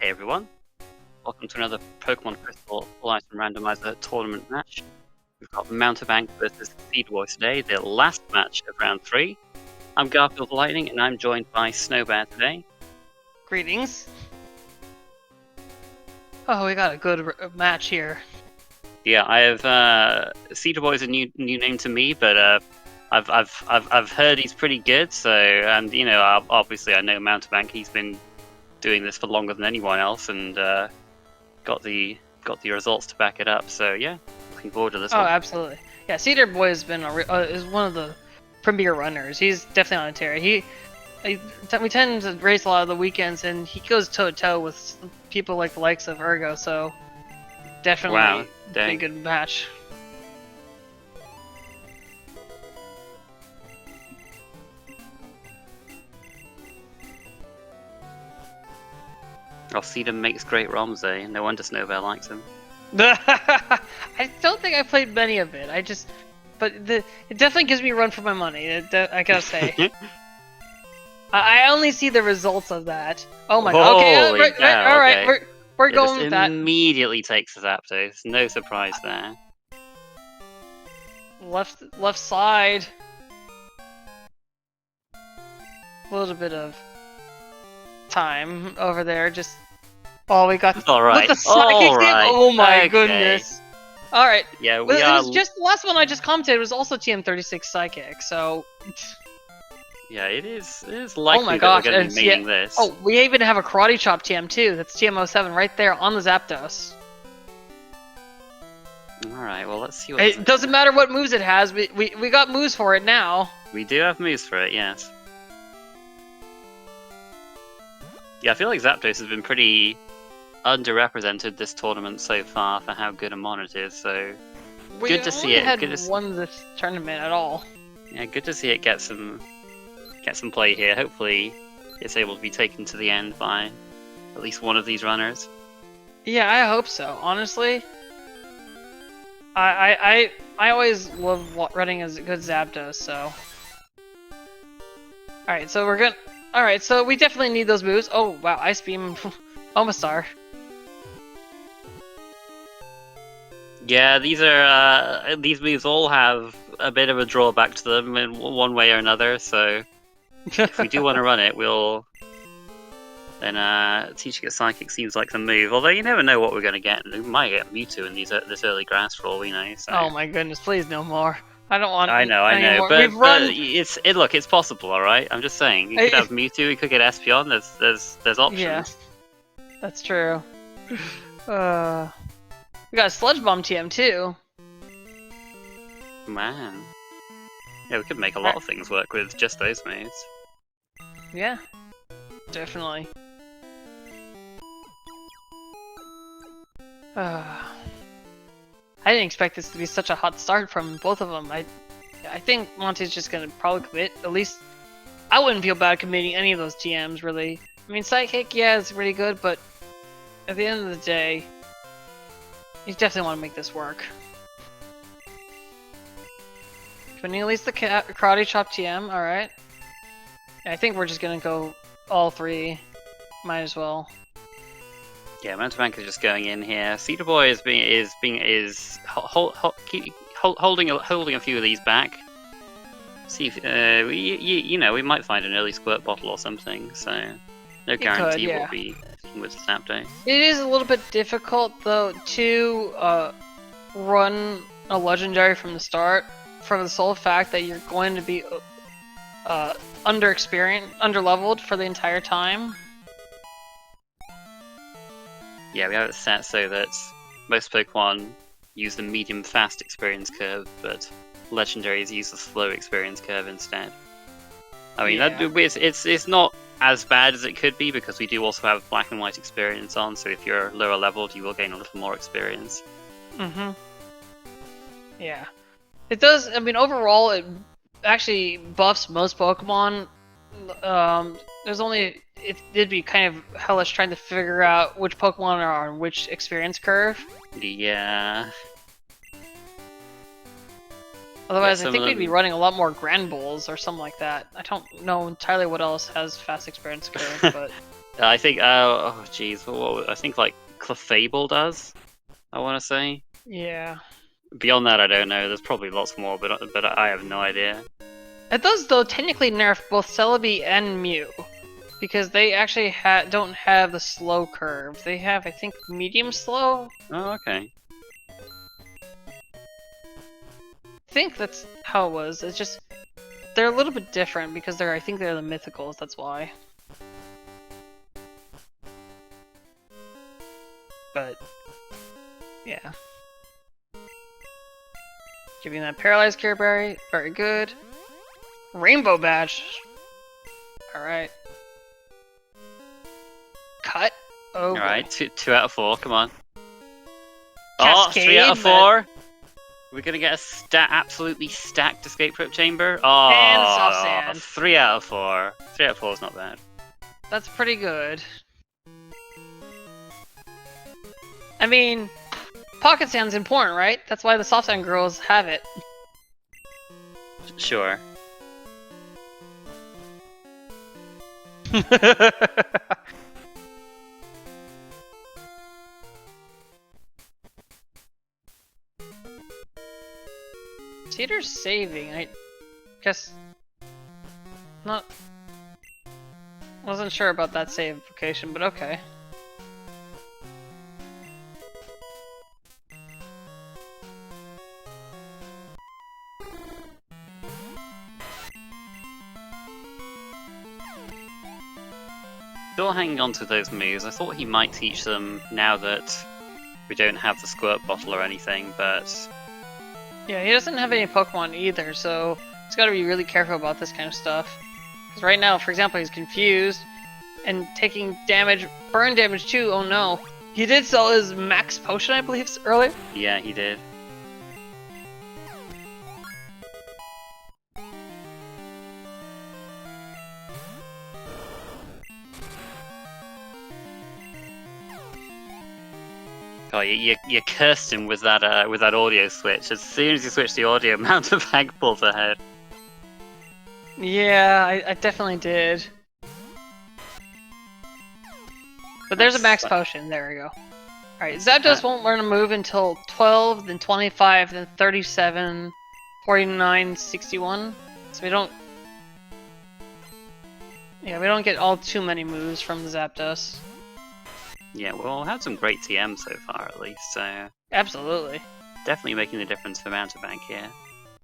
Hey everyone, welcome to another Pokemon Crystal Full Ice and Randomizer tournament match. We've got Mountebank versus SpeedGaming today, the last match of round 3. I'm Garfield Lightning and I'm joined by Snowbear today. Greetings. Oh, we got a good match here. Yeah, I have CedarBoy is a new name to me, but I've heard he's pretty good. So, and you know, obviously I know Mountebank. He's been doing this for longer than anyone else, and got the results to back it up. So yeah, looking forward to this one. Oh, absolutely. Yeah, CedarBoy has been is one of the premier runners. He's definitely on a tear. We tend to race a lot of the weekends, and he goes toe to toe with people like the likes of Ergo. So definitely a good match. Oh, Cedar makes great ROMs, eh? No wonder Snowbear likes him. I don't think I played many of it. But it definitely gives me a run for my money. I gotta say. I only see the results of that. Oh my god. Okay, all right. We're going with that. Immediately takes the Zapdos. No surprise there. Left side. A little bit of time over there. Just we got. All right. With the psychic Oh my goodness. All right. Yeah, it was just the last one I just commented was also TM36 psychic. So. Yeah, it is likely that we're going to be maining this. Oh, we even have a Karate Chop TM too. That's TM07 right there on the Zapdos. Alright, well let's see what it doesn't matter what moves it has. We got moves for it now. We do have moves for it, yes. Yeah, I feel like Zapdos has been pretty underrepresented this tournament so far for how good a mon it is, so good to see it. We haven't won this tournament at all. Yeah, good to see it get some play here. Hopefully it's able to be taken to the end by at least one of these runners. Yeah, I hope so. Honestly, I always love running as a good Zapdos. So, all right, so we're good. All right, so we definitely need those moves. Oh wow, Ice Beam, Omastar. Yeah, these moves all have a bit of a drawback to them in one way or another. So. If we do want to run it, then teaching it Psychic seems like the move. Although you never know what we're going to get. We might get Mewtwo in this early grass for all we know. So. Oh my goodness! Please no more. I don't want. I know, but it's possible. All right, I'm just saying. You could have Mewtwo. You could get Espeon. There's options. Yeah, that's true. We got a Sludge Bomb TM too. Man. Yeah, we could make a lot of things work with just those moves. Yeah, definitely. I didn't expect this to be such a hot start from both of them. I think Monte's just gonna probably commit. At least I wouldn't feel bad committing any of those TMs, really. I mean, Psychic, yeah, it's really good, but at the end of the day, you definitely want to make this work. Committing at least the Karate Chop TM, alright. I think we're just gonna go all three. Might as well. Yeah, Mountebank is just going in here. CedarBoy is holding a few of these back. See if we might find an early squirt bottle or something. So no guarantee we'll be with Zapdos. It is a little bit difficult though to run a legendary from the start. For the sole fact that you're going to be under-leveled for the entire time. Yeah, we have it set so that most Pokemon use the medium-fast experience curve, but legendaries use the slow experience curve instead. I mean, it's not as bad as it could be because we do also have black and white experience on, so if you're lower leveled, you will gain a little more experience. Mm-hmm. Yeah. It does, I mean, overall, it actually buffs most Pokemon. It'd be kind of hellish trying to figure out which Pokemon are on which experience curve. Yeah. Otherwise, I think we'd be running a lot more Grand Bulls or something like that. I don't know entirely what else has fast experience curve, but I think. Oh, jeez. I think like Clefable does. I want to say. Yeah. Beyond that, I don't know. There's probably lots more, but I have no idea. It does, though, technically nerf both Celebi and Mew. Because they actually don't have the slow curve. They have, I think, medium slow? Oh, okay. I think that's how it was. It's just, they're a little bit different because I think they're the mythicals, that's why. But, yeah. Giving that Paralyzed Care Berry, very good. Rainbow Badge! Alright. Cut? Oh, Alright, two out of 4, come on. Cascade, 3 out of 4! We're gonna get a absolutely stacked escape rope chamber. Oh, and soft sand. 3 out of 4. 3 out of 4 is not bad. That's pretty good. I mean, pocket sand's important, right? That's why the soft sand girls have it. Sure. Cedar's saving, I guess not. Wasn't sure about that save location, but okay. Still hanging on to those moves. I thought he might teach them now that we don't have the squirt bottle or anything, but Yeah, he doesn't have any Pokemon either, so he's got to be really careful about this kind of stuff. Because right now, for example, he's confused and taking damage, burn damage too. Oh no. He did sell his max potion, I believe, earlier. yeah, he did. Oh, you cursed him with that audio switch. As soon as you switch the audio, Mountebank pulls ahead. Yeah, I definitely did. But there's a max potion. There we go. Alright, Zapdos won't learn a move until 12, then 25, then 37, 49, 61. So we don't... Yeah, we don't get all too many moves from Zapdos. Yeah, well, we've had some great TMs so far, at least, so Absolutely. definitely making a difference for Mountebank here.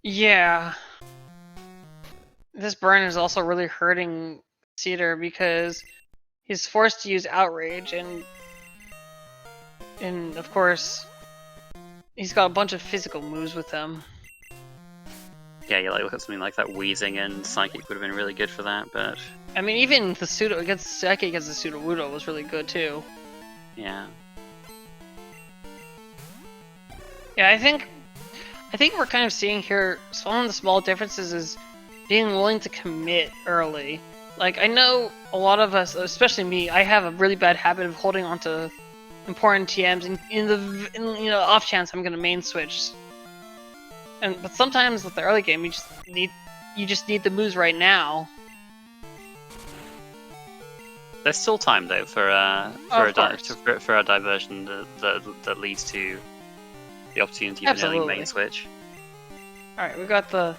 Yeah. This burn is also really hurting Cedar because he's forced to use Outrage, and of course, he's got a bunch of physical moves with him. Yeah, you look at something like that, Wheezing and Psychic would have been really good for that, but I mean, even the Psychic against the Sudowoodo was really good too. yeah. Yeah, I think we're kind of seeing here, one of the small differences is being willing to commit early. Like, I know a lot of us, especially me, I have a really bad habit of holding on to important TMs in the off chance I'm gonna main switch. But sometimes with the early game, you just need the moves right now. There's still time though for a diversion that leads to the opportunity for an early main switch. Alright, we got the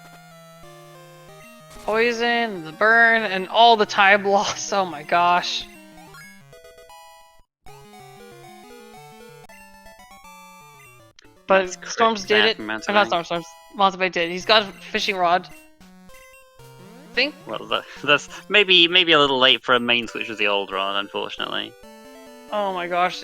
poison, the burn, and all the time loss. Oh my gosh. But Storms did it. Not Storms. Mountebank did. He's got a fishing rod. I think. Well, that's maybe a little late for a main switch with the old rod, unfortunately. Oh my gosh.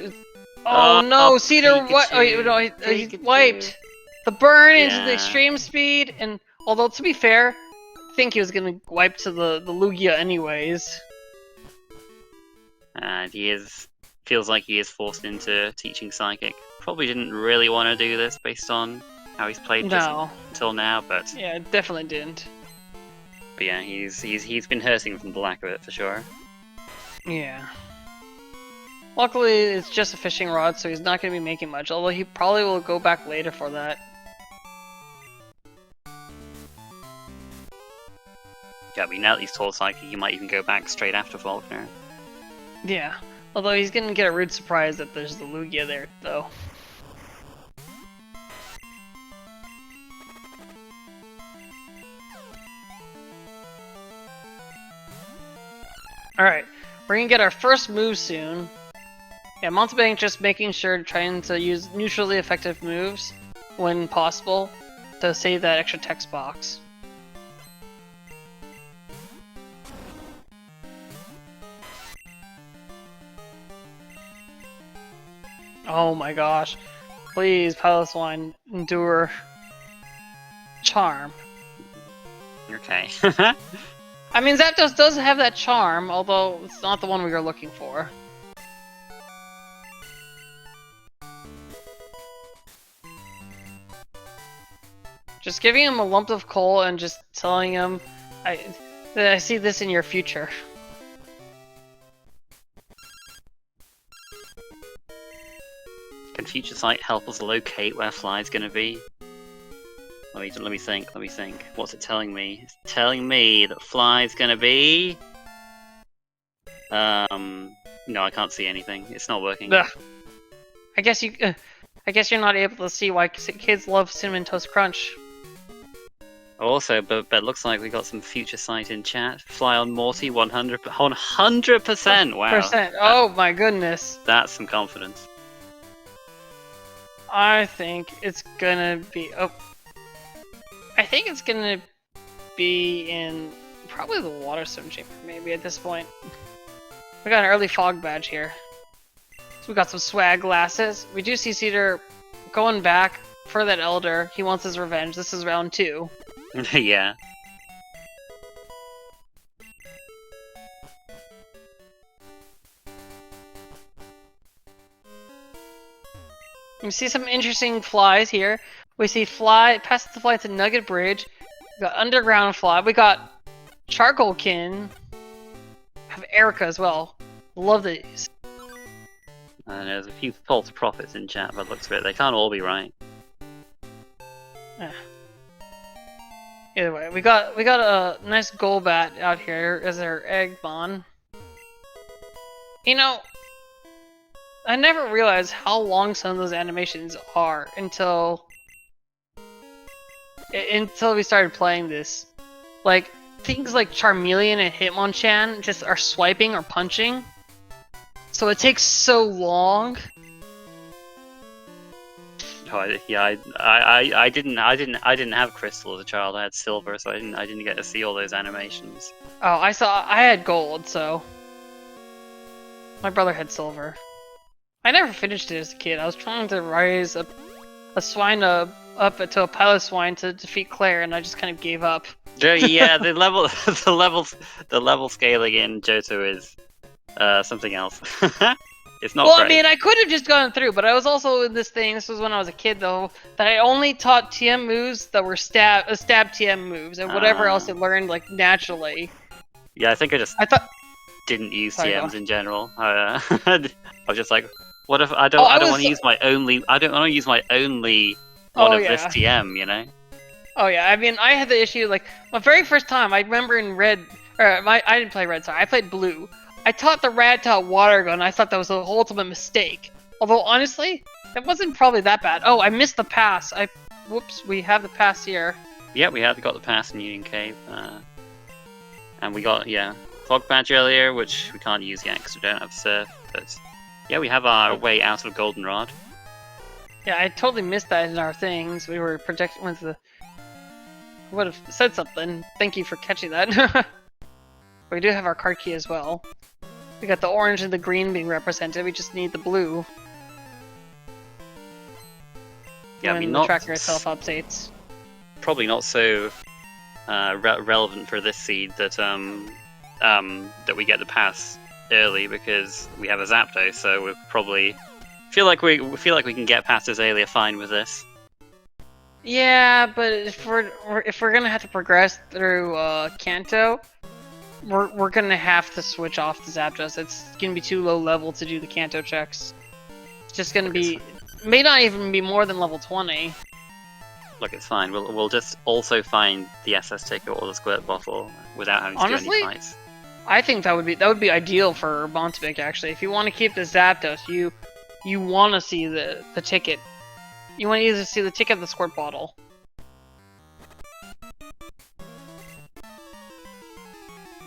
Oh no, Cedar what? Oh, no, he wiped. The burn into the extreme speed, and although to be fair, I think he was gonna wipe to the Lugia anyways. And feels like he is forced into teaching Psychic. Probably didn't really want to do this based on how he's played until now, but yeah, definitely didn't. But yeah, he's been hurting from the lack of it for sure. Yeah. Luckily, it's just a fishing rod, so he's not going to be making much, although he probably will go back later for that. Yeah, I mean, now that he's told Psychic, he might even go back straight after Faulkner. Yeah. Although he's gonna get a rude surprise that there's the Lugia there, though. Alright, we're gonna get our first move soon. Yeah, Mountebank just making sure, trying to use neutrally effective moves when possible to save that extra text box. Oh my gosh. Please, Piloswine, endure. Charm. Okay. I mean, Zapdos does have that charm, although it's not the one we were looking for. Just giving him a lump of coal and just telling him, I see this in your future. Can Future Sight help us locate where Fly's gonna be? Let me think. What's it telling me? It's telling me that Fly's gonna be. No, I can't see anything. It's not working. Ugh. I guess you're not able to see why kids love Cinnamon Toast Crunch. Also, but it looks like we got some Future Sight in chat. Fly on Morty, 100%. Wow. Oh my goodness. That's some confidence. I think it's gonna be. Oh, I think it's gonna be in probably the Water Stone Chamber, maybe at this point. We got an early fog badge here. So we got some swag glasses. We do see Cedar going back for that Elder. He wants his revenge. This is round 2. Yeah. We see some interesting flies here. We see Fly, past the Fly to Nugget Bridge. We got Underground Fly. We got Charcoalkin. Have Erica as well. Love these. And there's a few false prophets in chat, but looks of it, they can't all be right. Either way, we got a nice Golbat out here as our Eggbon. You know, I never realized how long some of those animations are until we started playing this. Like, things like Charmeleon and Hitmonchan just are swiping or punching. So it takes so long. Oh, I didn't have Crystal as a child. I had Silver, so I didn't get to see all those animations. Oh, I had Gold, so my brother had Silver. I never finished it as a kid. I was trying to raise a swine up to a Piloswine to defeat Claire, and I just kind of gave up. Yeah, the level scaling in Johto is something else. It's not Well, great. I mean, I could have just gone through, but I was also in this thing. This was when I was a kid, though, that I only taught TM moves that were stab TM moves, and whatever else I learned like naturally. Yeah, I think I thought didn't use Sorry, TMs go. in general. I was just like, what if I don't want to use my only? I don't want to use my only one of this TM, you know? Oh yeah, I mean, I had the issue like my very first time. I remember in Red, I didn't play Red. Sorry, I played Blue. I taught the Rattata Water Gun. I thought that was the ultimate mistake. Although honestly, it wasn't probably that bad. Oh, I missed the pass. Whoops, we have the pass here. Yeah, we got the pass in Union Cave, and we got Fog Badge earlier, which we can't use yet because we don't have Surf. But yeah, we have our way out of Goldenrod. Yeah, I totally missed that in our things. We were projecting with the. Would have said something. Thank you for catching that. We do have our card key as well. We got the orange and the green being represented. We just need the blue. Yeah, when I mean, the tracker itself updates. Probably not so relevant for this seed that that we get the pass early because we have a Zapdos, so we probably feel like we can get past Azalea fine with this. Yeah, but if we're gonna have to progress through Kanto, we're gonna have to switch off the Zapdos. It's gonna be too low level to do the Kanto checks. It's just gonna be, may not even be more than level 20. Look, it's fine. We'll just also find the SS ticket or the squirt bottle without having to do any fights. I think that would be ideal for Mountebank actually. If you want to keep the Zapdos, you want to see the ticket. You want to either see the ticket or the squirt bottle.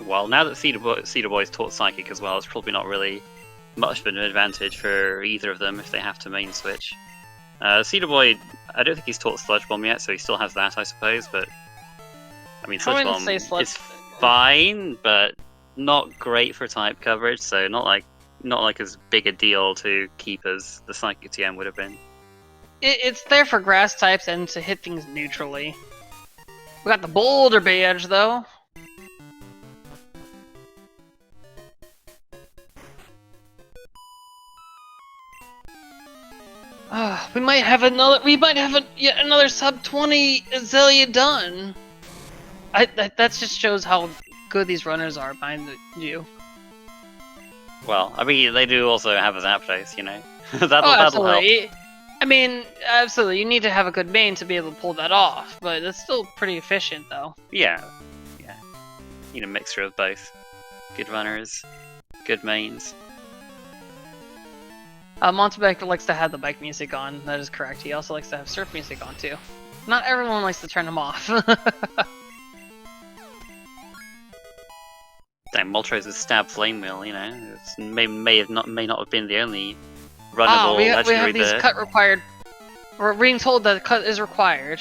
Well, now that CedarBoy's taught Psychic as well, it's probably not really much of an advantage for either of them if they have to main switch. CedarBoy, I don't think he's taught Sludge Bomb yet, so he still has that, I suppose, but... I mean, Sludge Bomb is fine, but not great for type coverage, so not like as big a deal to keep as the Psychic TM would have been. It's there for grass types and to hit things neutrally. We got the Boulder badge, though. We might have yet another sub 20 Azalea done. That just shows how good these runners are, mind you. Well, I mean, they do also have a Zapdos, you know. that'll help. I mean, absolutely, you need to have a good main to be able to pull that off, but it's still pretty efficient, though. Yeah. Need a mixture of both. Good runners, good mains. Mountebank likes to have the bike music on, that is correct. He also likes to have surf music on, too. Not everyone likes to turn them off. Damn, Moltres' stab flame wheel, you know, may not have been the only runnable legendary we have these there. cut required. We're being told that cut is required.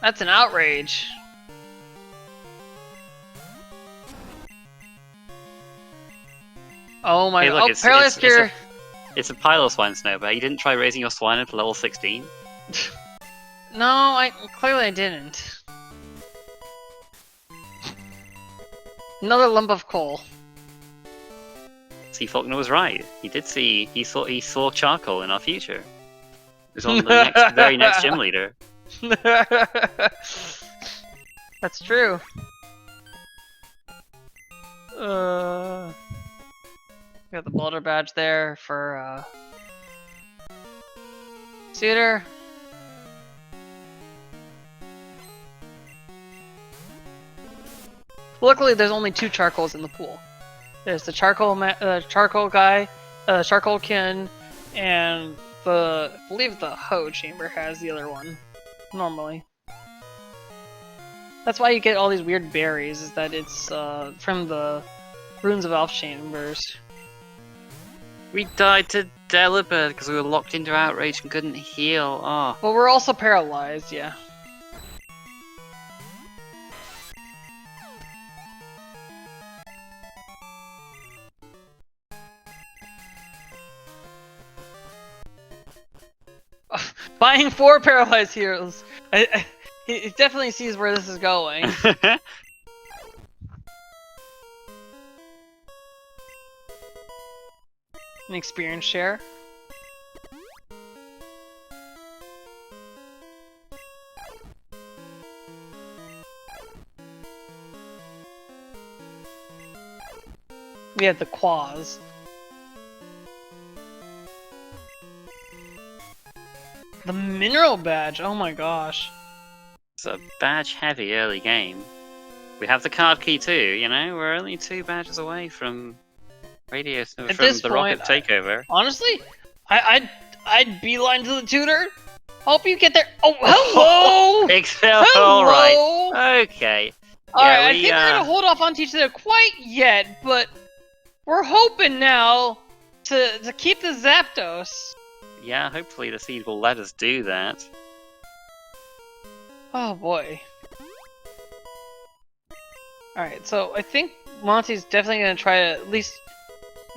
That's an outrage. Oh my god. Look, Paralyzed Cure. It's a pile of Swine Snow, but you didn't try raising your Swine to level 16? No, clearly I didn't. Another lump of coal. See, Faulkner was right. He saw charcoal in our future. It was on the very next gym leader. That's true. We got the Boulder badge there for Cedar. Luckily, there's only 2 charcoals in the pool. There's the charcoal guy, charcoal kin, and I believe the Ho chamber has the other one. Normally. That's why you get all these weird berries, is that it's from the Runes of Elf chambers. We died to Delibird because we were locked into Outrage and couldn't heal. Oh. Well, we're also paralyzed, yeah. Buying 4 paralyzed heroes. He definitely sees where this is going. An experience share. We have the Quaz. The mineral badge, oh my gosh. It's a badge heavy early game. We have the card key too, you know? We're only 2 badges away from from the Rocket takeover. Honestly, I'd beeline to the tutor. Hope you get there. Oh, hello! Hello! Alright. Okay. Alright, I think we're gonna hold off on teaching it quite yet, but we're hoping now to keep the Zapdos. Yeah, hopefully the seed will let us do that. Oh boy. Alright, so I think Monty's definitely gonna try to at least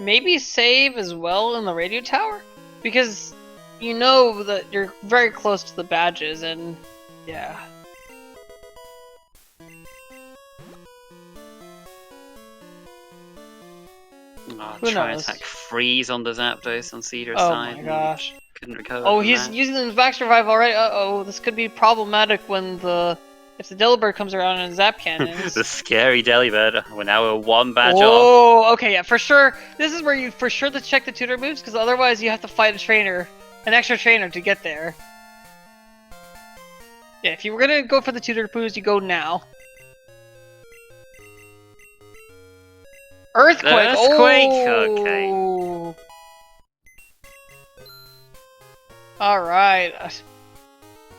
maybe save as well in the radio tower, because you know that you're very close to the badges, and yeah. Try attack freeze on the Zapdos on Cedar's side. Oh my gosh. Couldn't recover. Oh, he's using the back survive already. Uh-oh, this could be problematic when the if the Delibird comes around and zap cannons. The scary Delibird. We're now one badge off. Oh, okay, yeah, for sure. This is where you for sure to check the tutor moves, because otherwise you have to fight a trainer, an extra trainer to get there. Yeah, if you were gonna go for the tutor moves, you go now. Earthquake! Earthquake! Oh! Okay. Alright.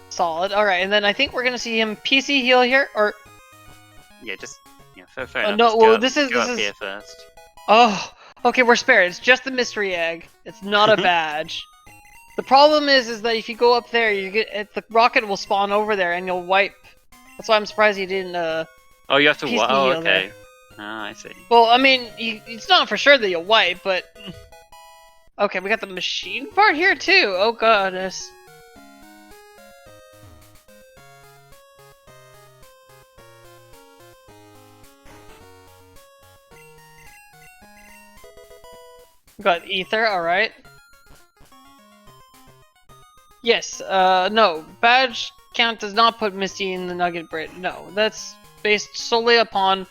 Solid. Alright, and then I think we're gonna see him PC heal here, or... Yeah, just... Yeah, fair enough. No, Just well, go, this is... go up here first. Oh! Okay, we're spared. It's just the mystery egg. It's not a badge. The problem is that if you go up there, the rocket will spawn over there and you'll wipe. That's why I'm surprised he didn't, Oh, you have to... PC Oh, heal okay. there. Ah, I see. Well, I mean, it's not for sure that you'll wipe, but... Okay, we got the machine part here, too! Oh, goodness. We got ether, alright. Yes, no. Badge count does not put Misty in the Nugget Brit. No, that's based solely upon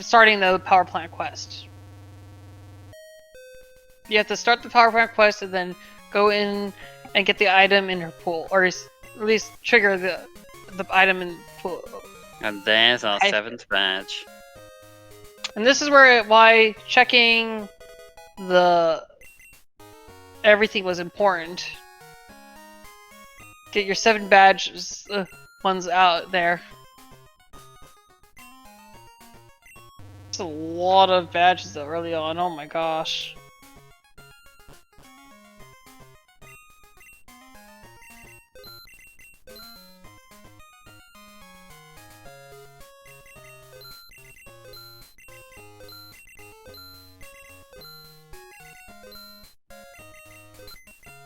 starting the power plant quest. You have to start the power plant quest and then go in and get the item in her pool, or at least trigger the item in pool. And there's our 7th badge. And this is why checking everything was important. Get your 7 badges ones out there. There's a lot of badges though early on. Oh my gosh.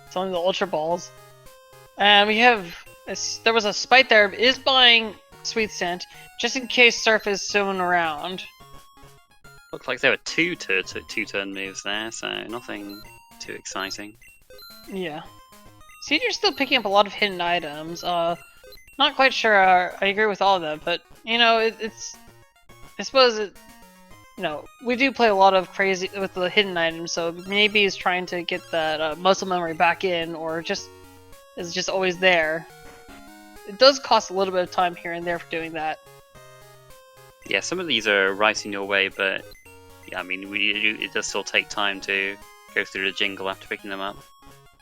It's only the Ultra Balls. And we have... there was a Spite there, is buying Sweet Scent, just in case Surf is soon around. Looks like there were two turn moves there, so nothing too exciting. Yeah. Cedar's still picking up a lot of hidden items. Not quite sure I agree with all of them, but, you know, it's... I suppose it... You know, we do play a lot of crazy with the hidden items, so maybe he's trying to get that muscle memory back in, or just is just always there. It does cost a little bit of time here and there for doing that. Yeah, some of these are right in your way, but yeah, I mean, it does still take time to go through the jingle after picking them up.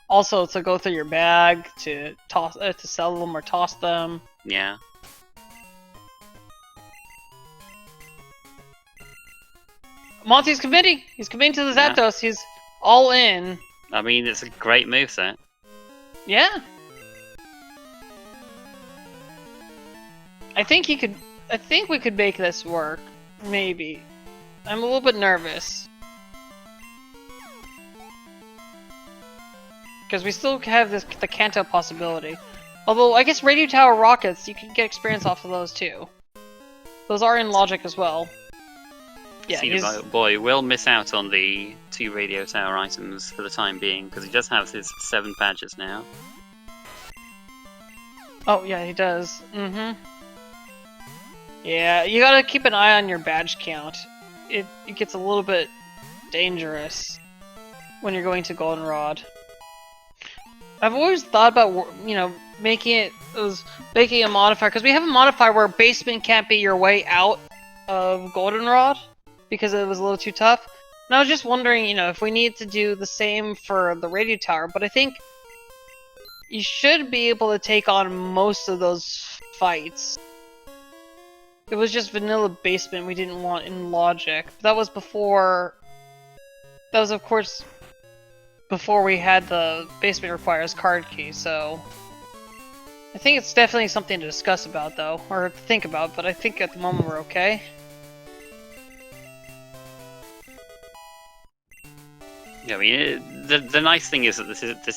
Also, to go through your bag to to sell them or toss them. Yeah. Monty's committing. He's committing to the Zapdos. Yeah. He's all in. I mean, it's a great moveset. Yeah. I think we could make this work. Maybe. I'm a little bit nervous. Because we still have the Kanto possibility. Although, I guess Radio Tower rockets, you can get experience off of those too. Those are in logic as well. Yeah, CedarBoy will miss out on the 2 Radio Tower items for the time being, because he does have his 7 badges now. Oh, yeah, he does. Mm-hmm. Yeah, you gotta keep an eye on your badge count. It gets a little bit dangerous when you're going to Goldenrod. I've always thought about, you know, making a modifier, because we have a modifier where basement can't be your way out of Goldenrod, because it was a little too tough. And I was just wondering, you know, if we need to do the same for the Radio Tower, but I think you should be able to take on most of those fights. It was just vanilla basement we didn't want in logic. That was before... That was, of course, before we had the basement requires card key, so... I think it's definitely something to discuss about, though, or to think about, but I think at the moment we're okay. Yeah, I mean, the nice thing is that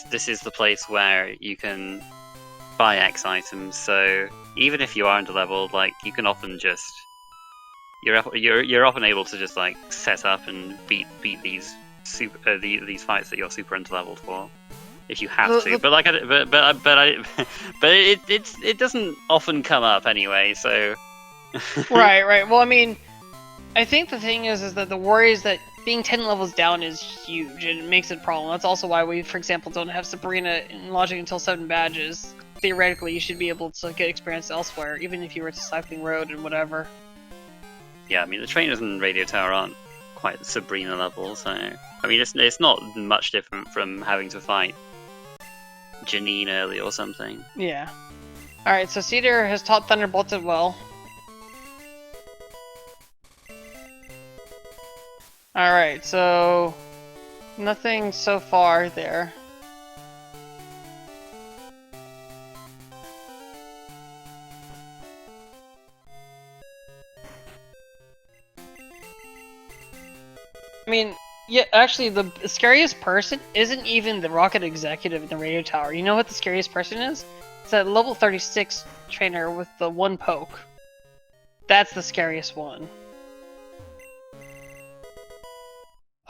this is the place where you can buy X items. So even if you are underleveled, like you can often just you're often able to just like set up and beat these these fights that you're super underleveled for. if you have to. But like, it doesn't often come up anyway. So. Right. Well, I mean, I think the thing is that the worry is that being 10 levels down is huge, and it makes it a problem. That's also why we, for example, don't have Sabrina in logic until 7 badges. Theoretically, you should be able to get experience elsewhere, even if you were to Cycling Road and whatever. Yeah, I mean, the trainers in Radio Tower aren't quite Sabrina level, so... I mean, it's not much different from having to fight Janine early or something. Yeah. Alright, so Cedar has taught Thunderbolted well. Alright, so... nothing so far there. I mean, yeah, actually, the scariest person isn't even the rocket executive in the radio tower. You know what the scariest person is? It's that level 36 trainer with the 1 poke. That's the scariest one.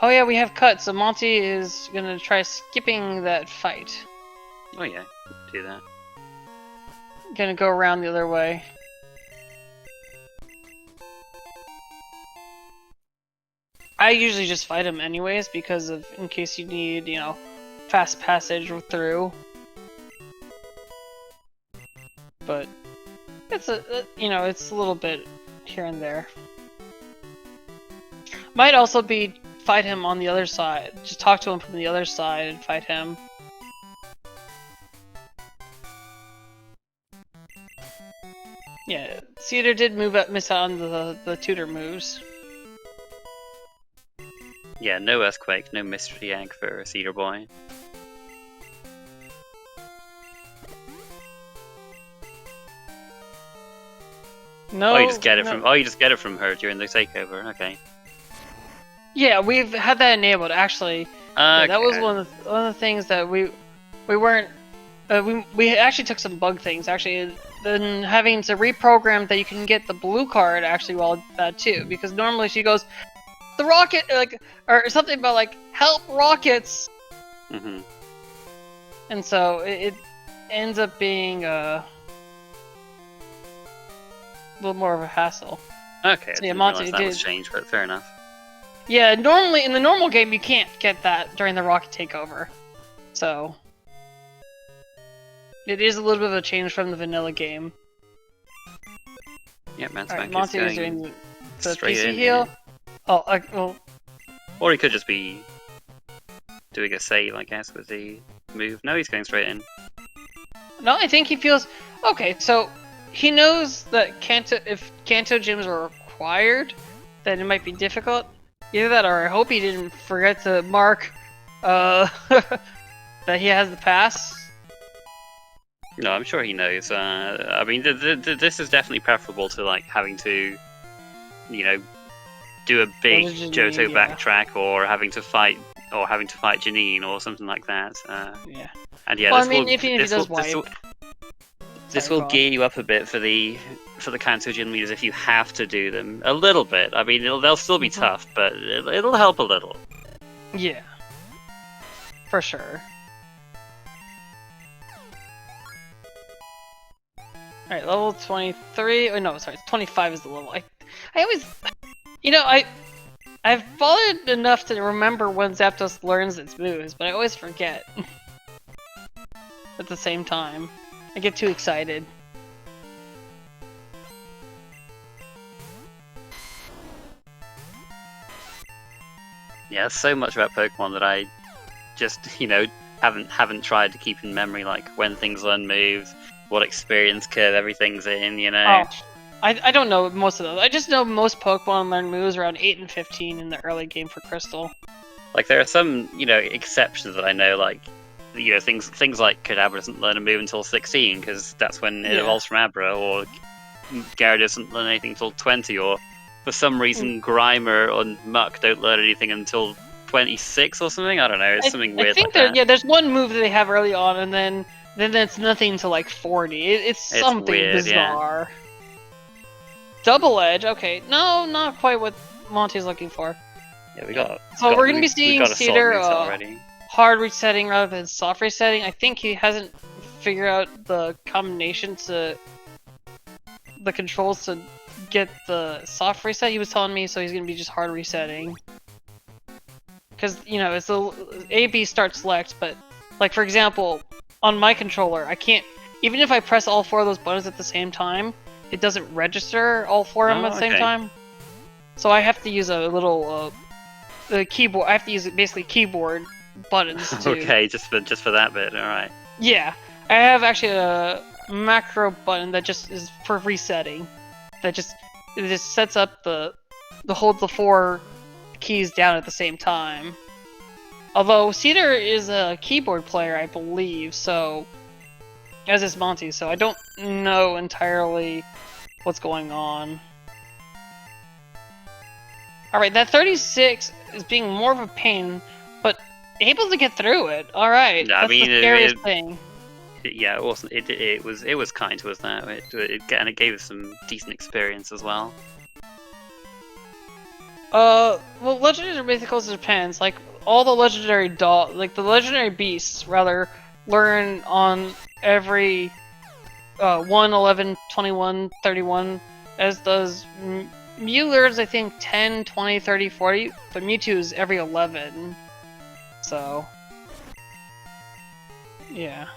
Oh yeah, we have cut, so Monty is gonna try skipping that fight. Oh yeah, do that. Gonna go around the other way. I usually just fight him anyways because of in case you need, you know, fast passage through. But it's you know, it's a little bit here and there. Might also be fight him on the other side. Just talk to him from the other side and fight him. Yeah, Cedar did miss out on the tutor moves. Yeah, no Earthquake, no Mystery Egg for CedarBoy. No. Oh, you just get it from. Oh, you just get it from her during the takeover. Okay. Yeah, we've had that enabled actually. Yeah, that was one of the things that we weren't. We actually took some bug things actually. Then having to reprogram that you can get the blue card actually while that too, because normally she goes, the rocket or something about like help rockets. Mm-hmm. And so it ends up being a little more of a hassle. Okay, so, yeah, I didn't Monty realize that was changed, but fair enough. Yeah, normally in the normal game you can't get that during the rocket takeover, so it is a little bit of a change from the vanilla game. Yeah, Mountebank Alright, Monty is doing the PC in heal. here. Oh, well. Or he could just be doing a save, I guess, with the move. No, he's going straight in. No, I think he feels okay. So he knows that if Kanto gyms are required, then it might be difficult. Either that, or I hope he didn't forget to mark that he has the pass. No, I'm sure he knows. I mean, this is definitely preferable to like having to, you know, do a big Johto backtrack or having to fight Janine or something like that. Yeah. And yeah, well, I mean, if he does wipe. This will gear you up a bit for the Kanto gym leaders if you have to do them a little bit. I mean, they'll still be tough, but it'll help a little. Yeah, for sure. All right, level 23. Oh no, sorry, 25 is the level. I always, you know, I've followed enough to remember when Zapdos learns its moves, but I always forget. At the same time. I get too excited. Yeah, there's so much about Pokemon that I just, you know, haven't tried to keep in memory, like when things learn moves, what experience curve everything's in, you know. Oh, I don't know most of those. I just know most Pokemon learn moves around 8 and 15 in the early game for Crystal. Like there are some, you know, exceptions that I know, like, you know, things like Kadabra doesn't learn a move until 16 because that's when it evolves from Abra, or Gyarados doesn't learn anything until 20, or for some reason Grimer or Muck don't learn anything until 26 or something. I don't know. It's something weird. I think like that. There's one move that they have early on, and then it's nothing to like 40. It's something weird, bizarre. Yeah. Double Edge. Okay, no, not quite what Monty's looking for. Yeah, we got. So we're gonna be seeing Cedar hard resetting rather than soft resetting. I think he hasn't figured out the combination to the controls to get the soft reset. He was telling me, so he's gonna be just hard resetting. Because you know, it's the A, B, start, select. But like for example, on my controller, I can't. Even if I press all 4 of those buttons at the same time, it doesn't register all 4 of them at the same time. So I have to use a little keyboard. I have to use basically keyboard buttons to... Okay, just for that bit, alright. Yeah. I have actually a macro button that just is for resetting. That just sets up the holds the 4 keys down at the same time. Although Cedar is a keyboard player, I believe, so as is Monty, so I don't know entirely what's going on. Alright, that 36 is being more of a pain, but able to get through it. Alright, I that's mean, the scariest thing. Yeah, it wasn't. It was kind to us that and it gave us some decent experience as well. Well, legendary mythicals depends. Like all the legendary the legendary beasts rather learn on every 1, 11, 21, 31, as does Mew learns I think 10, 20, 30, 40, but Mewtwo is every 11. So yeah.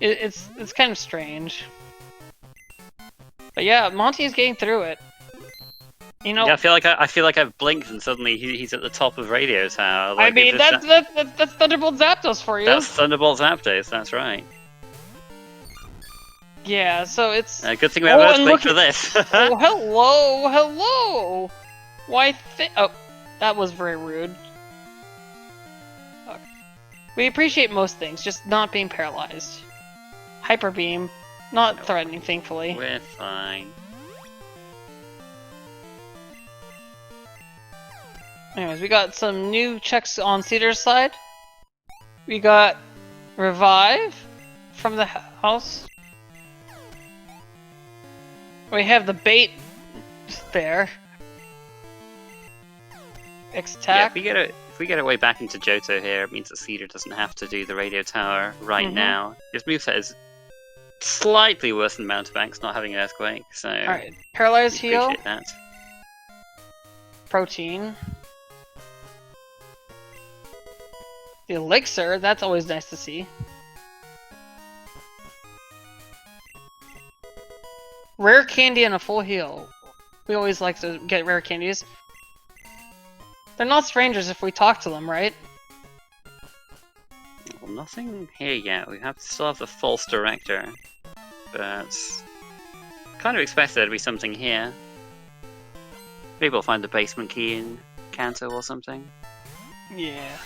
It's kind of strange. But yeah, Monty is getting through it. You know, yeah, I feel like I've blinked and suddenly he's at the top of Radio Tower. Like, I mean, that's Thunderbolt Zapdos for you. That's Thunderbolt Zapdos. That's right. Yeah, so it's Good thing we have Earthquake for this. Oh, hello. Why? Oh, that was very rude. Okay. We appreciate most things, just not being paralyzed. Hyper Beam, not threatening, thankfully. We're fine. Anyways, we got some new checks on Cedar's side. We got Revive from the house. We have the bait there. X-Attack. Yeah, if we get our way back into Johto here, it means that Cedar doesn't have to do the Radio Tower right now. His moveset is slightly worse than Mountebank's not having an Earthquake, so... Alright, Paralyze Heal. Appreciate that. Protein. The Elixir, that's always nice to see. Rare candy and a full heal. We always like to get rare candies. They're not strangers if we talk to them, right? Well, nothing here yet. We still have the False Director, but kind of expected there to be something here. Maybe we'll find the basement key in Kanto or something. Yeah.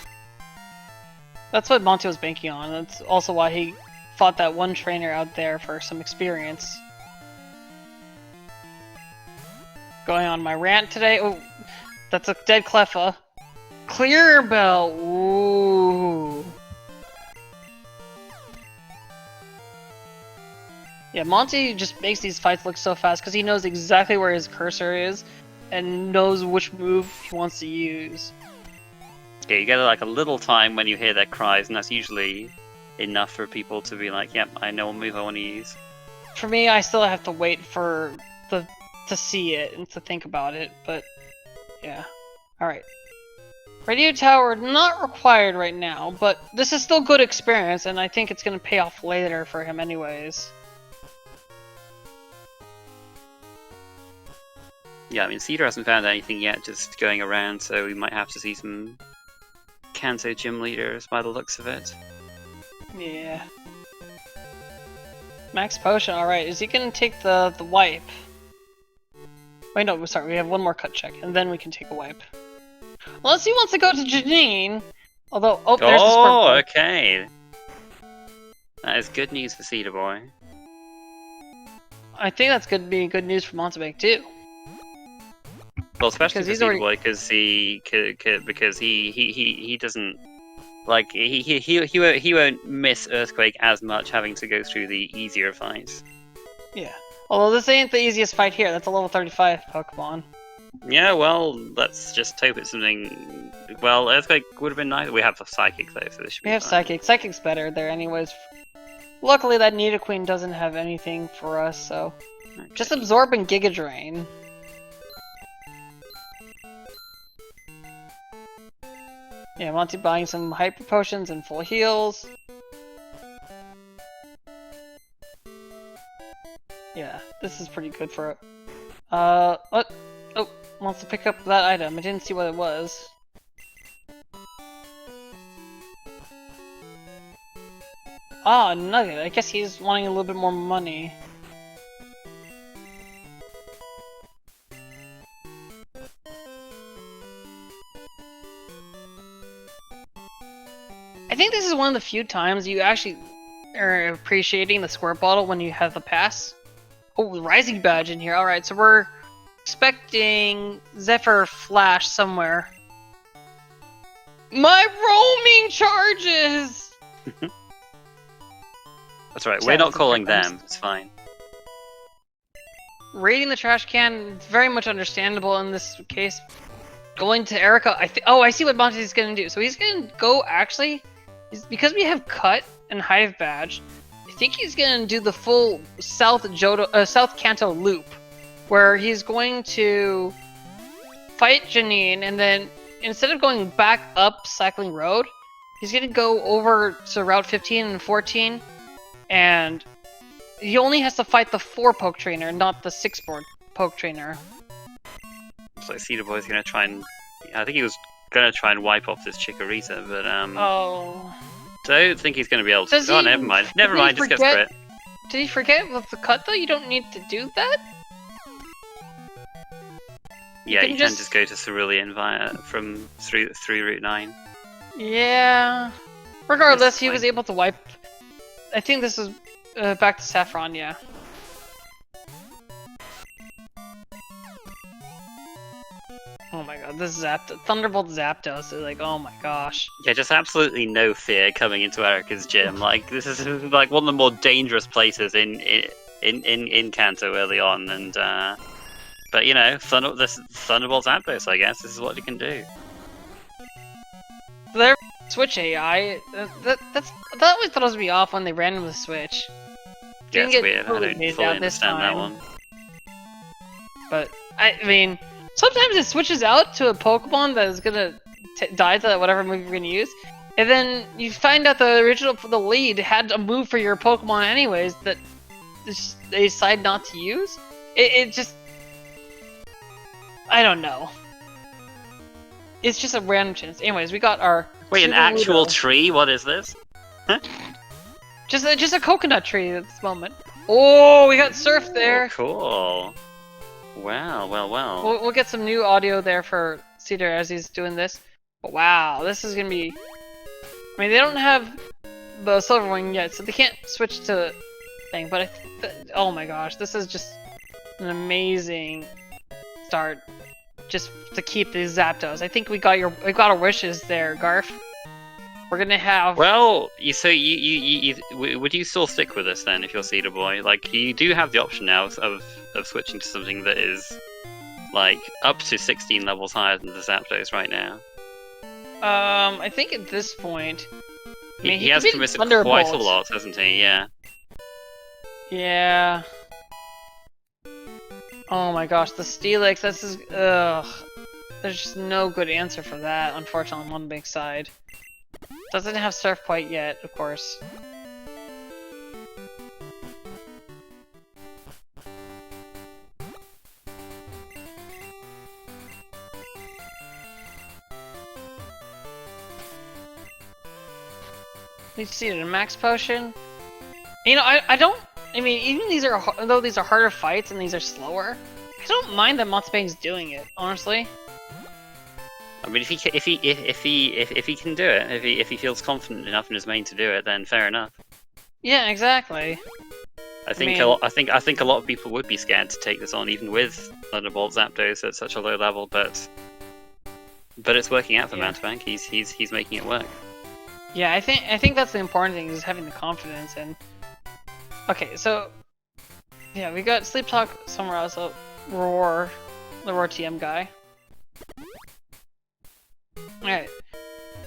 That's what Monty was banking on. That's also why he fought that one trainer out there for some experience. Going on my rant today. Oh, that's a dead Cleffa. Clear Bell. Ooh. Yeah, Monty just makes these fights look so fast because he knows exactly where his cursor is and knows which move he wants to use. Yeah, you get like a little time when you hear their cries, and that's usually enough for people to be like, yep, I know what move I want to use. For me, I still have to wait for to see it and to think about it, but yeah. Alright. Radio Tower not required right now, but this is still good experience, and I think it's going to pay off later for him anyways. Yeah, I mean, Cedar hasn't found anything yet, just going around, so we might have to see some Kanto gym leaders by the looks of it. Yeah. Max Potion, alright. Is he going to take the wipe? Wait, no, sorry, we have one more cut check, and then we can take a wipe. Unless he wants to go to Janine! Although, oh, there's the Sparkle. Okay! That is good news for CedarBoy. I think that's going to be good news for Mountebank, too. Well, especially for CedarBoy, already... because he doesn't like he won't miss Earthquake as much having to go through the easier fights. Yeah. Although this ain't the easiest fight here. That's a level 35 Pokemon. Yeah, well, let's just hope it's something. Well, Earthquake would have been nice. We have the Psychic though, so this should be We have fine. Psychic. Psychic's better there anyways. Luckily that Nidoqueen doesn't have anything for us, so... Okay. Just Absorb and Giga Drain. Yeah, Monty buying some Hyper Potions and full heals. Yeah, this is pretty good for it. What? Oh, wants to pick up that item. I didn't see what it was. Ah, Nugget. I guess he's wanting a little bit more money. I think this is one of the few times you actually are appreciating the squirt bottle when you have the pass. Oh, the Rising Badge in here. Alright, so we're expecting Zephyr Flash somewhere. My roaming charges! That's right. Yeah, We're not that's calling okay. them. It's fine. Raiding the trash can is very much understandable in this case. Going to Erica, I see what Monty's gonna do. So he's gonna go because we have Cut and Hive Badge. I think he's gonna do the full South Kanto loop, where he's going to fight Janine, and then instead of going back up Cycling Road, he's gonna go over to Route 15 and 14, and he only has to fight the 4-poke trainer, not the 6-poke trainer. So CedarBoy's gonna try and. I think he was gonna try and wipe off this Chikorita, but Oh. don't think he's gonna be able to. Does Oh, he- never mind. Never did he mind. Just gets forget- crit. Did he forget with the Cut though? You don't need to do that? Yeah, can you can just- just go to Cerulean through Route 9. Yeah. Regardless, That's he was fine. able to wipe. I think this is back to Saffron, yeah. Oh my god, this Thunderbolt Zapdos is like, oh my gosh. Yeah, just absolutely no fear coming into Erica's gym. Like this is like one of the more dangerous places in Kanto early on, and but you know, this Thunderbolt Zapdos, I guess this is what you can do. Their Switch AI, that always throws me off when they randomly switch. Yeah, Didn't it's get weird. I totally don't made fully out this understand that time. one. But I mean, sometimes it switches out to a Pokemon that is gonna die to whatever move you're gonna use, and then you find out the lead had a move for your Pokemon anyways that they decide not to use. It just, I don't know. It's just a random chance. Anyways, we got our Wait, an Super actual Ludo. tree? What is this? Just a coconut tree at this moment. Oh, we got Surf there. Oh, cool. Wow. Well. We'll get some new audio there for Cedar as he's doing this. But wow, this is gonna be... I mean, they don't have the Silver Wing yet, so they can't switch to thing, but I think that... Oh my gosh, this is just an amazing start just to keep these Zapdos. I think we got our wishes there, Garf. We're gonna have... Well, would you still stick with this then if you're CedarBoy? Like, you do have the option now of switching to something that is like up to 16 levels higher than the Zapdos right now. I think at this point... I mean, he has could be committed Thunderbolt. quite a lot, hasn't he? Yeah. Yeah. Oh my gosh, the Steelix, this is... Ugh. There's just no good answer for that, unfortunately, on Mountebank's side. Doesn't have Surf quite yet, of course. Need to see it in a max potion. You know, I don't. I mean, even though these are harder fights and these are slower, I don't mind that Mountebank's doing it. Honestly. I mean, if he can do it, if he feels confident enough in his main to do it, then fair enough. Yeah, exactly. I think mean- a lot of people would be scared to take this on, even with Thunderbolt Zapdos at such a low level, but it's working out for Yeah. Mountebank. He's making it work. Yeah, I think that's the important thing is having the confidence and. Okay, so Yeah, we got Sleep Talk somewhere else. The Roar TM guy. Alright.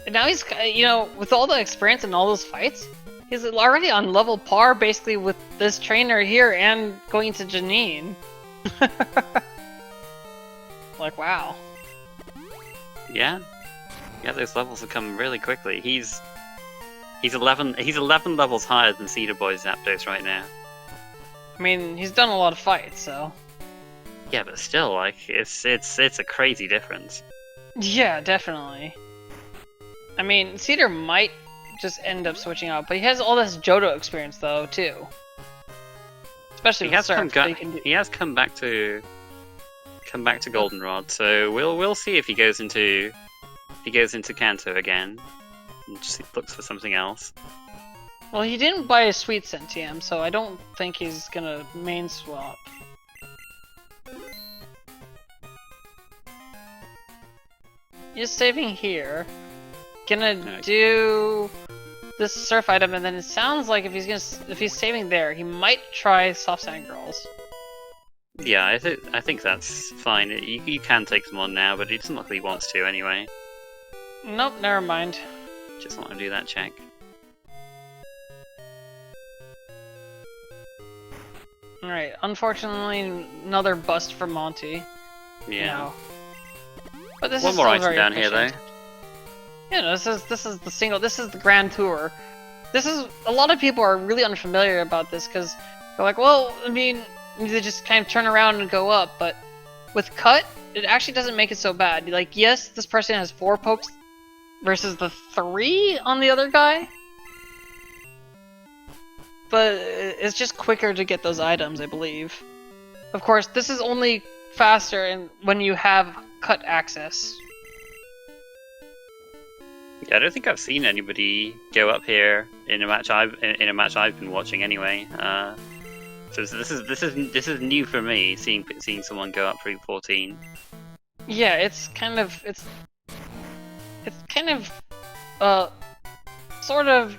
And now he's, you know, with all the experience in all those fights, he's already on level par basically with this trainer here and going to Janine. Like, wow. Yeah. Yeah, those levels have come really quickly. He's 11 levels higher than CedarBoy's Zapdos right now. I mean, he's done a lot of fights, so. Yeah, but still, like, it's a crazy difference. Yeah, definitely. I mean, Cedar might just end up switching out, but he has all this Johto experience though, too. Especially with Surf, he has come back to Goldenrod, so we'll see if he goes into Kanto again and just looks for something else. Well, he didn't buy a Sweet Scent TM, so I don't think he's gonna main swap. He's saving here. Gonna do this surf item, and then it sounds like if he's saving there, he might try Soft Sand Girls. Yeah, I think that's fine. You can take them on now, but he doesn't look like he wants to anyway. Nope, never mind. Just want to do that check. Alright, unfortunately, another bust for Monty. Yeah. No. But this One is more still item very down efficient. here, though. Yeah, no, this is the single. This is the Grand Tour. This is a lot of people are really unfamiliar about this because they're like, well, I mean, they just kind of turn around and go up. But with Cut, it actually doesn't make it so bad. Like, yes, this person has 4 pokes versus the 3 on the other guy, but it's just quicker to get those items, I believe. Of course, this is only faster when you have Cut access. Yeah, I don't think I've seen anybody go up here in a match I've been watching anyway. So this is new for me, seeing someone go up through 14. Yeah, it's kind of sort of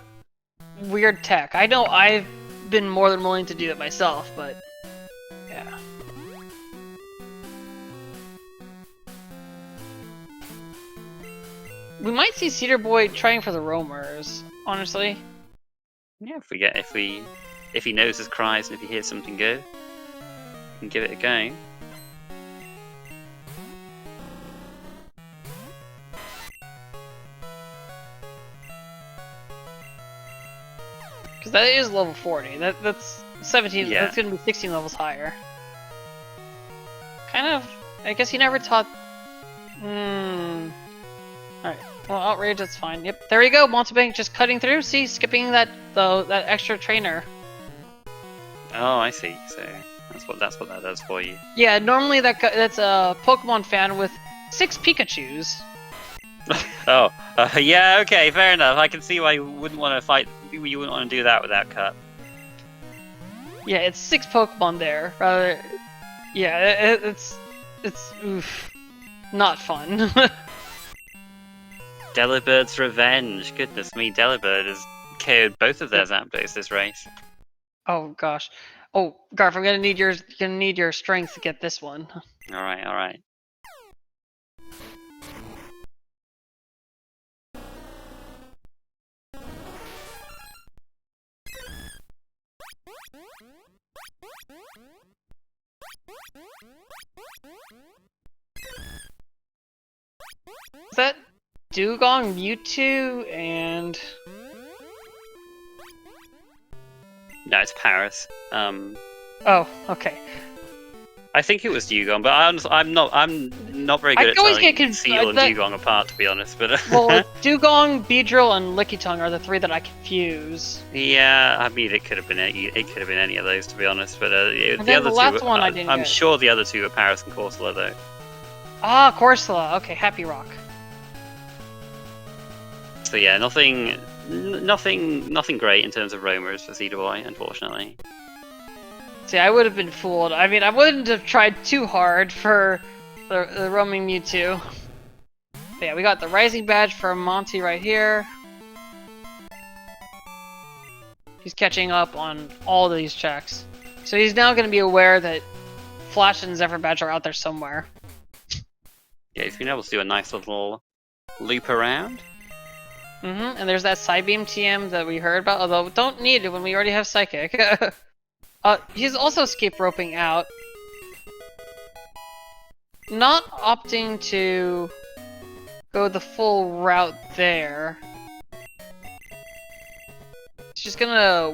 weird tech. I know I've been more than willing to do it myself, but yeah. We might see CedarBoy trying for the roamers, honestly. Yeah, if he knows his cries and if he hears something good, he can give it a go. Because that is level 40. That's 17. Yeah. That's gonna be 16 levels higher. Kind of. I guess he never taught. Alright. Well, outrage. That's fine. Yep. There you go. Mountebank just cutting through. See, skipping that extra trainer. Oh, I see. So that's what that does for you. Yeah. Normally that's a Pokemon fan with 6 Pikachus. Oh, yeah. Okay, fair enough. I can see why you wouldn't want to fight. You wouldn't want to do that without Cut. Yeah, it's 6 Pokemon there. Rather, yeah, it's oof, not fun. Delibird's Revenge. Goodness me, Delibird has KO'd both of their Zapdos this race. Oh gosh. Oh, Garf, I'm gonna need your strength to get this one. All right. Is that Dugong, Mewtwo, and No, it's Paris. oh, okay. I think it was Dugong, but I'm not very good at telling Seal and Dugong apart, to be honest. But well, it's Dugong, Beedrill, and Lickitung are the 3 that I confuse. Yeah, I mean it could have been any of those, to be honest. But the other last two, one I didn't I'm get. sure the other 2 are Paris and Corsola, though. Ah, Corsola. Okay, Happy Rock. So yeah, nothing great in terms of roamers for CedarBoy, unfortunately. See, I would have been fooled. I mean, I wouldn't have tried too hard for the roaming Mewtwo. But yeah, we got the Rising Badge for Monty right here. He's catching up on all these checks. So he's now going to be aware that Flash and Zephyr Badge are out there somewhere. Yeah, he's been able to do a nice little loop around. And there's that Psybeam TM that we heard about, although we don't need it when we already have Psychic. He's also escape roping out. Not opting to go the full route there. He's just gonna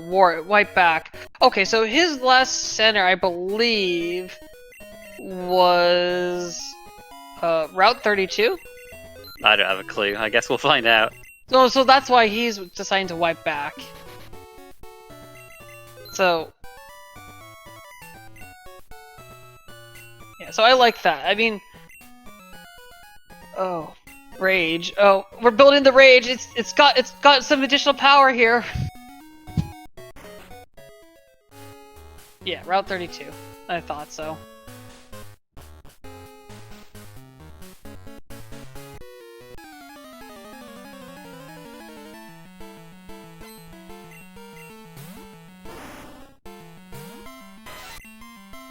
wipe back. Okay, so his last center, I believe, was Route 32? I don't have a clue. I guess we'll find out. So that's why he's deciding to wipe back. So yeah, so I like that. I mean, oh, rage. Oh, we're building the rage. It's got some additional power here. Yeah, Route 32. I thought so.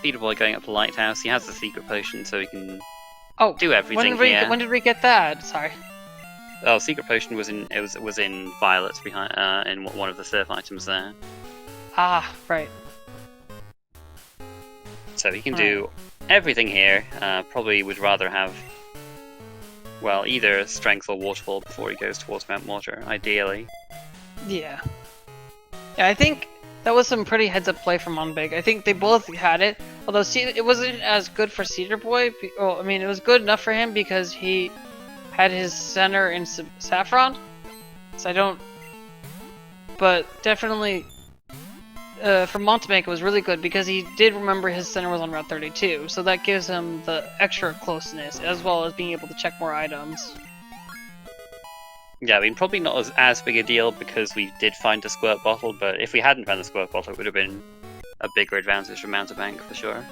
CedarBoy going up the lighthouse. He has the secret potion, so he can do everything when did we get that? Sorry. Oh, secret potion was in Violet behind in one of the surf items there. Ah, right. So he can do everything here. Probably would rather have, well, either strength or waterfall before he goes towards Mount Water, ideally. Yeah. Yeah, I think that was some pretty heads-up play from Mountebank. I think they both had it, although it wasn't as good for CedarBoy. Well, I mean, it was good enough for him because he had his center in Saffron. So I don't... But definitely, for Mountebank, it was really good because he did remember his center was on Route 32. So that gives him the extra closeness, as well as being able to check more items. Yeah, I mean, probably not as big a deal because we did find a squirt bottle, but if we hadn't found the squirt bottle, it would have been a bigger advantage for Mountebank, for sure.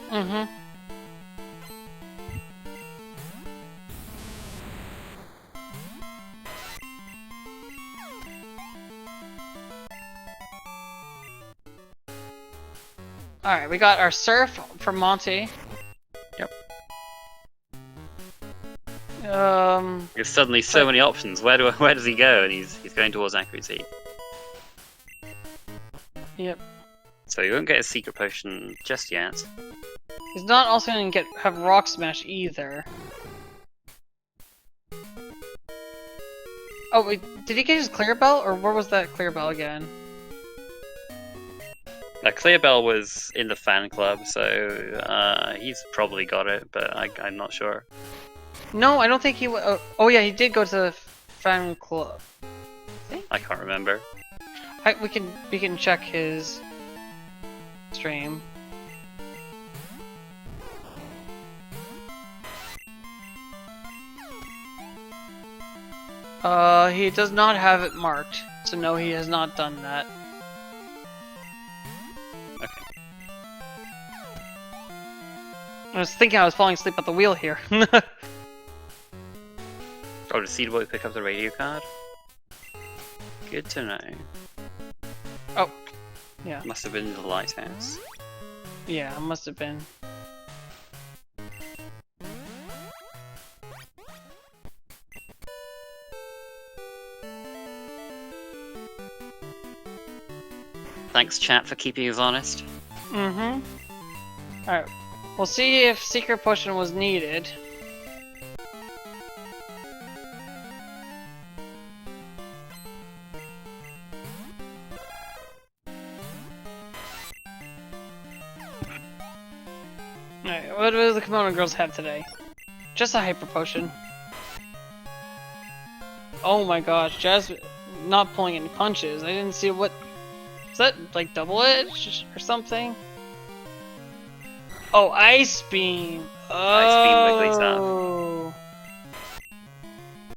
Mm-hmm. Alright, we got our Surf for Monty. Yep. There's suddenly so many options. Where does he go? And he's going towards accuracy. Yep. So he won't get a secret potion just yet. He's not also going to have Rock Smash either. Oh wait, did he get his Clear Bell, or where was that Clear Bell again? Clear Bell was in the fan club, so he's probably got it, but I'm not sure. No, I don't think he. Oh yeah, he did go to the fan club. I can't remember. We can check his stream. He does not have it marked, so no, he has not done that. Okay. I was thinking I was falling asleep at the wheel here. Oh, did CedarBoy pick up the radio card? Good to know. Oh, yeah. Must have been the lighthouse. Yeah, it must have been. Thanks, chat, for keeping us honest. Mm-hmm. Alright, we'll see if Secret Potion was needed. Alright, what do the Kimono Girls have today? Just a Hyper Potion. Oh my gosh, Jazz not pulling any punches. I didn't see what... Is that like double edge or something? Oh, Ice Beam! Oh. Ice Beam Wiggly's up.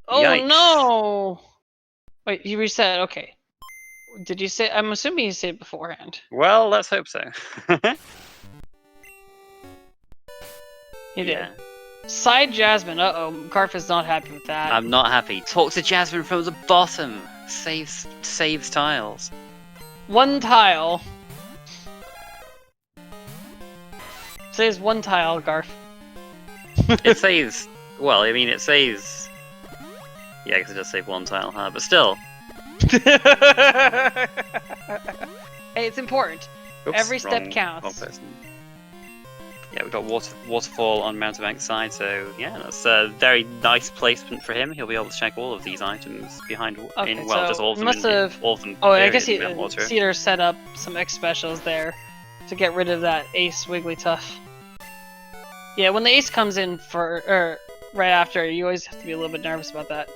Oh Yikes. no! Wait, he reset, okay. Did you say... I'm assuming you said it beforehand. Well, let's hope so. He did. Yeah. Side Jasmine, uh-oh, Garf is not happy with that. I'm not happy. Talk to Jasmine from the bottom. Saves tiles. One tile. Says one tile, Garth. It saves. Well, I mean, it saves. Yeah, because it does save one tile, huh? But still. Hey, it's important. Oops, Every step wrong counts. person. Yeah, we've got waterfall on Mountebank's side, so yeah, that's a very nice placement for him. He'll be able to check all of these items behind, Okay, just all of them. Oh, I guess Cedar set up some X specials there to get rid of that Ace Wigglytuff. Yeah, when the Ace comes in right after, you always have to be a little bit nervous about that.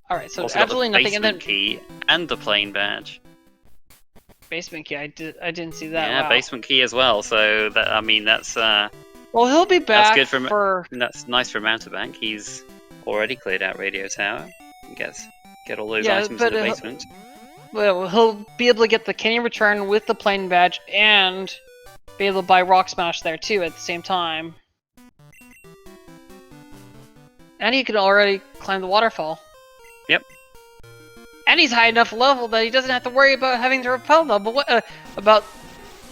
All right, so also absolutely got the nothing, and then key and the plane badge. basement key. I didn't see that. Yeah, wow. basement key as well. So that that's well, he'll be back. That's good that's nice for Mountebank. He's already cleared out Radio Tower. He get all those items in the basement. Well, he'll be able to get the Kenny return with the plane badge and be able to buy Rock Smash there too at the same time. And he can already climb the waterfall. Yep. And he's high enough level that he doesn't have to worry about having to repel them about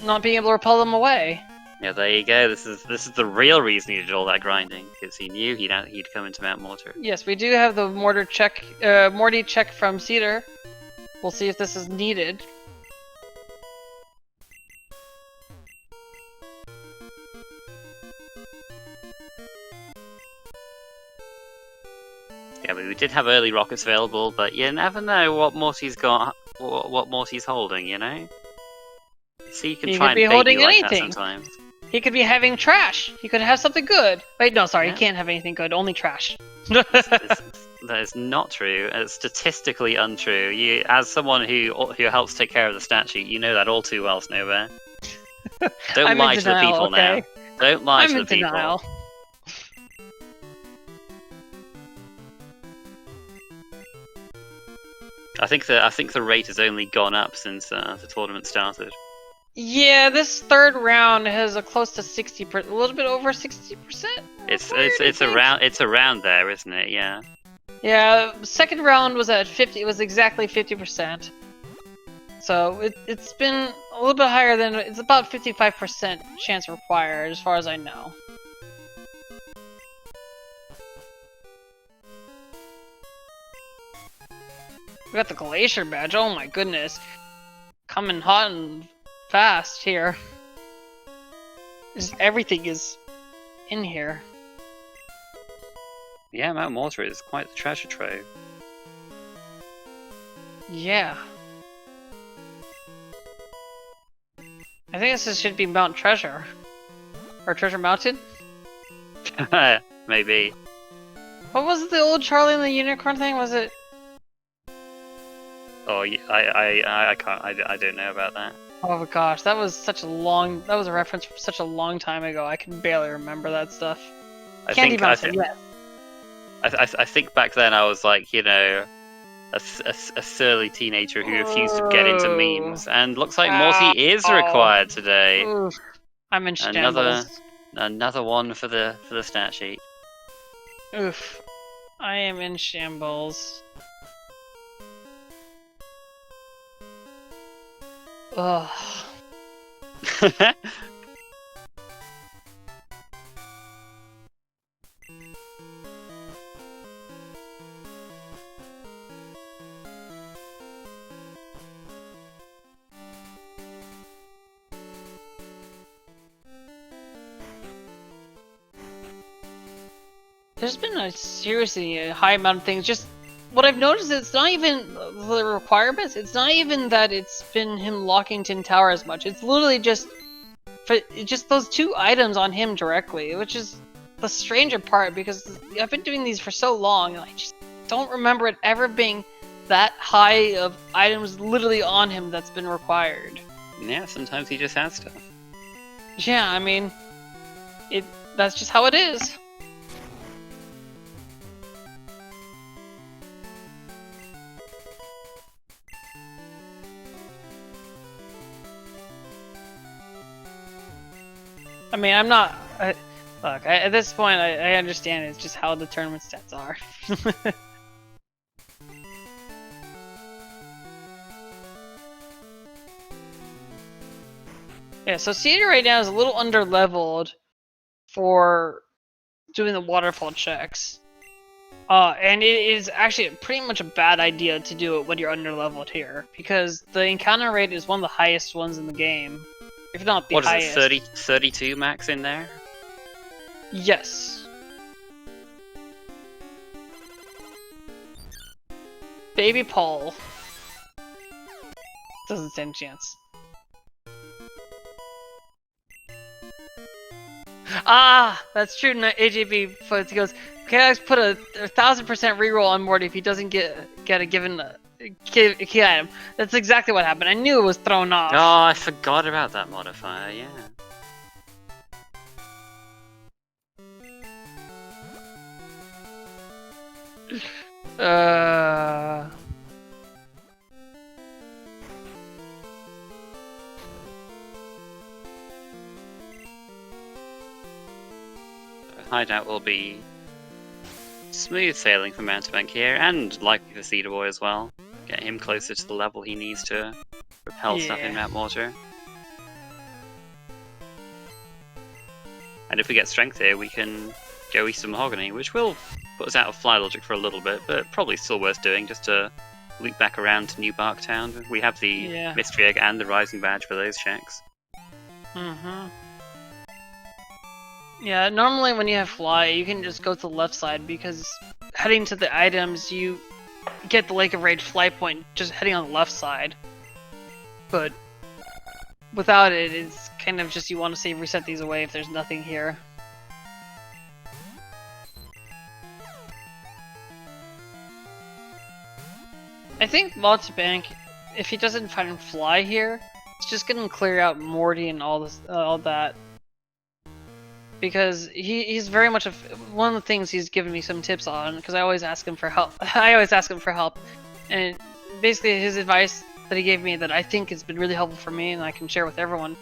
not being able to repel them away. Yeah, there you go. This is the real reason he did all that grinding, because he knew he'd come into Mount Mortar. Yes, we do have the Morty check from Cedar. We'll see if this is needed. Yeah, but we did have early rockets available, but you never know what Morty's got, what Morty's holding, you know? See, you can try and bait you like that sometimes. He could be having trash. He could have something good. Wait, no, sorry, he can't have anything good, only trash. That is not true. It's statistically untrue. You, as someone who helps take care of the statue, you know that all too well, Snowbear. Don't lie to the people now. Don't lie to the people. Denial. I think the rate has only gone up since the tournament started. Yeah, this third round has a close to 60%, a little bit over 60%. It's around there, isn't it? Yeah. Yeah, second round was at 50. It was exactly 50%. So it's been a little bit higher than it's about 55% chance required, as far as I know. We got the Glacier badge. Oh my goodness, coming hot and fast here. Everything is in here. Yeah, Mount Mortar is quite the treasure trove. Yeah. I think this should be Mount Treasure. Or Treasure Mountain? Maybe. What was the old Charlie and the Unicorn thing? Was it? Oh, I can't. I don't know about that. Oh my gosh, that was such a long. That was a reference from such a long time ago. I can barely remember that stuff. Candy Mountain, yes. I think back then I was like, you know, a surly teenager who refused to get into memes, and looks like Morty is required today. Oof. I'm in shambles. Another one for the stat sheet. Oof, I am in shambles. Ugh. There's been a seriously high amount of things. Just what I've noticed, it's not even the requirements. It's not even that it's been him locking Tin Tower as much. It's literally just those two items on him directly, which is the stranger part, because I've been doing these for so long, and I just don't remember it ever being that high of items literally on him that's been required. Yeah, sometimes he just has stuff. Yeah, I mean, that's just how it is. I mean, I'm not. Look, at this point, I understand it's just how the tournament stats are. Yeah, so Cedar right now is a little under-leveled for doing the waterfall checks. And it is actually pretty much a bad idea to do it when you're under-leveled here, because the encounter rate is one of the highest ones in the game, if not the highest. What is it, 32 max in there? Yes. Baby Paul. Doesn't stand a chance. Ah, that's true. AJB goes, okay, Alex put a 1000% reroll on Morty if he doesn't get a given key item. That's exactly what happened. I knew it was thrown off. Oh, I forgot about that modifier, yeah. Hideout will be smooth sailing for Mountebank here, and likely for CedarBoy as well. Get him closer to the level he needs to repel stuff in Mount Water. And if we get strength here, we can go Eastern Mahogany, which will put us out of fly logic for a little bit, but probably still worth doing just to loop back around to New Barktown. We have the Mystery Egg and the Rising Badge for those checks. Mm-hmm. Yeah, normally when you have fly, you can just go to the left side, because heading to the items, you get the Lake of Rage fly point just heading on the left side. But without it, it's kind of just you want to save reset these away if there's nothing here. I think Mountebank, if he doesn't find fly here, it's just gonna clear out Morty and all this, all that. Because he's very much one of the things he's given me some tips on, because I always ask him for help. And basically his advice that he gave me that I think has been really helpful for me and I can share with everyone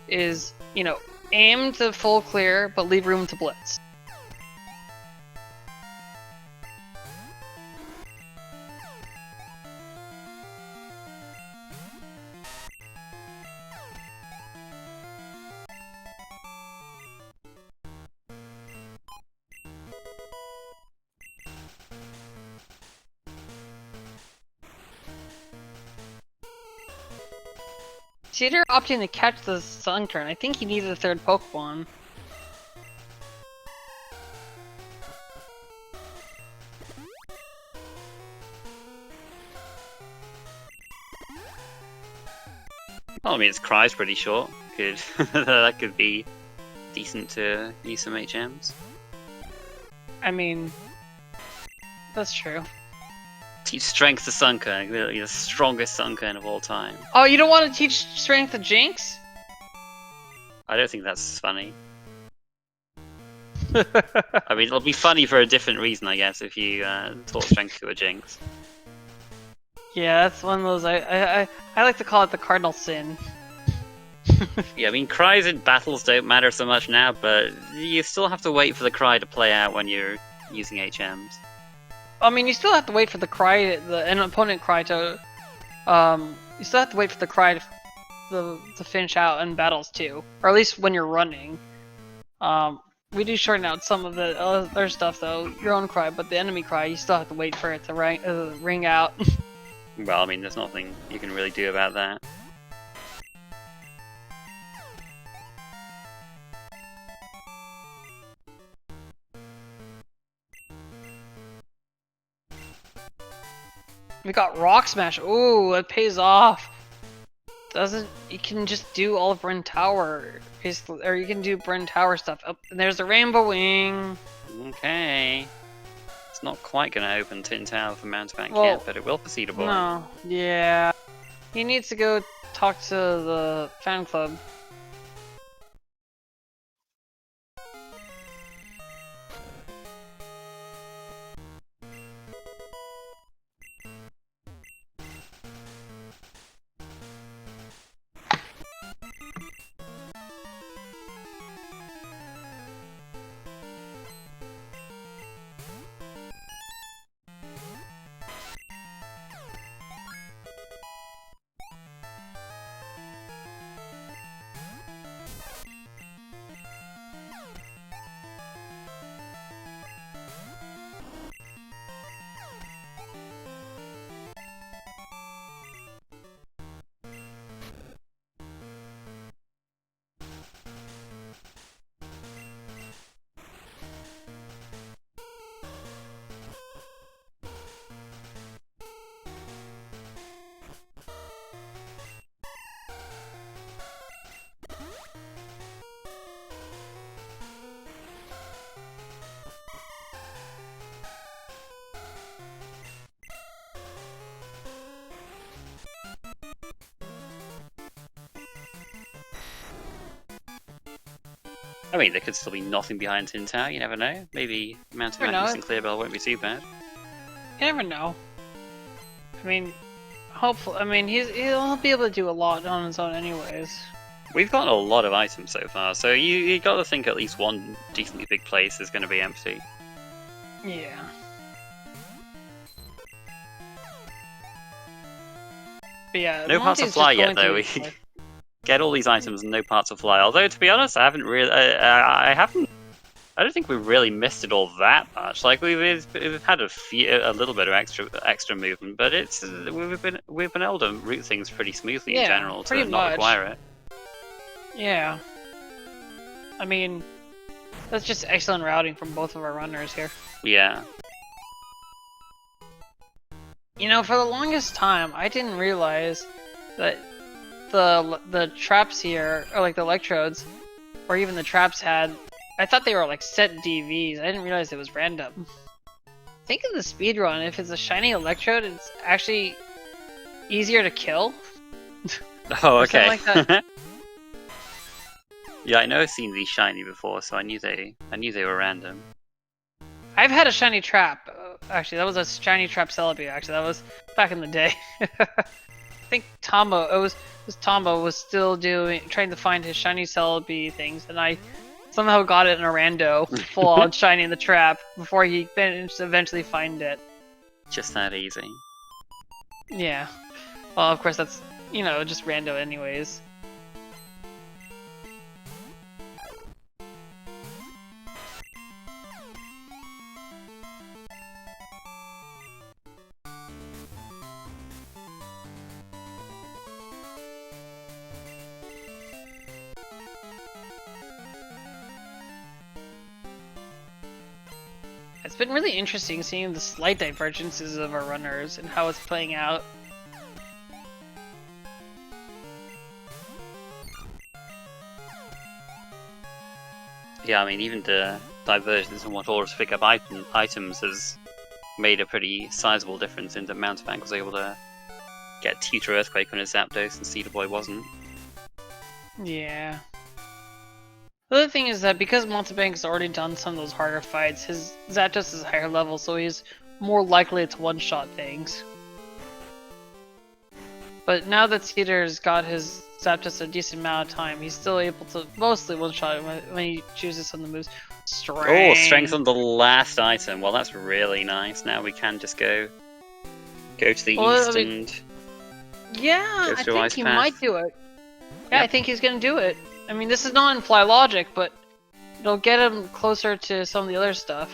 is, you know, aim to full clear but leave room to blitz. Cedar opting to catch the Sunkern. I think he needed a third Pokemon. Well, I mean, its cry's pretty short. That could be decent to use some HMs. I mean, that's true. Teach Strength to Sunkern, the strongest Sunkern of all time. Oh, you don't want to teach Strength to Jinx? I don't think that's funny. I mean, it'll be funny for a different reason, I guess, if you taught Strength to a Jinx. Yeah, that's one of those. I like to call it the cardinal sin. Yeah, I mean, cries in battles don't matter so much now, but you still have to wait for the cry to play out when you're using HMs. I mean, you still have to wait for the cry, an opponent cry to. You still have to wait for the cry to finish out in battles too, or at least when you're running. We do shorten out some of the other stuff though, your own cry, but the enemy cry, you still have to wait for it to ring out. Well, I mean, there's nothing you can really do about that. We got Rock Smash. Ooh, it pays off. You can just do all of Bryn Tower, basically, or you can do Bryn Tower stuff. Oh, and there's the Rainbow Wing. Okay. It's not quite going to open Tin Tower for Mountebank yet, but it will for CedarBoy. No, yeah. He needs to go talk to the fan club. I mean, there could still be nothing behind Tin Tower, you never know. Maybe Mountebank missing Clearbell won't be too bad. You never know. I mean, hopefully, I mean, he'll be able to do a lot on his own anyways. We've got a lot of items so far, so you got to think at least one decently big place is going to be empty. Yeah. But yeah, no parts of fly yet, though. We get all these items and no parts of fly. Although, to be honest, I haven't really, I don't think we've really missed it all that much. Like we've had a little bit of extra movement, but it's we've been able to route things pretty smoothly in general to not require it. Yeah. I mean, that's just excellent routing from both of our runners here. Yeah. You know, for the longest time, I didn't realize that the traps here, or like the electrodes, or even the traps had. I thought they were like set DVs. I didn't realize it was random. Think of the speedrun. If it's a shiny electrode, it's actually easier to kill. Oh, okay. Like that. Yeah, I know I've seen these shiny before, so I knew they were random. I've had a shiny trap. Actually, that was a shiny trap Celebi. Actually, that was back in the day. I think Tombo. It was Tombo was still trying to find his shiny Celebi things, and I somehow got it in a rando, full on shiny in the trap before he managed to eventually find it. Just that easy. Yeah. Well, of course that's just rando anyways. It's been really interesting seeing the slight divergences of our runners and how it's playing out. Yeah, I mean, even the divergence in what order to pick up items has made a pretty sizable difference in that Mountebank was able to get Tutor Earthquake on his Zapdos and CedarBoy wasn't. Yeah. The other thing is that because Mountebank has already done some of those harder fights, his Zapdos is higher level, so he's more likely to one-shot things. But now that Cedar's got his Zapdos a decent amount of time, he's still able to mostly one-shot it when he chooses some of the moves. Strength. Oh, strength on the last item. Well, that's really nice. Now we can just go to the east and yeah, I think he might do it. Yeah, yep. I think he's gonna do it. I mean, this is not in Fly Logic, but it'll get him closer to some of the other stuff.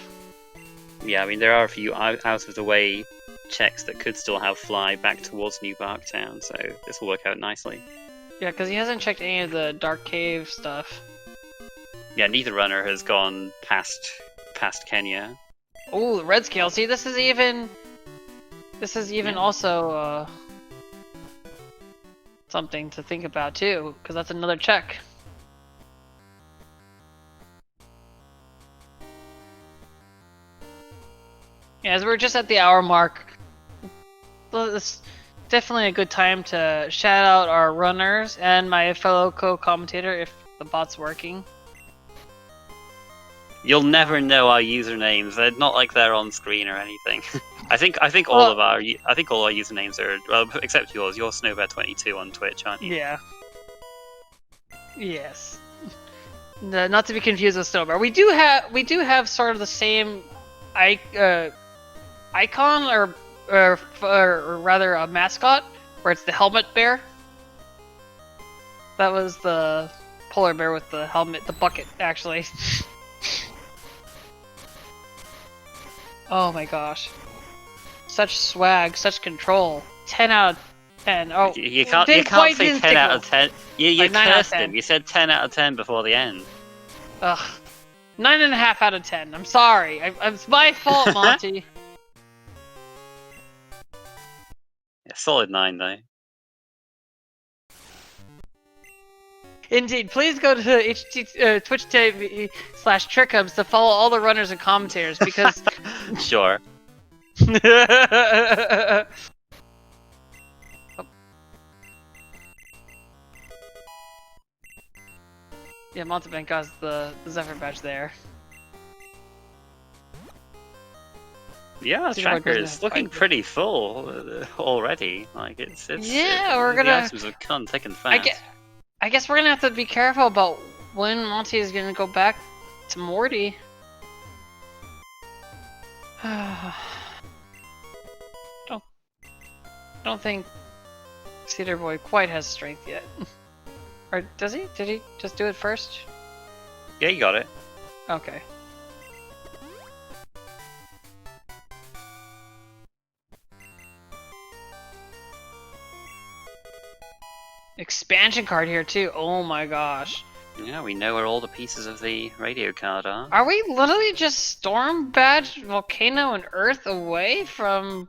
Yeah, I mean, there are a few out-of-the-way checks that could still have Fly back towards New Barktown, so this will work out nicely. Yeah, because he hasn't checked any of the Dark Cave stuff. Yeah, neither runner has gone past Kenya. Oh, the red scale. See, this is even also something to think about too, because that's another check. Yeah, as we're just at the hour mark, it's definitely a good time to shout out our runners and my fellow co-commentator if the bot's working. You'll never know our usernames. They're not like they're on screen or anything. I think all our usernames are, well, except yours. You're Snowbear22 on Twitch, aren't you? Yeah. Yes. Not to be confused with Snowbear. We do have sort of the same icon or rather a mascot where it's the helmet bear. That was the polar bear with the helmet, the bucket actually. Oh my gosh. Such swag, such control. 10 out of 10. Oh, you can't say 10 out of 10. You cursed him. You said 10 out of 10 before the end. Ugh. 9.5 out of 10. I'm sorry. It's my fault, Monty. Yeah, solid 9 though. Indeed, please go to Twitch TV/Trickhubs to follow all the runners and commentators because. Sure. Yeah, Mountebank got the Zephyr badge there. Yeah, the CedarBoy tracker doesn't is have looking quite pretty full already. Like Yeah, we're the gonna. items have come thick and fast. I guess we're gonna have to be careful about when Monty is gonna go back to Morty. don't think CedarBoy quite has strength yet. Or does he? Did he just do it first? Yeah, you got it. Okay. Expansion card here too. Oh my gosh. Yeah, we know where all the pieces of the radio card are. Are we literally just Storm Badge, Volcano, and Earth away from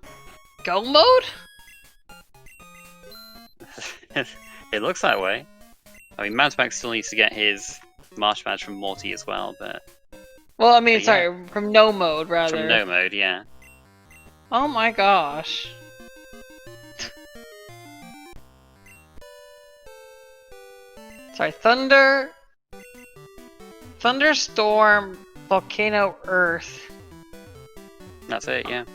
Go mode? It looks that way. I mean, Mountebank still needs to get his Marsh badge from Morty as well, but... Well, I mean, But sorry, from No mode, rather. From No mode, yeah. Oh my gosh. Sorry, Thunderstorm, Volcano, Earth. That's it, yeah.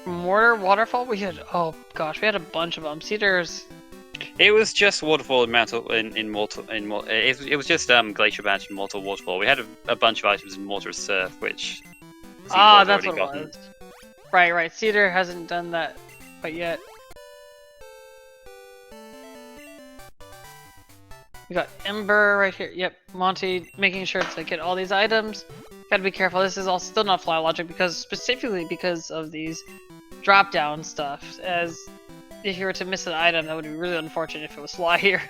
Mortar, Waterfall, we had, oh gosh, we had a bunch of them. Cedar's... It was just Waterfall in it was just Glacier Badge and Mortal Waterfall. We had a bunch of items in Mortar Surf, which... Ah, that's what it was. Right, Cedar hasn't done that quite yet. We got Ember right here. Yep, Monty making sure to get all these items. Gotta be careful, this is all still not fly logic specifically because of these drop down stuff, as if you were to miss an item, that would be really unfortunate if it was fly here.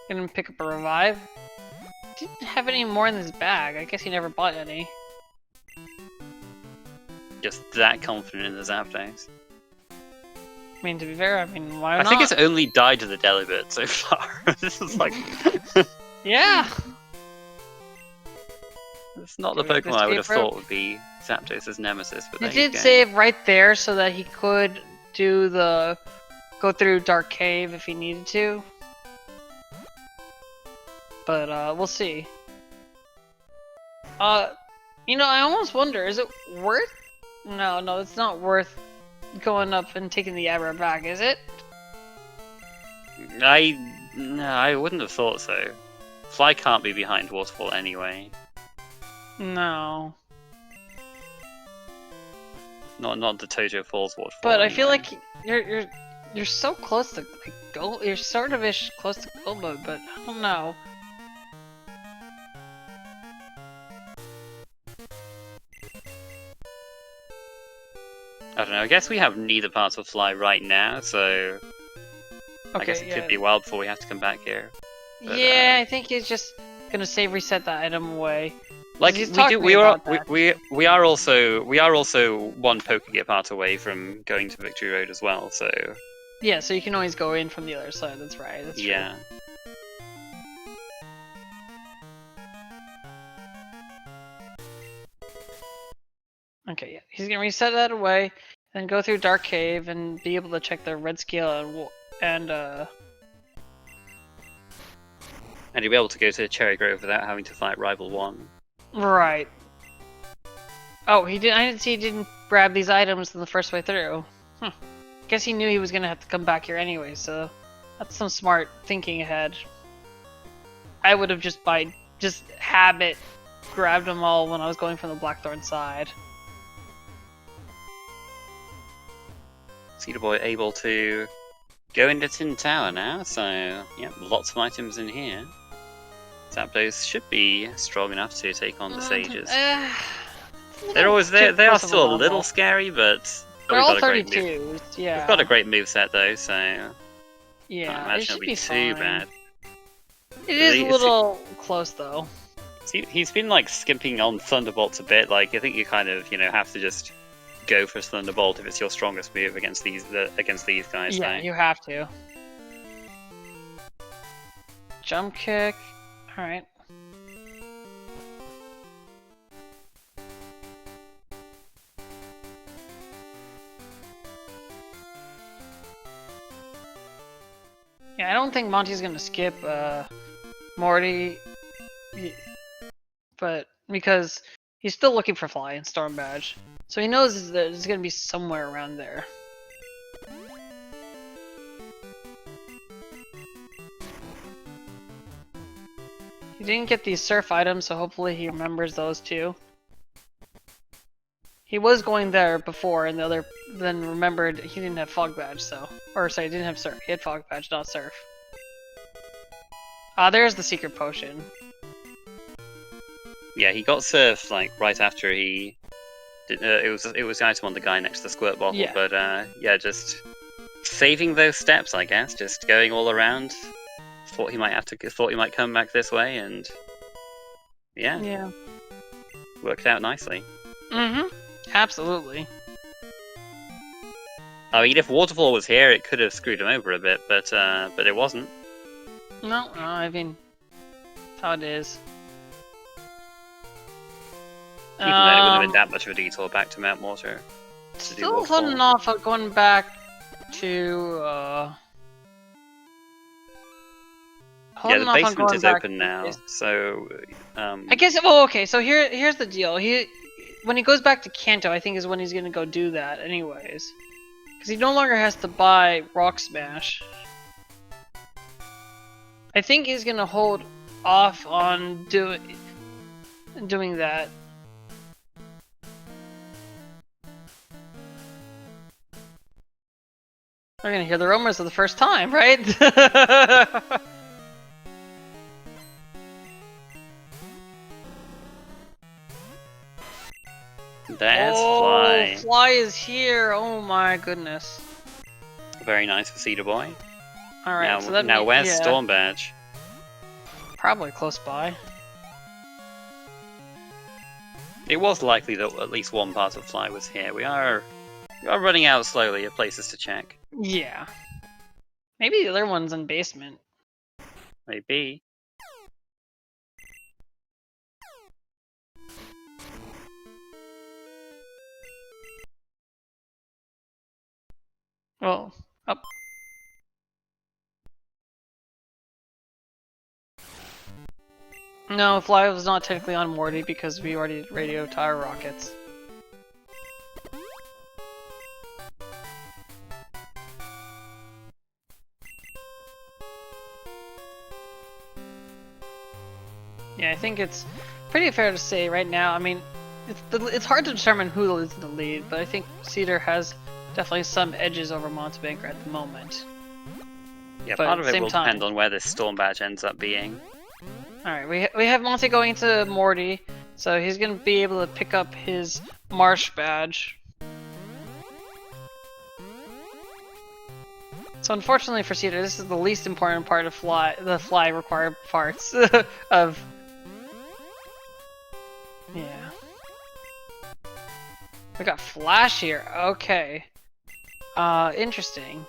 Gonna pick up a revive. Didn't have any more in this bag. I guess he never bought any. Just that confident in the Zapdos. I mean, to be fair, I mean, why not? I think it's only died to the Delibird so far. This is like... Yeah! It's not the Pokemon I would have thought would be Zapdos' nemesis, but He there you did go. save right there so that he could do the... go through Dark Cave if he needed to. But, we'll see. You know, I almost wonder, is it worth... No, it's not worth going up and taking the Abra back, is it? No, I wouldn't have thought so. Fly can't be behind Waterfall anyway. No. Not the Tojo Falls Waterfall. But anyway. I feel like you're so close to like go. You're sort of ish close to go mode, but I don't know. I don't know. I guess we have neither part of Fly right now, so I guess it could be a while before we have to come back here. But, yeah, I think he's just gonna save reset that item away. Like He's we talked do, to me about that. we are also one Pokegear part away from going to Victory Road as well. So yeah, so you can always go in from the other side. That's right. That's yeah. True. Okay, yeah, he's gonna reset that away, then go through Dark Cave and be able to check the red scale and And you'll be able to go to Cherry Grove without having to fight Rival 1. Right. Oh, he did. I didn't see he didn't grab these items in the first way through. Guess he knew he was gonna have to come back here anyway, so that's some smart thinking ahead. I would have just by habit grabbed them all when I was going from the Blackthorn side. CedarBoy able to go into Tin Tower now, so yeah, lots of items in here. Zapdos should be strong enough to take on the Sages. They're always there. They are still a little scary, but they're we've all got a great 32s. Yeah. We've got a great moveset though, so yeah, I imagine it'll be too bad. It is a little close though. He's been like skimping on Thunderbolts a bit. Like I think you kind of have to just go for a Thunderbolt if it's your strongest move against these guys. Yeah, though. you have to. Jump kick. All right. Yeah, I don't think Monty's gonna skip Morty, but because he's still looking for Fly and Storm Badge, so he knows that it's gonna be somewhere around there. He didn't get these surf items, so hopefully he remembers those too. He was going there before, and then remembered he didn't have Fog Badge, so... Or, sorry, he didn't have Surf. He had Fog Badge, not Surf. Ah, there's the secret potion. Yeah, he got Surf, like, right after he... it was the item on the guy next to the squirt bottle, Yeah. but, yeah, just... saving those steps, I guess. Just going all around. Thought he might come back this way, and... Yeah. Worked out nicely. Mm-hmm. Absolutely. I mean, if Waterfall was here, it could have screwed him over a bit, but it wasn't. No, I mean, that's how it is. Even then, it wouldn't have been that much of a detour back to Mount Mortar. Still holding off on going back to, Yeah, the basement is open now, so... I guess, well, okay, so here's the deal. When he goes back to Kanto, I think is when he's gonna go do that anyways. Because he no longer has to buy Rock Smash. I think he's gonna hold off on doing that. We're gonna hear the rumors for the first time, right? There's Fly. Fly is here! Oh my goodness. Very nice for CedarBoy. Alright, Now, so that now means, where's yeah, Storm Badge? probably close by. It was likely that at least one part of Fly was here. We are running out slowly of places to check. Yeah. Maybe the other one's in basement. Maybe. Well, up. No, Fly was not technically on Morty because we already did radio tower rockets. Yeah, I think it's pretty fair to say right now. I mean, it's hard to determine who is in the lead, but I think Cedar has definitely some edges over Mountebank at the moment. Yeah, But part at of the it same will time- depend on where this Storm Badge ends up being. Alright, we have Monty going to Morty, so he's gonna be able to pick up his Marsh badge. So unfortunately for Cedar, this is the least important part of the Fly required parts of... Yeah. We got Flash here, okay. Interesting.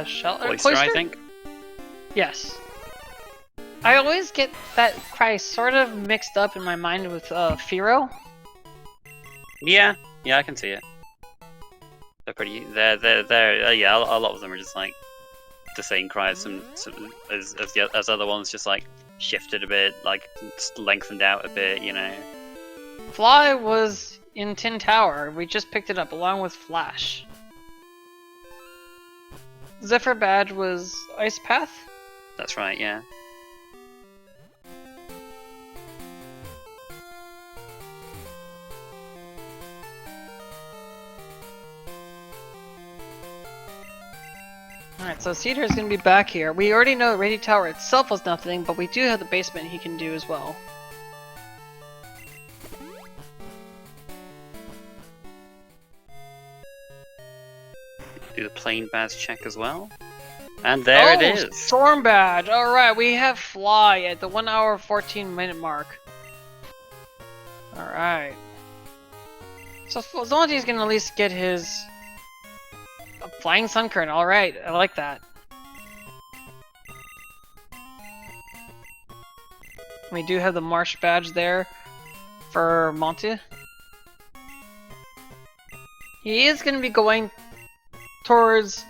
Shell Oyster, I think. Yes. I always get that cry sort of mixed up in my mind with Firo. Yeah, I can see it. They're pretty. They're yeah. A lot of them are just like the same cry as as other ones, just like shifted a bit, like lengthened out a bit, you know. Fly was in Tin Tower. We just picked it up along with Flash. Zephyr badge was Ice Path. That's right. Yeah. Alright, so Cedar is going to be back here. We already know Radio Tower itself was nothing, but we do have the basement he can do as well. do the plane badge check as well. And there it is. Storm badge. All right, we have fly at the 1 hour 14-minute mark. All right. So Zonti's gonna at least get his flying sun current. All right, I like that. We do have the marsh badge there for Monty. He is gonna be going towards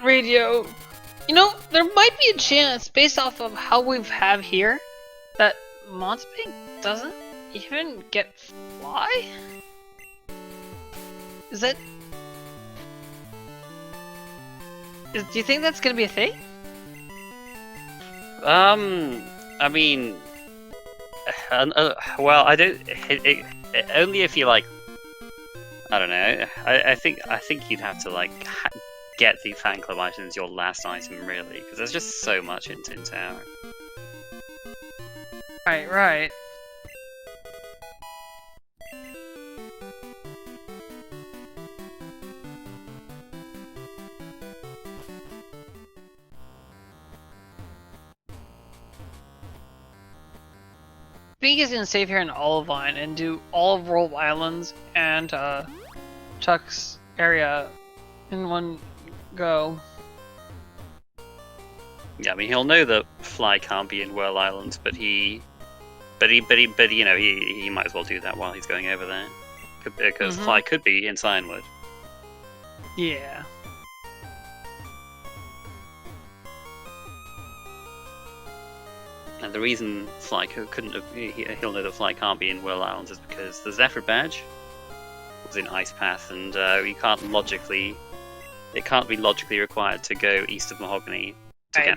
radio. You know, there might be a chance, based off of how we have here, that Mountebank doesn't even get fly? Is that... do you think that's gonna be a thing? I mean... well, I don't... only if you, like... I don't know. I think you'd have to, like, get the fan club items your last item, really, because there's just so much in Tower. Right. I think he's gonna save here in Olivine and do all of Roll Islands and Chuck's area in one go. Yeah, I mean he'll know that Fly can't be in Whirl Islands, but you know he might as well do that while he's going over there, because Fly could be in Cianwood. Yeah. And the reason Fly couldn't have, he'll know that Fly can't be in Whirl Islands is because the Zephyr badge was in Ice Path, and it can't be logically required to go east of Mahogany.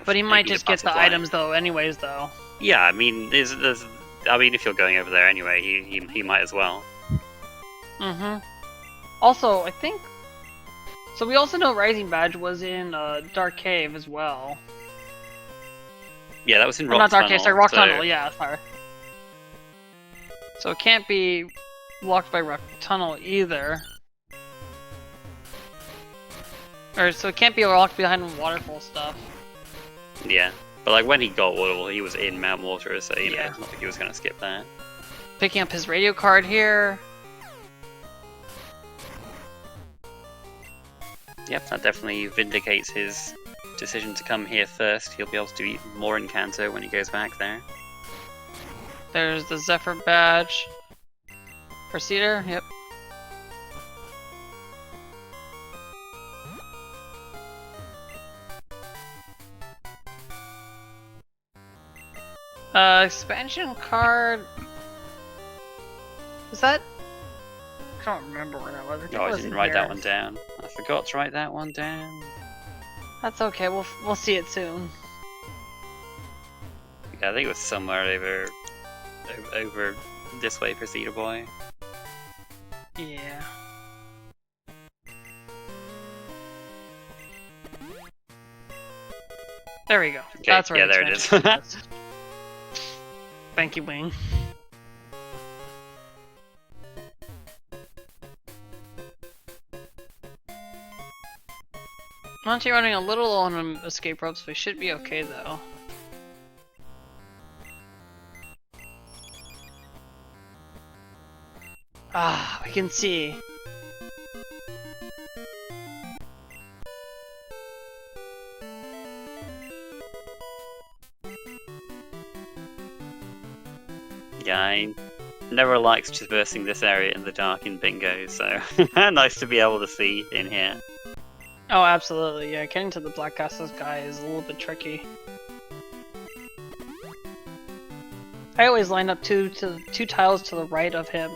But he might just get the items though, anyways, though. Yeah, I mean, if you're going over there anyway, he might as well. Also, I think. So we also know Rising Badge was in Dark Cave as well. Yeah, that was in Rock Not Dark Tunnel. Cave, sorry, Rock Tunnel, yeah, sorry. So it can't be blocked by Rock Tunnel either. Or, so it can't be locked behind waterfall stuff. Yeah, but like when he got Waterfall, he was in Mount Water, so you know, it's not like he was going to skip that. Picking up his radio card here. Yep, that definitely vindicates his decision to come here first. He'll be able to do even more in Kanto when he goes back there. There's the Zephyr badge for Cedar, yep. Expansion card. Was that? I don't remember where that was. I didn't write that one down. I forgot to write that one down. That's okay. We'll see it soon. Yeah, I think it was somewhere over this way for CedarBoy. Yeah. There we go. Okay, That's where there it is. Thank you, Wing. Monty running a little low on escape ropes, but we should be okay though. Ah, we can see. Yeah, I never liked traversing this area in the dark in Bingo, so nice to be able to see in here. Oh, absolutely, yeah, getting to the Black Castle guy is a little bit tricky. I always line up two tiles to the right of him.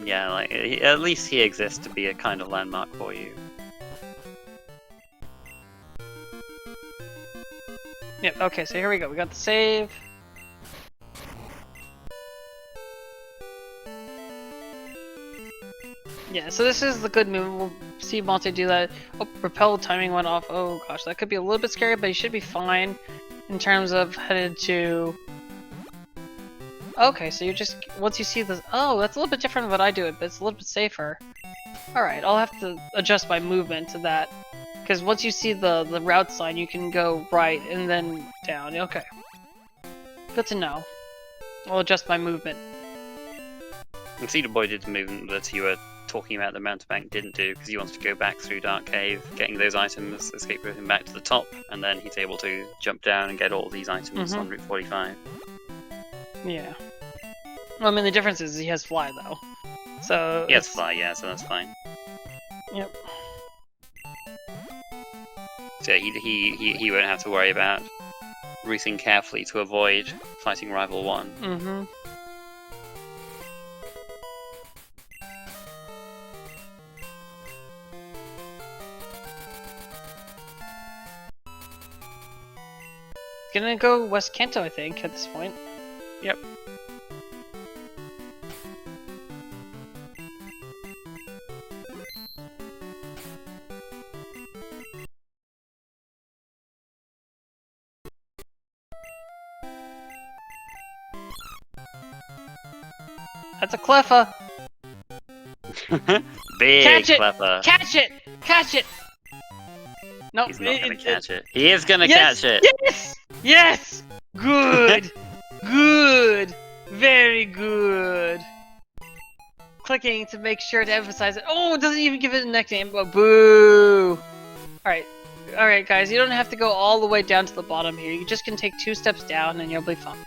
Yeah, like, at least he exists to be a kind of landmark for you. Yep, okay, so here we go, we got the save. Yeah, so this is the good move. We'll see Monte do that. Oh, repel timing went off. Oh gosh, that could be a little bit scary, but he should be fine in terms of headed to... Okay, so you're just... Once you see this... Oh, that's a little bit different than what I do, but it's a little bit safer. Alright, I'll have to adjust my movement to that. Because once you see the route sign, you can go right and then down. Okay. Good to know. I'll adjust my movement. And CedarBoy did the movement that you were talking about the Mountebank didn't do, because he wants to go back through Dark Cave, getting those items, escape with him back to the top, and then he's able to jump down and get all these items on Route 45. Yeah. Well, I mean, the difference is he has fly, though. So He has fly, yeah, so that's fine. Yep. So he won't have to worry about routing carefully to avoid fighting Rival 1. Mm-hmm. Gonna go West Kanto, I think, at this point. Yep. That's a Cleffa! Big Catch it! clever. Catch it! Catch it! No, He's not gonna catch it. He is gonna yes! catch it! Yes! Yes! Good! Good! Very good! Clicking to make sure to emphasize it. Oh, it doesn't even give it a nickname. Oh, boo! Alright. Alright, guys, you don't have to go all the way down to the bottom here. You just can take 2 steps down and you'll be fine.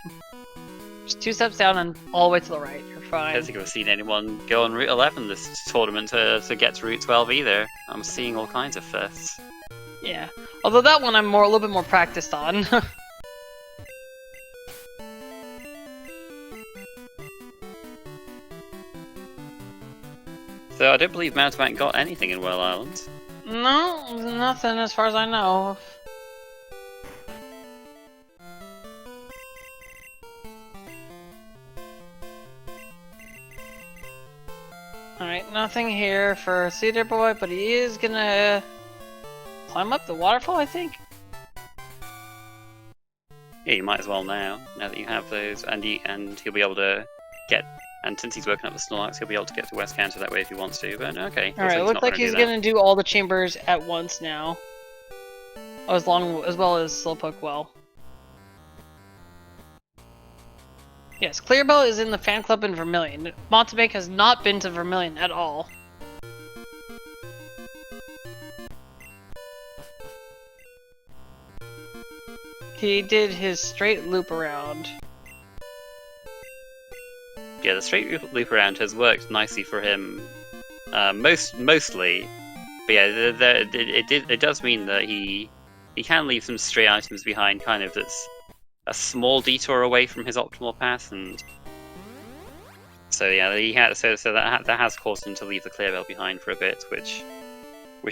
Just 2 steps down and all the way to the right. You're fine. I don't think I've seen anyone go on Route 11 this tournament to get to Route 12 either. I'm seeing all kinds of firsts. Yeah. Although that one I'm a little bit more practiced on. So I don't believe Mountebank got anything in Well Island. No, nothing as far as I know. Alright, nothing here for CedarBoy, but he is gonna climb up the waterfall, I think? Yeah, you might as well now that you have those, and he'll be able to get. And since he's working up the Snorlax, he'll be able to get to West Canter that way if he wants to. But okay. Alright, looks like he's gonna do all the chambers at once now. As well as Slowpoke Well. Yes, Clearbell is in the fan club in Vermilion. Mountebank has not been to Vermilion at all. He did his straight loop around. Yeah, the straight loop around has worked nicely for him, mostly. But yeah, it does mean that he can leave some stray items behind, kind of that's a small detour away from his optimal path, and so yeah, he had that has caused him to leave the Clearbell behind for a bit, which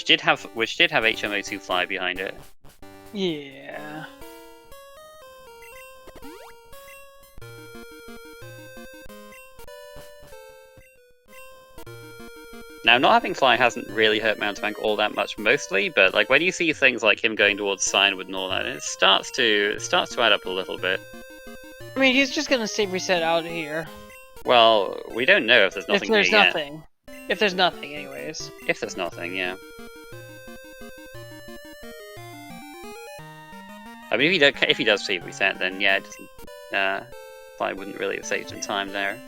did have HMO2 fly behind it. Yeah. Now, not having fly hasn't really hurt Mountebank all that much, mostly, but like when you see things like him going towards Cinewood and all that, it starts to add up a little bit. I mean, he's just gonna save reset out here. Well, we don't know if there's nothing. If there's here nothing. Yet. If there's nothing, anyways. If there's nothing, yeah. I mean, if he does save reset, then yeah, it doesn't. Fly wouldn't really have saved him time there.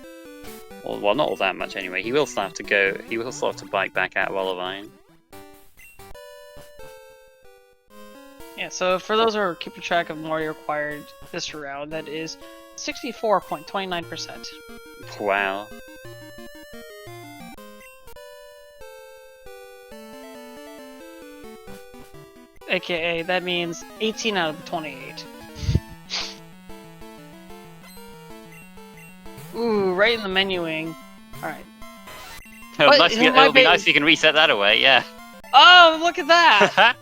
Well, not all that much anyway. He will still have to go. He will still have to bike back at Wellervine. Yeah. So for those who are keeping track of more required this round, that is 64.29%. Wow. AKA, that means 18 out of the 28. Ooh, right in the menuing. Alright. It'll be nice if you can reset that away, yeah. Oh, look at that!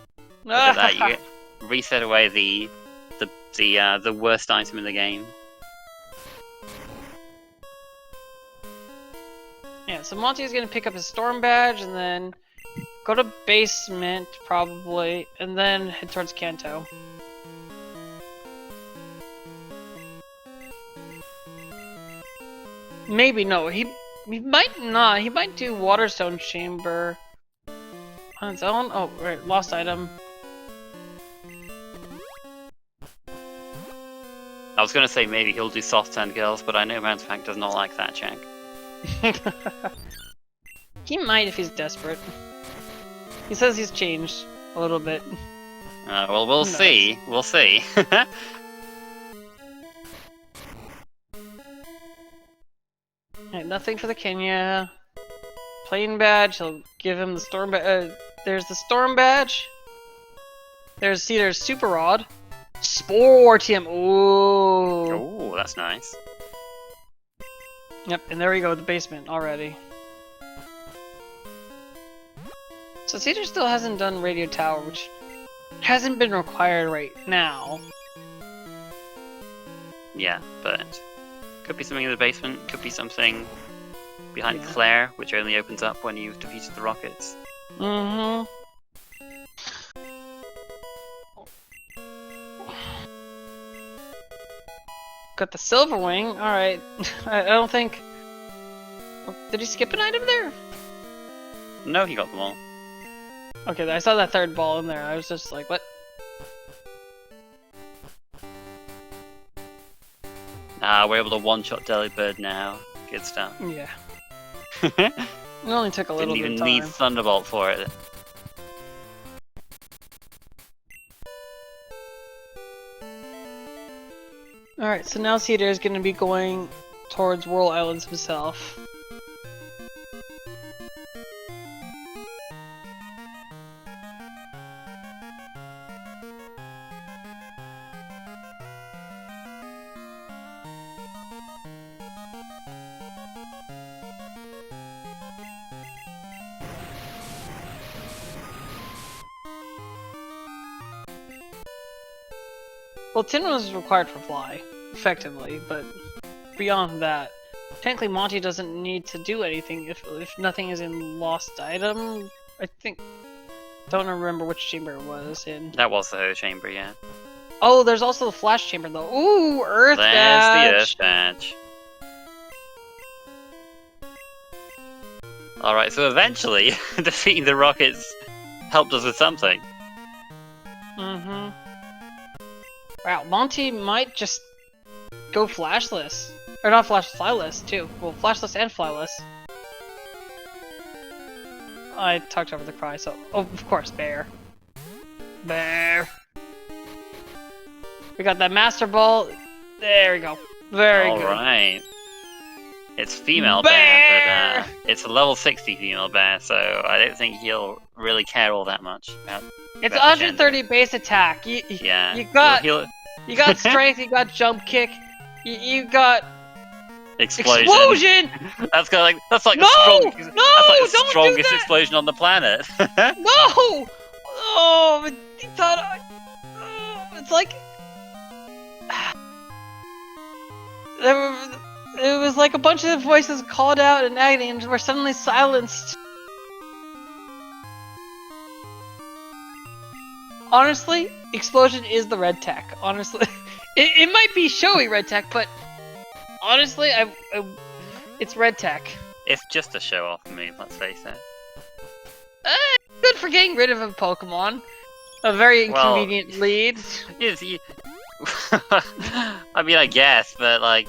Look at that, you get reset away the worst item in the game. Yeah, so Monty is gonna pick up his Storm Badge and then go to basement, probably, and then head towards Kanto. Maybe, no, he He might not. He might do Waterstone Chamber on its own. Oh, right, lost item. I was gonna say maybe he'll do soft turned girls, but I know Mountebank does not like that check. He might if he's desperate. He says he's changed a little bit. Well, we'll see. We'll see. Alright, nothing for the Kenya. Plain badge. He'll give him the storm badge. There's the storm badge. There's Cedar's super rod. Sportium. Ooh. Oh, that's nice. Yep, and there we go, the basement already. So Cedar still hasn't done Radio Tower, which hasn't been required right now. Yeah, but could be something in the basement, could be something behind Claire, which only opens up when you've defeated the rockets. Mm-hmm. Got the silver wing. Alright. I don't think... Did he skip an item there? No, he got them all. Okay, I saw that third ball in there. I was just like, what? We're able to one-shot Delibird now. Good stuff. Yeah. It only took a little bit of Didn't time. even need Thunderbolt for it. Alright, so now Cedar is going to be going towards Whirl Islands himself. Well, Tin was required for Fly, effectively, but beyond that, technically Monty doesn't need to do anything if nothing is in Lost Item. I think... Don't remember which chamber it was in. That was the Ho chamber, yeah. Oh, there's also the Flash chamber, though. Ooh, Earth There's Badge! the Earth Badge. Alright, so eventually, defeating the rockets helped us with something. Mm-hmm. Wow, Monty might just go flashless. Or not flyless, too. Well, flashless and flyless. I talked over the cry, so... Oh, of course, Bear. Bear! We got that Master Ball. There we go. Very good. Alright. It's female Bear! bear, but it's a level 60 female bear, so I don't think he'll really care all that much about It's about the 130 gender. base attack. Yeah. You got He'll you got strength. You got jump kick. You got explosion. That's like No! the No! that's like the Don't do strongest that! explosion on the planet. No! Oh, but he thought it's like it was like a bunch of voices called out in agony and were suddenly silenced. Honestly, explosion is the red tech. Honestly, it might be showy red tech, but honestly, it's red tech. It's just a show off move, let's face it. Good for getting rid of a Pokemon. A very inconvenient lead. Yes, I mean, I guess, but like,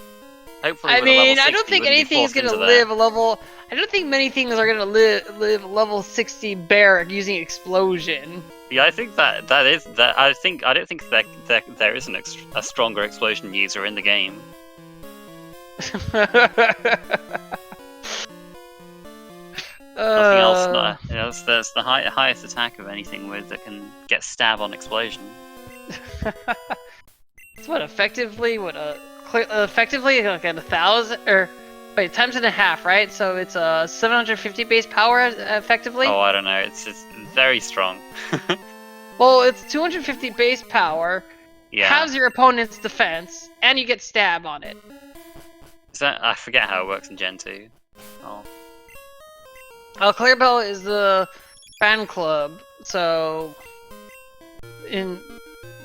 hopefully. I with a level mean, I 60, don't think wouldn't be anything is forced gonna into that. live a level. I don't think many things are gonna live a level 60 bear using explosion. Yeah, I think that is that. I don't think that there is a stronger explosion user in the game. Nothing else. That's the highest attack of anything with that can get stab on explosion. It's what effectively effectively like at 1,000 or wait times and a half, right? So it's 750 base power effectively. Oh, I don't know. It's very strong. Well, it's 250 base power. Yeah. Halves your opponent's defense, and you get stab on it. Is that? I forget how it works in Gen 2. Oh. Clarabelle is the fan club, so in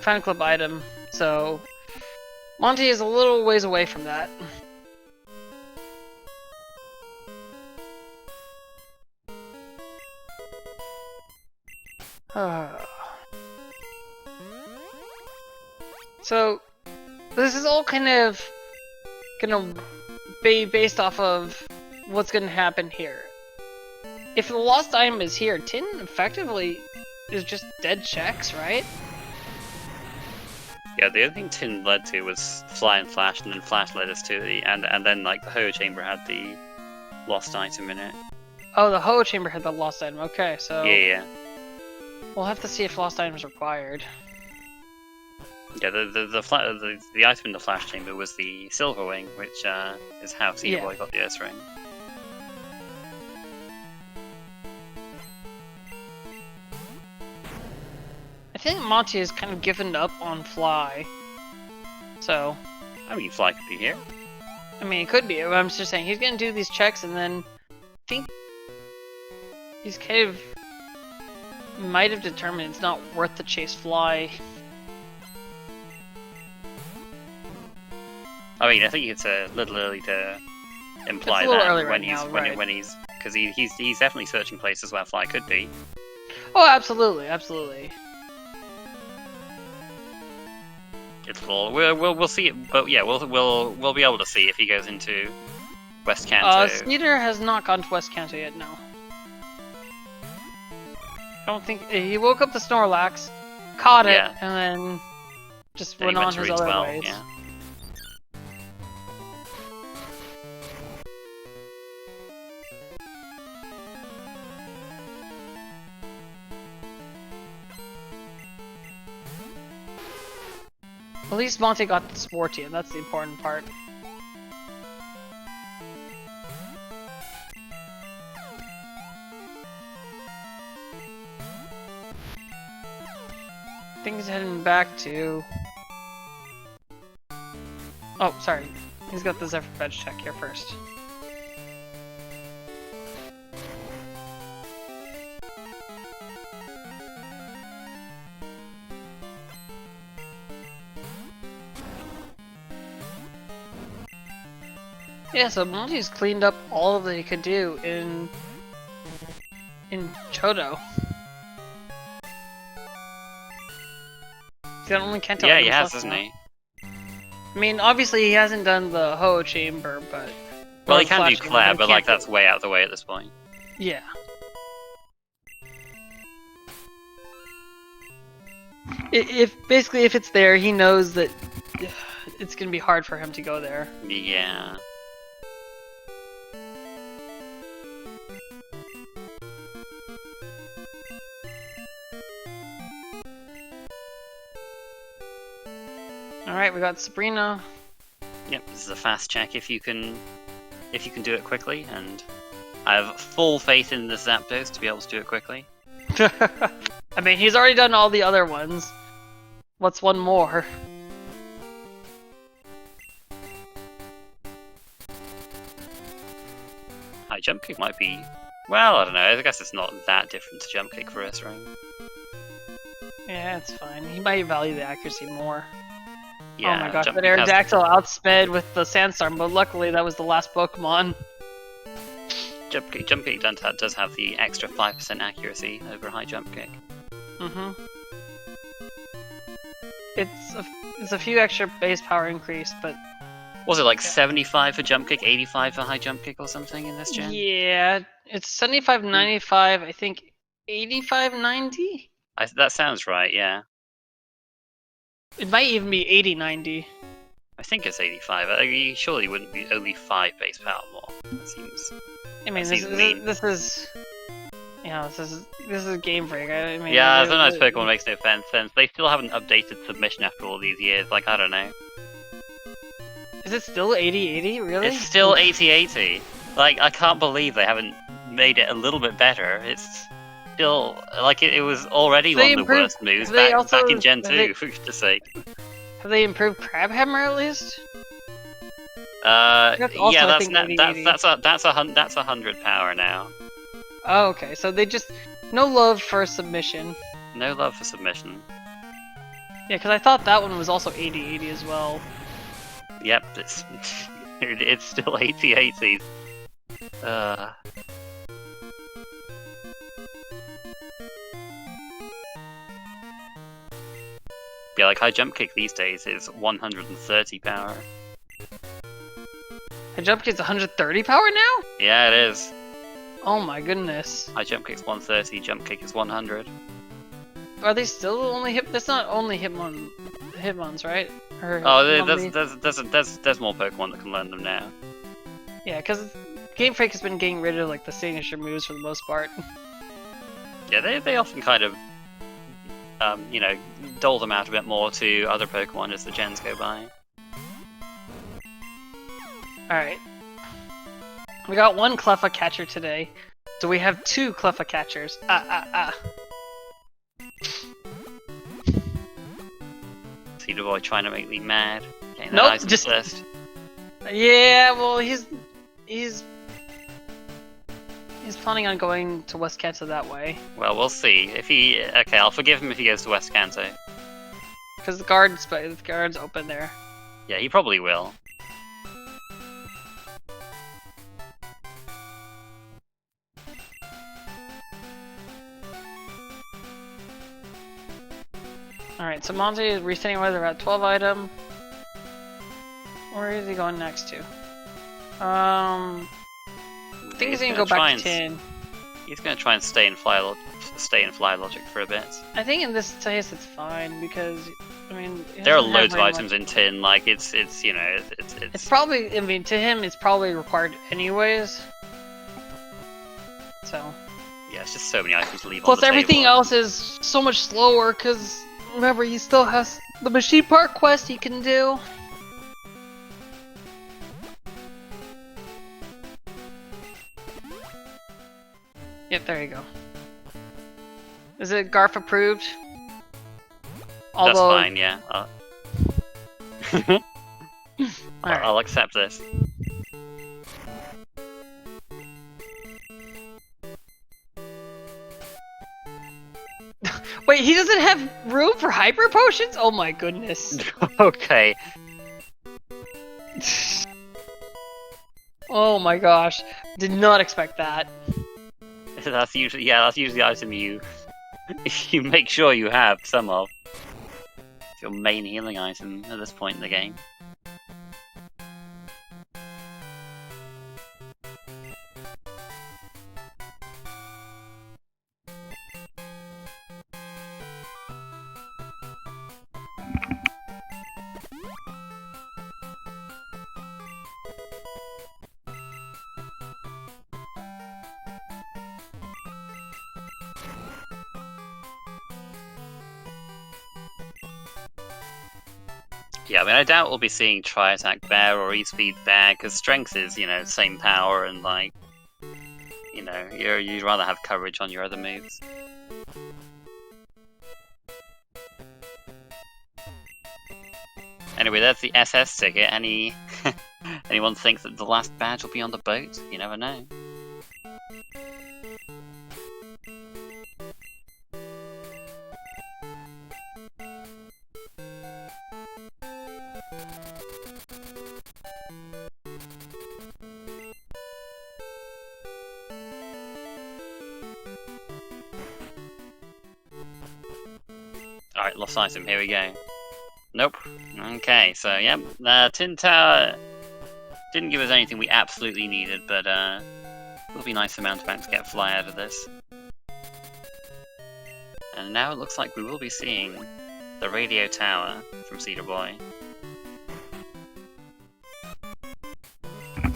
fan club item, so Monty is a little ways away from that. So, this is all kind of gonna be based off of what's gonna happen here. If the lost item is here, Tin effectively is just dead checks, right? Yeah, the only thing Tin led to was Fly and Flash, and then Flash led us to the and then like the Ho Chamber had the lost item in it. Oh, the Ho Chamber had the lost item. Okay, so Yeah. we'll have to see if lost item is required. Yeah, the item in the Flash Chamber was the Silver Wing, which is how CedarBoy got the Earth Ring. I think Monty has kind of given up on Fly. So, I mean, Fly could be here. I mean, it could be. I'm just saying he's gonna do these checks, and then I think he's kind of might have determined it's not worth to chase Fly. I mean, I think it's a little early to imply It's a little that early when right he's now, when, right. when he's because he's definitely searching places where Fly could be. Oh, absolutely, absolutely. We'll see it, but yeah, we'll be able to see if he goes into West Kanto. Cedar has not gone to West Kanto yet. No. I don't think he woke up the Snorlax, caught it, Yeah. and then just Then went he on to his Reed's other Well, ways. yeah. At least Monte got the Sporty, and that's the important part. I think he's heading back to... Oh, sorry. He's got the Zephyr Fetch check here first. Yeah, so Monty's cleaned up all that he could do in Chodo. He's got only Kento. Yeah, he items has, left hasn't now. he? I mean, obviously he hasn't done the Ho Chamber, but... Well, or he can Flash do Chamber, Claire, he but like can't that's way out of the way at this point. Yeah. If basically if it's there, he knows that it's gonna be hard for him to go there. Yeah. Alright, we got Sabrina. Yep, this is a fast check if you can do it quickly, and I have full faith in the Zapdos to be able to do it quickly. I mean, he's already done all the other ones. What's one more? High Jump Kick might be... Well, I don't know, I guess it's not that different to Jump Kick for Earth Ring. Yeah, it's fine. He might value the accuracy more. Yeah, Oh my gosh, Jump but Kick has- Aerodactyl outsped with the Sandstorm, but luckily that was the last Pokemon. Jump Kick does have the extra 5% accuracy over High Jump Kick. Mm-hmm. It's a few extra base power increase, but Was it like 75 for Jump Kick, 85 for High Jump Kick or something in this gen? yeah, it's 75, 95, I think 85, 90? That sounds right, yeah. It might even be 80, 90. I think it's 85. You surely wouldn't be only 5 base power more. That seems... I mean, That this seems mean. is, you know, this is Game Freak. I mean, Yeah, sometimes Pokemon makes no sense. They still haven't updated submission after all these years. Like, I don't know. Is it still 80, really? It's still 80-80. Like, I can't believe they haven't made it a little bit better. It's still... Like, it was already They one of the improved- worst moves they back also- in Gen 2, they- for goodness sake. Have they improved Crabhammer at least? That's also, Yeah, I that's think, not, 80-80. that's 100 power now. Oh, okay. So they just no love for submission. No love for submission. Yeah, because I thought that one was also 80-80 as well. Yep, it's still 80-80. Yeah, like high jump kick these days is 130 power. High jump kick's 130 power now? Yeah, it is. Oh my goodness. High jump kick's 130, jump kick is 100. Are they still only hit? That's not only Hitmons, right? Or Oh, Hitmonlee? there's more Pokemon that can learn them now. Yeah, because Game Freak has been getting rid of like the signature moves for the most part. Yeah, they often kind of, you know, dole them out a bit more to other Pokemon as the gens go by. Alright. We got one Cleffa catcher today. So we have two Cleffa catchers. CedarBoy trying to make me mad. Getting Nope, that item just- first. Yeah, well, he's planning on going to West Kanto that way. Well, we'll see. If he... Okay, I'll forgive him if he goes to West Kanto. Because the guard's open there. Yeah, he probably will. Alright, so Monty is resetting weather at 12 item. Where is he going next to? I think he's gonna go back to 10. He's gonna try and stay in Fly Logic for a bit. I think in this case it's fine because, I mean, he There are doesn't have loads of very items much- in tin. Like it's you know It's probably, I mean, to him it's probably required anyways. So. yeah, it's just so many items to leave on Plus the everything table. else is so much slower because, remember, he still has the machine part quest he can do. Yep, there you go. Is it Garf approved? That's fine. Yeah. Alright. I'll accept this. Wait, he doesn't have room for hyper potions? Oh my goodness. Okay. Oh my gosh. Did not expect that. That's usually the item you make sure you have some of. It's your main healing item at this point in the game. Yeah, I mean, I doubt we'll be seeing Tri-Attack Bear or E-Speed Bear, because Strength is, you know, same power, and, like, you know, you'd rather have coverage on your other moves. Anyway, there's the SS ticket. Anyone think that the last badge will be on the boat? You never know. Alright, lost item, here we go. Nope. Okay, so yep, Tin Tower didn't give us anything we absolutely needed, but it would be nice for Mountebank to get Fly out of this. And now it looks like we will be seeing the Radio Tower from CedarBoy.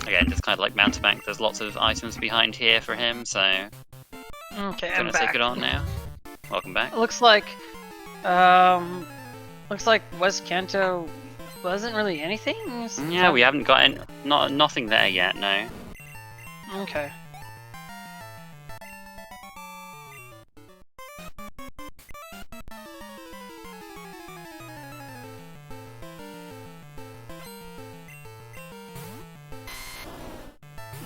Again, just kind of like Mountebank, there's lots of items behind here for him, so Okay, I'm gonna take it on now. Welcome back. It looks like West Kanto wasn't really anything. Yeah, we haven't got nothing there yet, no. Okay.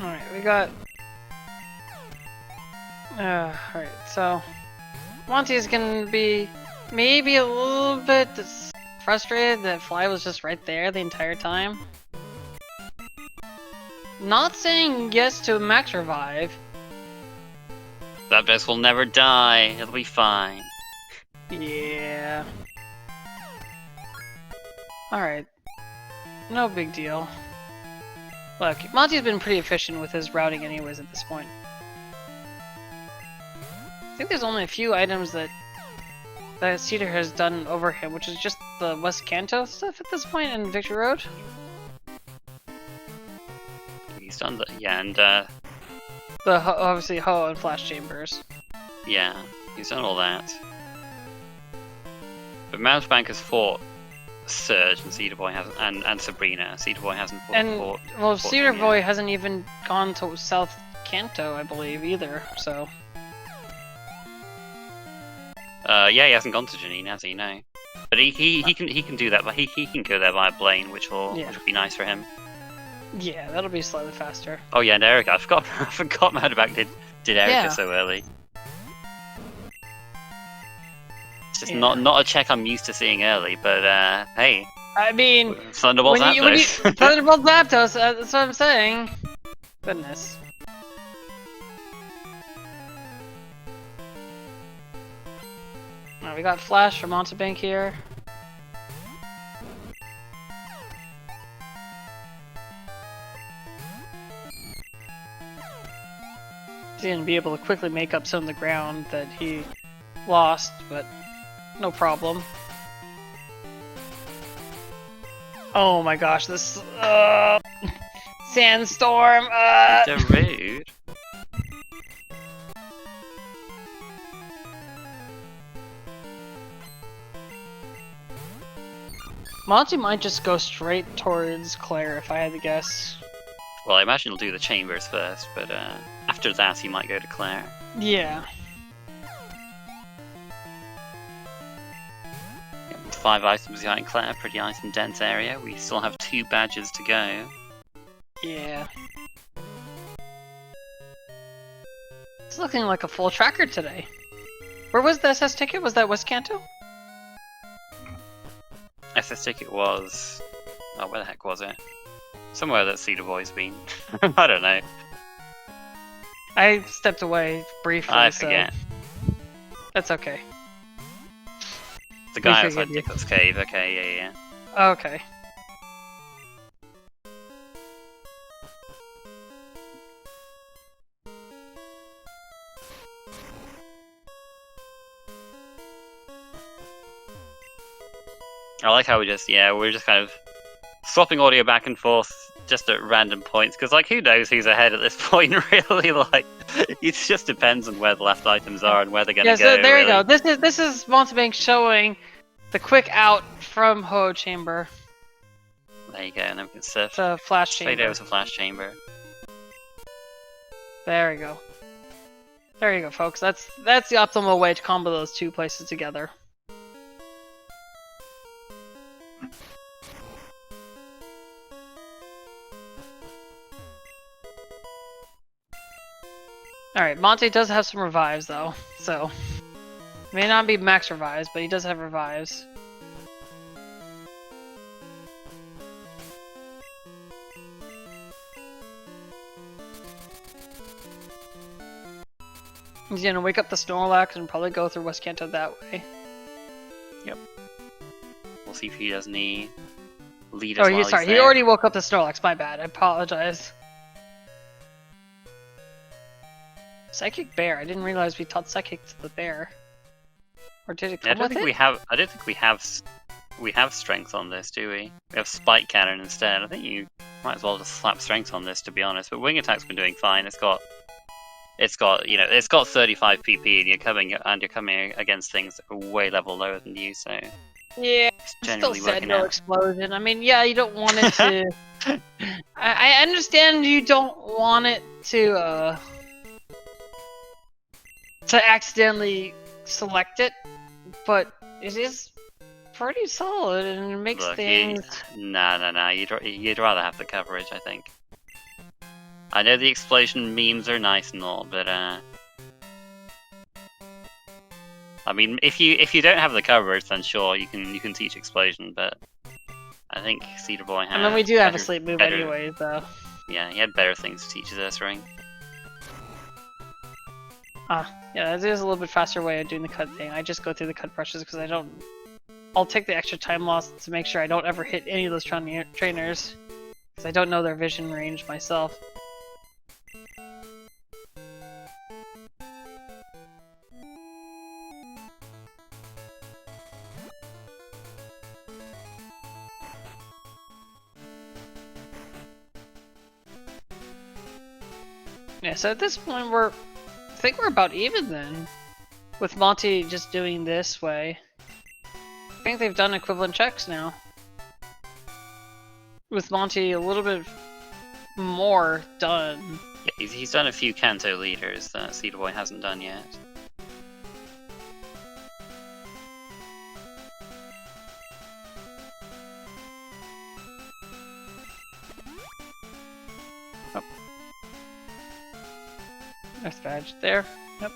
Alright, we got... alright, so... Monty's gonna be maybe a little bit frustrated that Fly was just right there the entire time. Not saying yes to Max Revive. Zapdos will never die, it'll be fine. Yeah. Alright. No big deal. Look, Monty's been pretty efficient with his routing anyways at this point. I think there's only a few items that Cedar has done over him, which is just the West Kanto stuff at this point and Victory Road. He's done that, yeah, and Obviously Ho and Flash Chambers. yeah, he's done all that. But Mountebank has fought Surge and CedarBoy hasn't, and Sabrina. CedarBoy hasn't fought. And well, fought CedarBoy hasn't even gone to South Kanto, I believe, either. So. Yeah, he hasn't gone to Janine, has he? No. But he can do that, but he can go there via Blaine, which will be nice for him. Yeah, that'll be slightly faster. Oh yeah, and Erica. I forgot Mountebank did Erica so early. It's just not a check I'm used to seeing early, but hey. I mean, Thunderbolt Zapdos. Thunderbolt Zapdos, that's what I'm saying. Goodness. We got Flash from Mountebank here. He's gonna be able to quickly make up some of the ground that he lost, but no problem. Oh my gosh, this sandstorm. They're rude. Monty might just go straight towards Claire if I had to guess. Well, I imagine he'll do the chambers first, but after that he might go to Claire. Yeah. 5 items behind Claire, pretty item dense area. We still have 2 badges to go. Yeah. It's looking like a full tracker today. Where was the SS ticket? Was that West Kanto? SS ticket was... Oh, where the heck was it? Somewhere that CedarBoy's been. I don't know. I stepped away briefly, I forget. So that's okay. The guy outside Dickle's Cave, okay, yeah. Okay. I like how we're just kind of swapping audio back and forth just at random points, because like who knows who's ahead at this point really, like it just depends on where the left items are and where they're gonna go. So there really. you go. This is Mountebank showing the quick out from Ho Chamber. There you go, and then we can surf The Flash Chamber. straight over to Flash Chamber. There you go. There you go, folks. That's the optimal way to combo those 2 places together. Alright, Monte does have some revives though, so may not be max revives, but he does have revives. He's gonna wake up the Snorlax and probably go through West Kanto that way. Yep. We'll see if he does any lead us. Oh, sorry, he already woke up the Snorlax. My bad. I apologize. Psychic Bear. I didn't realize we taught Psychic to the bear. Or did it come I don't with think it? we have. I don't think we have strength on this, do we? We have Spike Cannon instead. I think you might as well just slap strength on this, to be honest. But Wing Attack's been doing fine. It's got 35 PP, and you're coming against things that are way level lower than you. So yeah, still said no explosion. I mean, yeah, you don't want it to. I understand you don't want it to accidentally select it, but it is pretty solid and it makes things. Nah. You'd rather have the coverage, I think. I know the explosion memes are nice and all, but I mean, if you don't have the coverage, then sure you can teach explosion, but I think CedarBoy has. I mean, we do have a sleep move anyway, though. Yeah, he had better things to teach us, Ring. Yeah, it is a little bit faster way of doing the cut thing. I just go through the cut brushes because I don't I'll take the extra time loss to make sure I don't ever hit any of those trainers, because I don't know their vision range myself. Yeah, so at this point I think we're about even then, with Monty just doing this way. I think they've done equivalent checks now. With Monty a little bit more done. Yeah, he's done a few Kanto leaders that CedarBoy hasn't done yet. Oh. Nice badge there. Yep.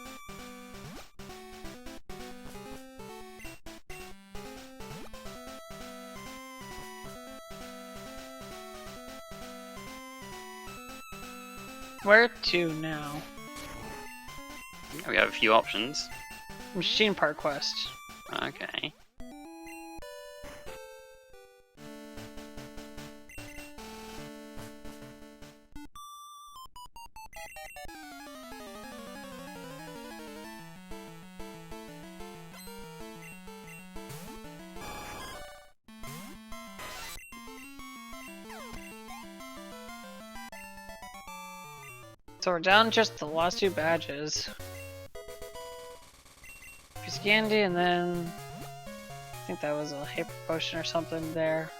Where to now? We have a few options. Machine part quest. Okay. So we're down just the last two badges. Piscandy and then I think that was a hyper potion or something there.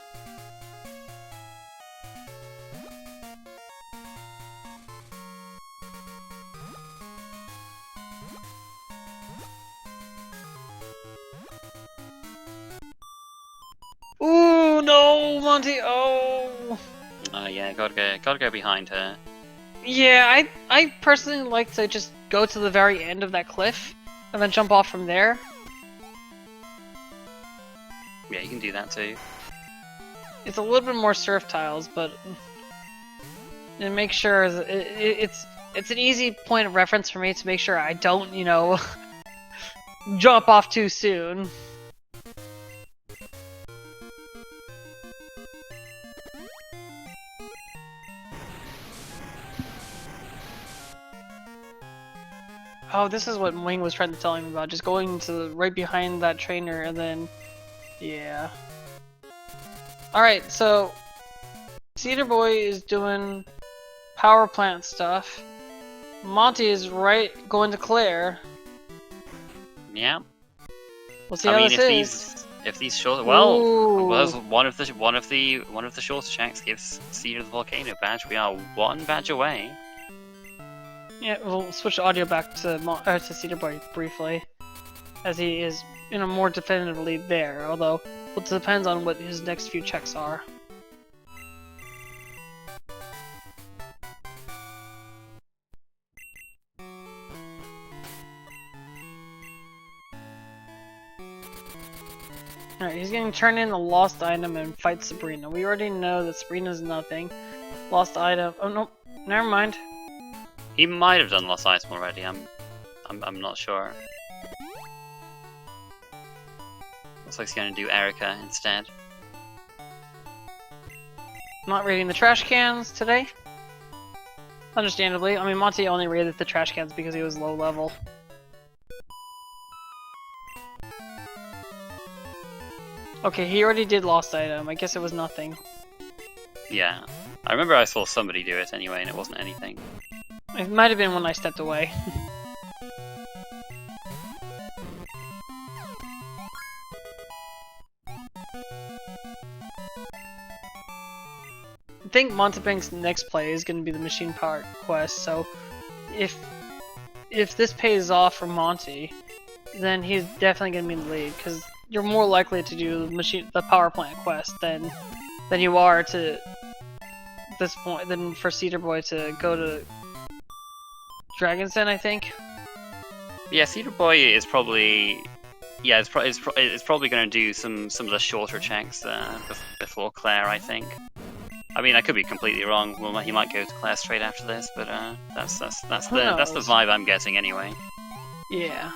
Ooh no, Monty! Oh. Yeah, gotta go behind her. Yeah, I personally like to just go to the very end of that cliff and then jump off from there. Yeah, you can do that too. It's a little bit more surf tiles, but and make sure that it's an easy point of reference for me to make sure I don't, you know, jump off too soon. Oh, this is what Wing was trying to tell me about, just going to right behind that trainer and then, yeah. Alright, so CedarBoy is doing power plant stuff. Monty is right going to Claire. Yeah. We'll see how this is. If these short, well, Ooh. one of the shorter checks gives Cedar the Volcano badge. We are one badge away. Yeah, we'll switch the audio back to CedarBoy briefly, as he is in a more definitive lead there, although it depends on what his next few checks are. Alright, he's gonna turn in the lost item and fight Sabrina. We already know that Sabrina's nothing. Lost item. Oh no, never mind. He might have done Lost Item already. I'm not sure. Looks like he's gonna do Erica instead. Not raiding the trash cans today. Understandably. I mean, Monty only raided the trash cans because he was low level. Okay, he already did Lost Item. I guess it was nothing. Yeah. I remember I saw somebody do it anyway, and it wasn't anything. It might have been when I stepped away. I think Mountebank's next play is going to be the machine part quest, so if this pays off for Monty, then he's definitely going to be in the lead, because you're more likely to do the power plant quest than you are to this point than for CedarBoy to go to Dragon's Den, I think. Yeah, CedarBoy is probably it's probably going to do some of the shorter checks before Claire, I think. I mean, I could be completely wrong. Well, he might go to Claire straight after this, but that's the vibe I'm getting anyway. Yeah.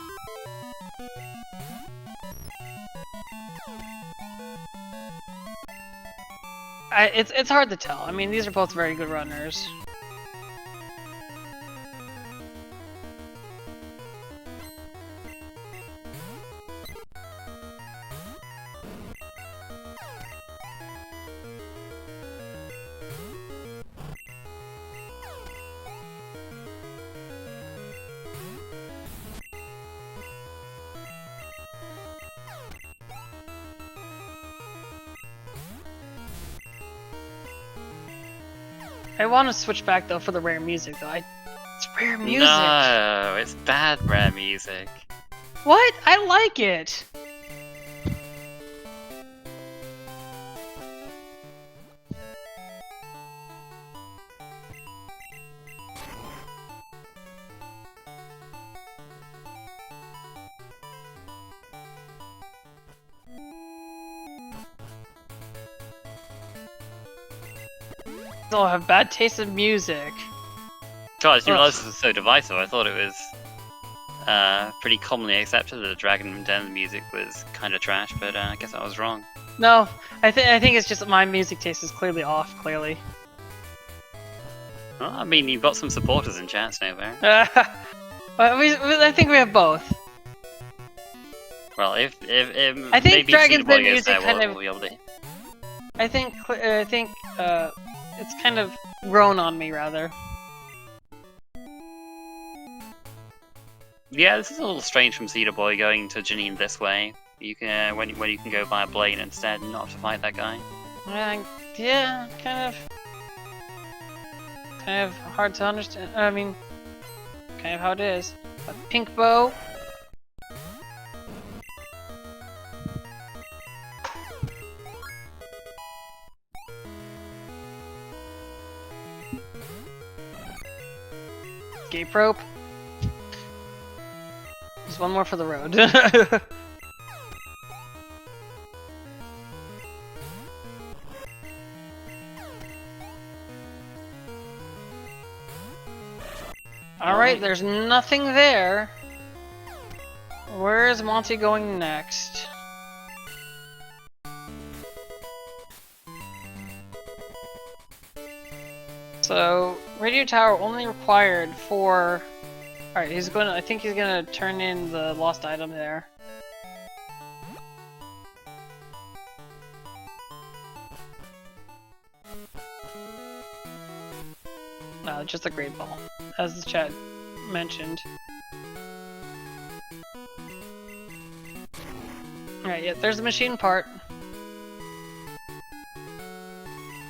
It's hard to tell. I mean, these are both very good runners. I want to switch back though for the rare music though. It's rare music. No, it's bad rare music. What? I like it. They'll have bad taste in music. God, I didn't realize this was so divisive. I thought it was pretty commonly accepted that the Dragon Den music was kind of trash, but I guess I was wrong. No, I think it's just that my music taste is clearly off. Clearly. Well, I mean, you've got some supporters in chat, Snowbear. I think we have both. Well, if I think maybe Dragon's Den CedarBoy goes music there, kind we'll of. be able to... I think it's kind of grown on me rather. Yeah, this is a little strange from CedarBoy going to Janine this way. You can when you can go via Blaine instead and not have to fight that guy. Yeah, kind of hard to understand. I mean, kind of how it is. A pink bow. Escape rope. There's one more for the road. Alright, there's nothing there. Where is Monty going next? So, radio tower only required for... Alright, I think he's gonna turn in the lost item there. No, just a great ball, as the chat mentioned. Alright, yeah, there's the machine part.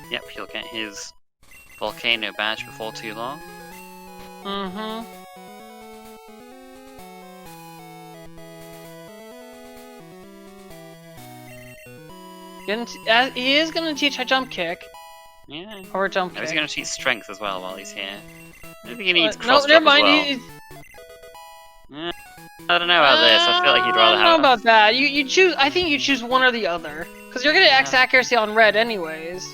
Yep, he'll get his volcano badge before too long. Mm-hmm. He is gonna teach a jump kick. Yeah. Or a jump No, kick. he's going to teach strength as well while he's here. I think he needs No, cross never drop as mind. well. I don't know about this. I feel like he'd rather I don't know have. about that. You choose. I think you choose one or the other, because you're gonna X accuracy on red anyways.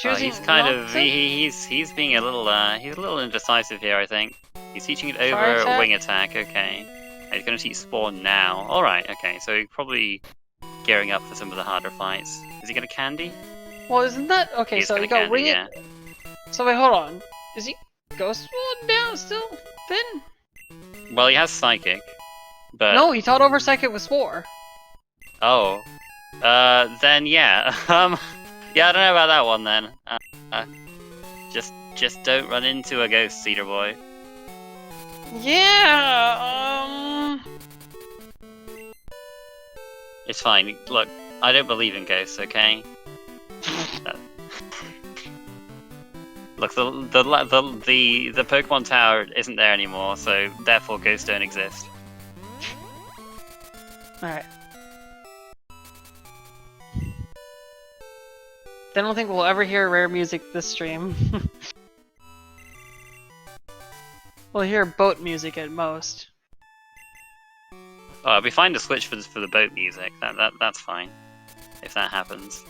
Choosing He's kind not of to? he's being a little he's a little indecisive here. I think he's teaching it over Fire attack? wing attack. Okay, and he's going to teach spawn now. All right. Okay, so he's probably gearing up for some of the harder fights. Is he going to candy? Well, isn't that okay? He's So gonna you got candy, wing yeah. it. So wait, hold on. Is he ghost mode now still? Then? Well, he has psychic, but No, he taught over psychic with spore. oh, then yeah, yeah, I don't know about that one then. Just don't run into a ghost, CedarBoy. Yeah. It's fine. Look, I don't believe in ghosts, okay? Look, the Pokemon Tower isn't there anymore, so therefore ghosts don't exist. All right. I don't think we'll ever hear rare music this stream. We'll hear boat music at most. Oh, it'll be fine to switch for the boat music. That's fine, if that happens.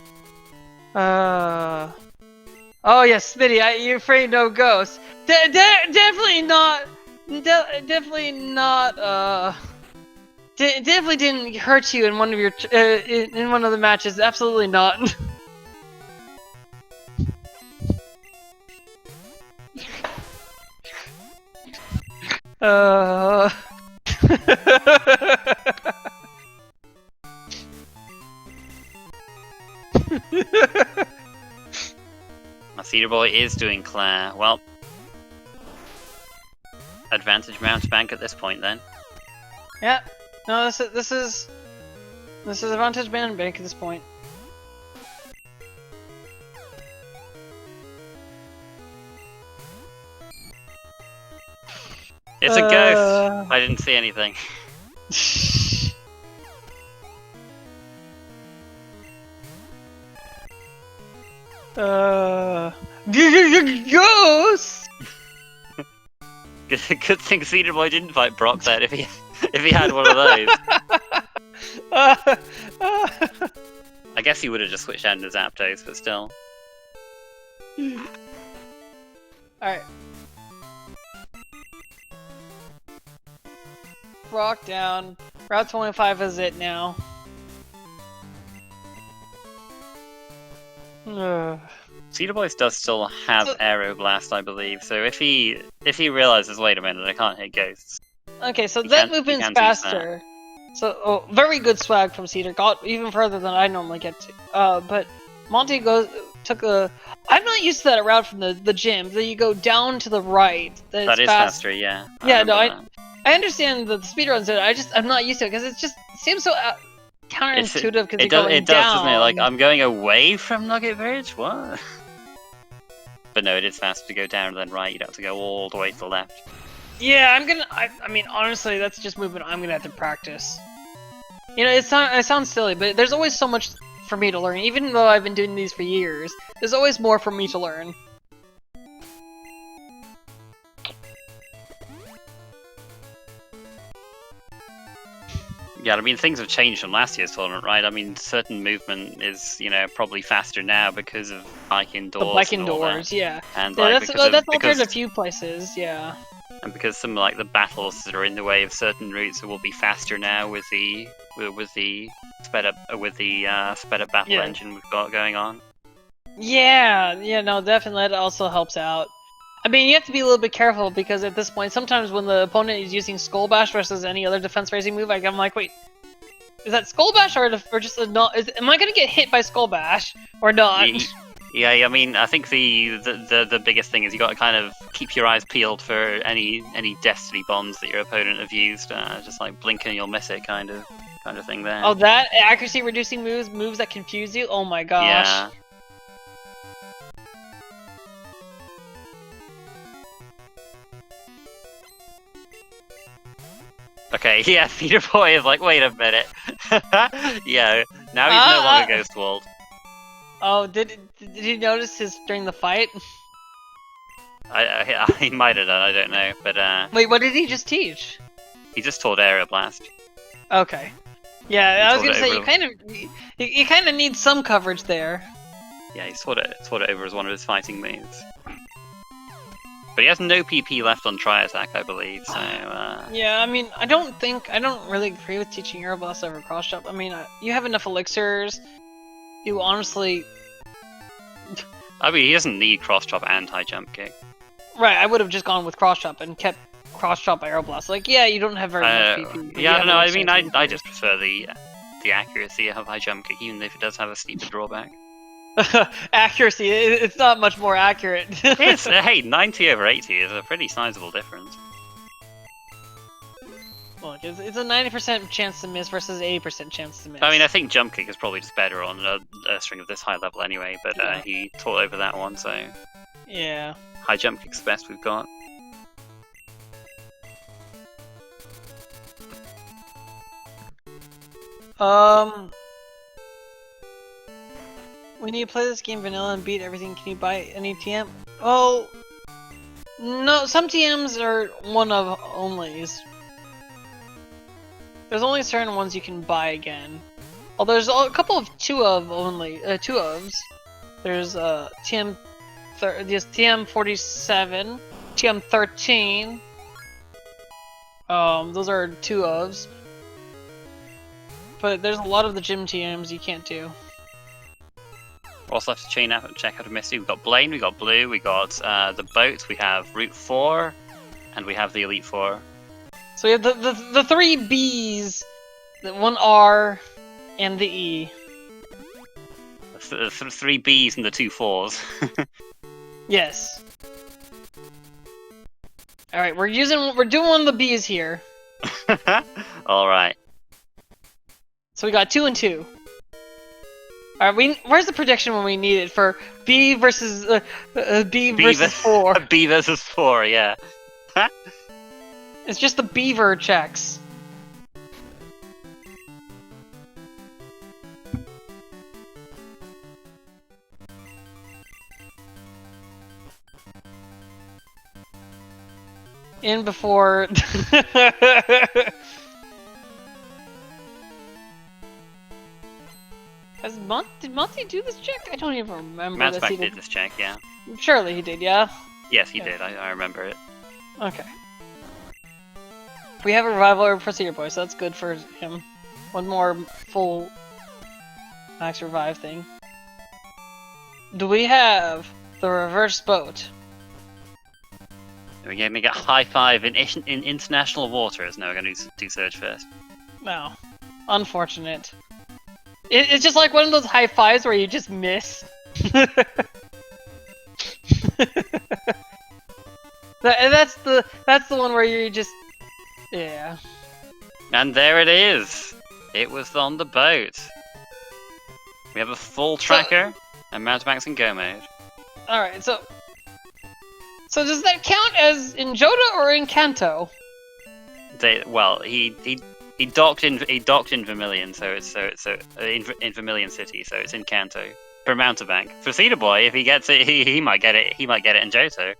Oh yes, Smitty, you're afraid no ghosts. Definitely not. Definitely not. It definitely didn't hurt you in one of your in one of the matches. Absolutely not. uh. CedarBoy is doing Claire. Well, advantage Mountebank at this point then. Yeah. No, this is advantage Mountebank at this point. It's a ghost. I didn't see anything. Ghost. Good thing CedarBoy didn't fight Brock then. If he had one of those, I guess he would have just switched down to Zapdos, but still. All right. Brock down. Route 25 is it now. CedarBoy does still have Aero Blast, I believe. So if he realizes, wait a minute, I can't hit ghosts. Okay, so that movement's faster. So very good swag from Cedar. Got even further than I normally get to. But Monty took a. I'm not used to that route from the gym. That you go down to the right. That is faster, yeah. I understand that the speedruns it. I'm not used to it because it seems so counterintuitive because you're going down. Doesn't it? Like, I'm going away from Nugget Bridge? What? But no, it is faster to go down than right. You'd have to go all the way to the left. Yeah, I mean, honestly, that's just movement I'm gonna have to practice. You know, it sounds silly, but there's always so much for me to learn. Even though I've been doing these for years, there's always more for me to learn. Yeah, I mean, things have changed from last year's tournament, right? I mean, certain movement is, you know, probably faster now because of bike indoors. The bike indoors, yeah. And yeah, that's altered a few places, yeah. And because some like the battles that are in the way of certain routes will be faster now with the sped up battle engine we've got going on. Yeah, no, definitely that also helps out. I mean, you have to be a little bit careful because at this point, sometimes when the opponent is using Skull Bash versus any other defense raising move, I'm like, wait, is that Skull Bash or just a not? Am I gonna get hit by Skull Bash or not? Yeah, I mean, I think the biggest thing is you got to kind of keep your eyes peeled for any Destiny bombs that your opponent have used. Just like blink and you'll miss it, kind of thing there. Oh, that accuracy reducing moves that confuse you. Oh my gosh. Yeah. Okay, yeah, CedarBoy is like, wait a minute. Yeah, now he's no longer Ghost Walled. Oh, did you notice his during the fight? He might have done, I don't know, but wait, what did he just teach? He just taught Aero Blast. Okay. Yeah, I was gonna say you kind of need some coverage there. Yeah, he taught it over as one of his fighting moves. But he has no PP left on Tri-Attack, I believe, so... Yeah, I mean, I don't really agree with teaching Aero Blast over Cross Jump. I mean, you have enough elixirs. You honestly... I mean, he doesn't need Cross Chop and High Jump Kick. Right, I would have just gone with Cross Chop and kept Cross Chop Aero Blast. Like, yeah, you don't have very much PP. Yeah, I don't know, I mean, I just prefer the accuracy of High Jump Kick, even if it does have a steeper drawback. Accuracy, it's not much more accurate. It's, hey, 90 over 80 is a pretty sizable difference. Look, it's a 90% chance to miss versus 80% chance to miss. I mean, I think Jump Kick is probably just better on a string of this high level anyway, but he taught over that one, so... Yeah. High Jump Kick's the best we've got. When you play this game vanilla and beat everything, can you buy any TM? Oh, no, some TMs are one of onlys. There's only certain ones you can buy again. Well, there's a couple of two ofs. There's there's TM47, TM13. Those are two ofs. but there's a lot of the gym TMs you can't do. Also have to check out of Misty. We've got Blaine, we got Blue, we got the boat, we have Route 4, and we have the Elite Four. So we have the 3 Bs, the 1 R, and the E. The 3 Bs and the 2 4s. Yes. Alright, we're doing one of the Bs here. Alright. So we got 2 and 2. Alright, where's the prediction when we need it for B versus B versus 4? B versus 4, yeah. It's just the beaver checks. In before. Did Monty do this check? I don't even remember. Mountebank did this check, yeah. Surely he did, yeah? Yes, he did. I remember it. Okay. We have a revival over for CedarBoy, so that's good for him. One more full max revive thing. Do we have the reverse boat? We're going to get high five in international waters. No, we're going to do Surge first. No. Unfortunate. It's just like one of those high fives where you just miss. That's the one where you just... Yeah. And there it is! It was on the boat. We have a full tracker, and Mountebank's in go mode. Alright, so does that count as in Joda or in Kanto? Well, he docked in Vermilion, so it's in Vermilion City, so it's in Kanto. For Mountebank. For CedarBoy, if he gets it, he might get it. He might get it in Johto.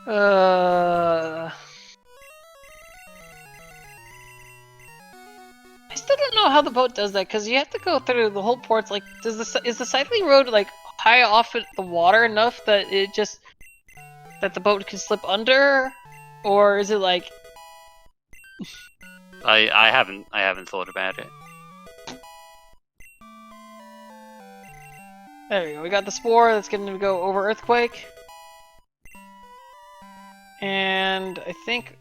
I still don't know how the boat does that, because you have to go through the whole ports. Like, is the cycling road like high off at the water enough that that the boat can slip under, or is it like? I haven't thought about it. There we go. We got the spore that's going to go over earthquake, and I think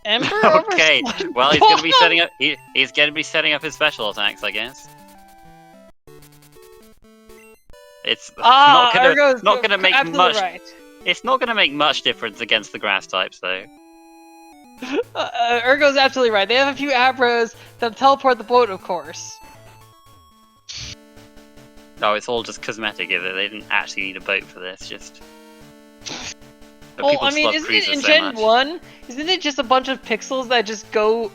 Ember. Okay. Well, he's going to be setting up. He's going to be setting up his special attacks, I guess. It's not gonna make much. Right. It's not gonna make much difference against the grass types, though. Ergo's absolutely right. They have a few Abras that teleport the boat, of course. No, it's all just cosmetic, is it? They didn't actually need a boat for this. Just. Well, I mean, isn't it in Gen 1? Isn't it just a bunch of pixels that just go?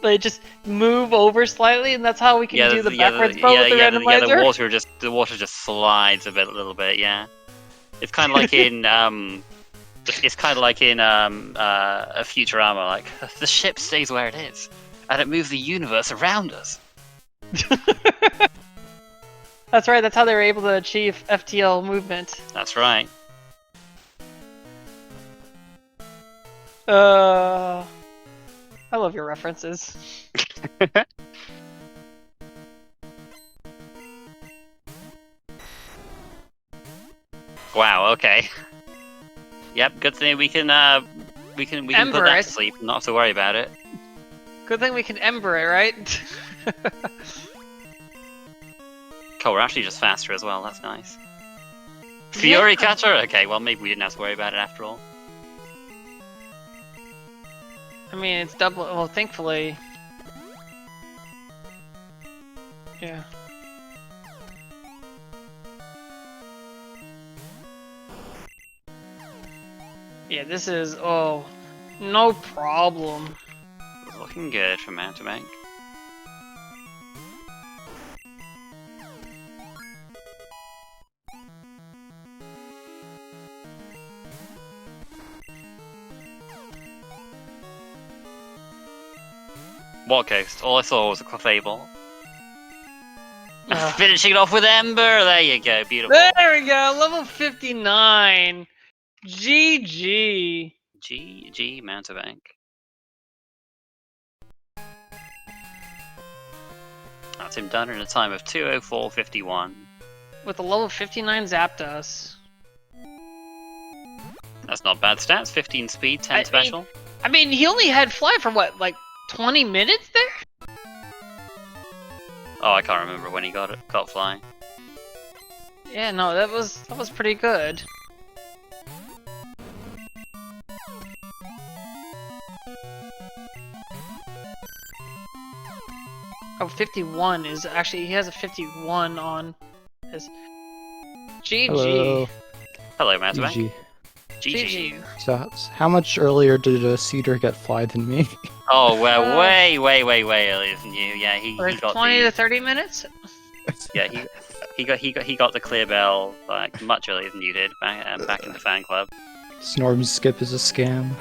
They just move over slightly, and that's how we can do the backwards boat with the randomizer. Yeah, the water just slides a little bit. Yeah, it's kind of like in Futurama. Like the ship stays where it is, and it moves the universe around us. That's right. That's how they were able to achieve FTL movement. That's right. I love your references. Wow. Okay. Yep. Good thing we can put that to sleep. Not have to worry about it. Good thing we can Ember it, right? Cool. We're actually just faster as well. That's nice. Fury Catcher. Okay. Well, maybe we didn't have to worry about it after all. I mean, it's double. Well, thankfully. Yeah. Yeah, this is. Oh, no problem. Looking good for Mountebank. What ghost? All I saw was a Clefable. Finishing it off with Ember! There you go, beautiful. There we go, level 59! GG. GG Mountebank. That's him done in a time of 2:04:51. With a level 59 Zapdos. That's not bad stats. 15 speed, 10 special. I mean, he only had fly for what, like 20 minutes there? Oh, I can't remember when he got fly. Yeah, no, that was pretty good. Oh, 51 is actually, he has a 51 on his. GG. Hello. Hello, Mountebank. GG. GG. So, how much earlier did Cedar get fly than me? Oh, well, way earlier than you. Yeah, he Like got 20 to 30 minutes? Yeah, he got the clear bell like much earlier than you did back in the fan club. Snorm's skip is a scam.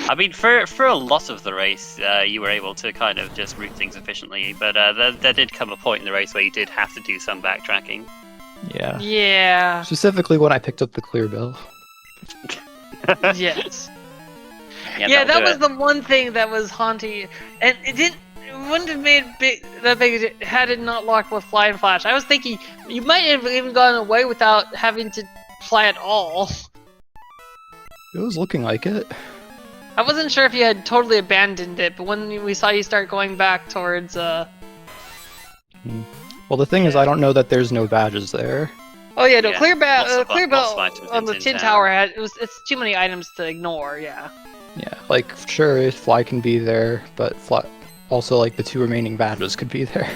I mean, for a lot of the race, you were able to kind of just route things efficiently, but there did come a point in the race where you did have to do some backtracking. Yeah. Yeah. Specifically when I picked up the clear bell. Yes. Yeah, that was the one thing that was haunting, and it wouldn't have made that big had it not locked with Fly and Flash. I was thinking you might have even gone away without having to fly at all. It was looking like it. I wasn't sure if you had totally abandoned it, but when we saw you start going back towards Well, the thing is, I don't know that there's no badges there. Oh yeah, no, Yeah, clear lots of bell items on in the Tin Tin Tower. Tower it's too many items to ignore, yeah. Yeah, like, sure, fly can be there, but fly, also, like, the two remaining badges could be there.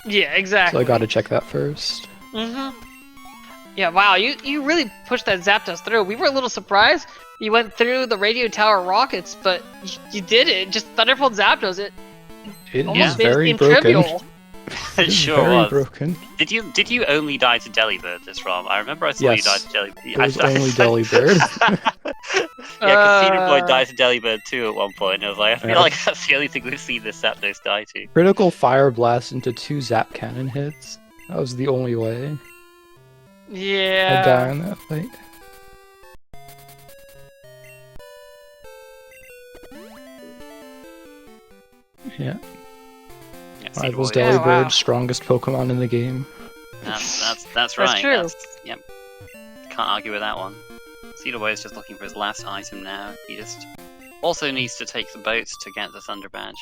Yeah, exactly. So I gotta check that first. Yeah, wow, you really pushed that Zapdos through. We were a little surprised you went through the radio tower rockets, but you did it. Just Thunderbolt Zapdos. It Almost is very trivial. broken. It sure very was. broken. Did you only die to Delibird this ROM? I remember I saw Yes. you die to Delibird. It was only Delibird. Yeah, because CedarBoy died to Delibird too at one point. I was like, I feel like that's the only thing we've seen this Zapdos die to. Critical Fire Blast into 2 Zap Cannon hits. That was the only way I'd die Yeah. in that fight. Yeah, Yeah, I was CedarBoy- Yeah, Delibird, wow. strongest Pokemon in the game. That's right. true. Yep. Can't argue with that one. CedarBoy is just looking for his last item now. He just also needs to take the boats to get the Thunder Badge.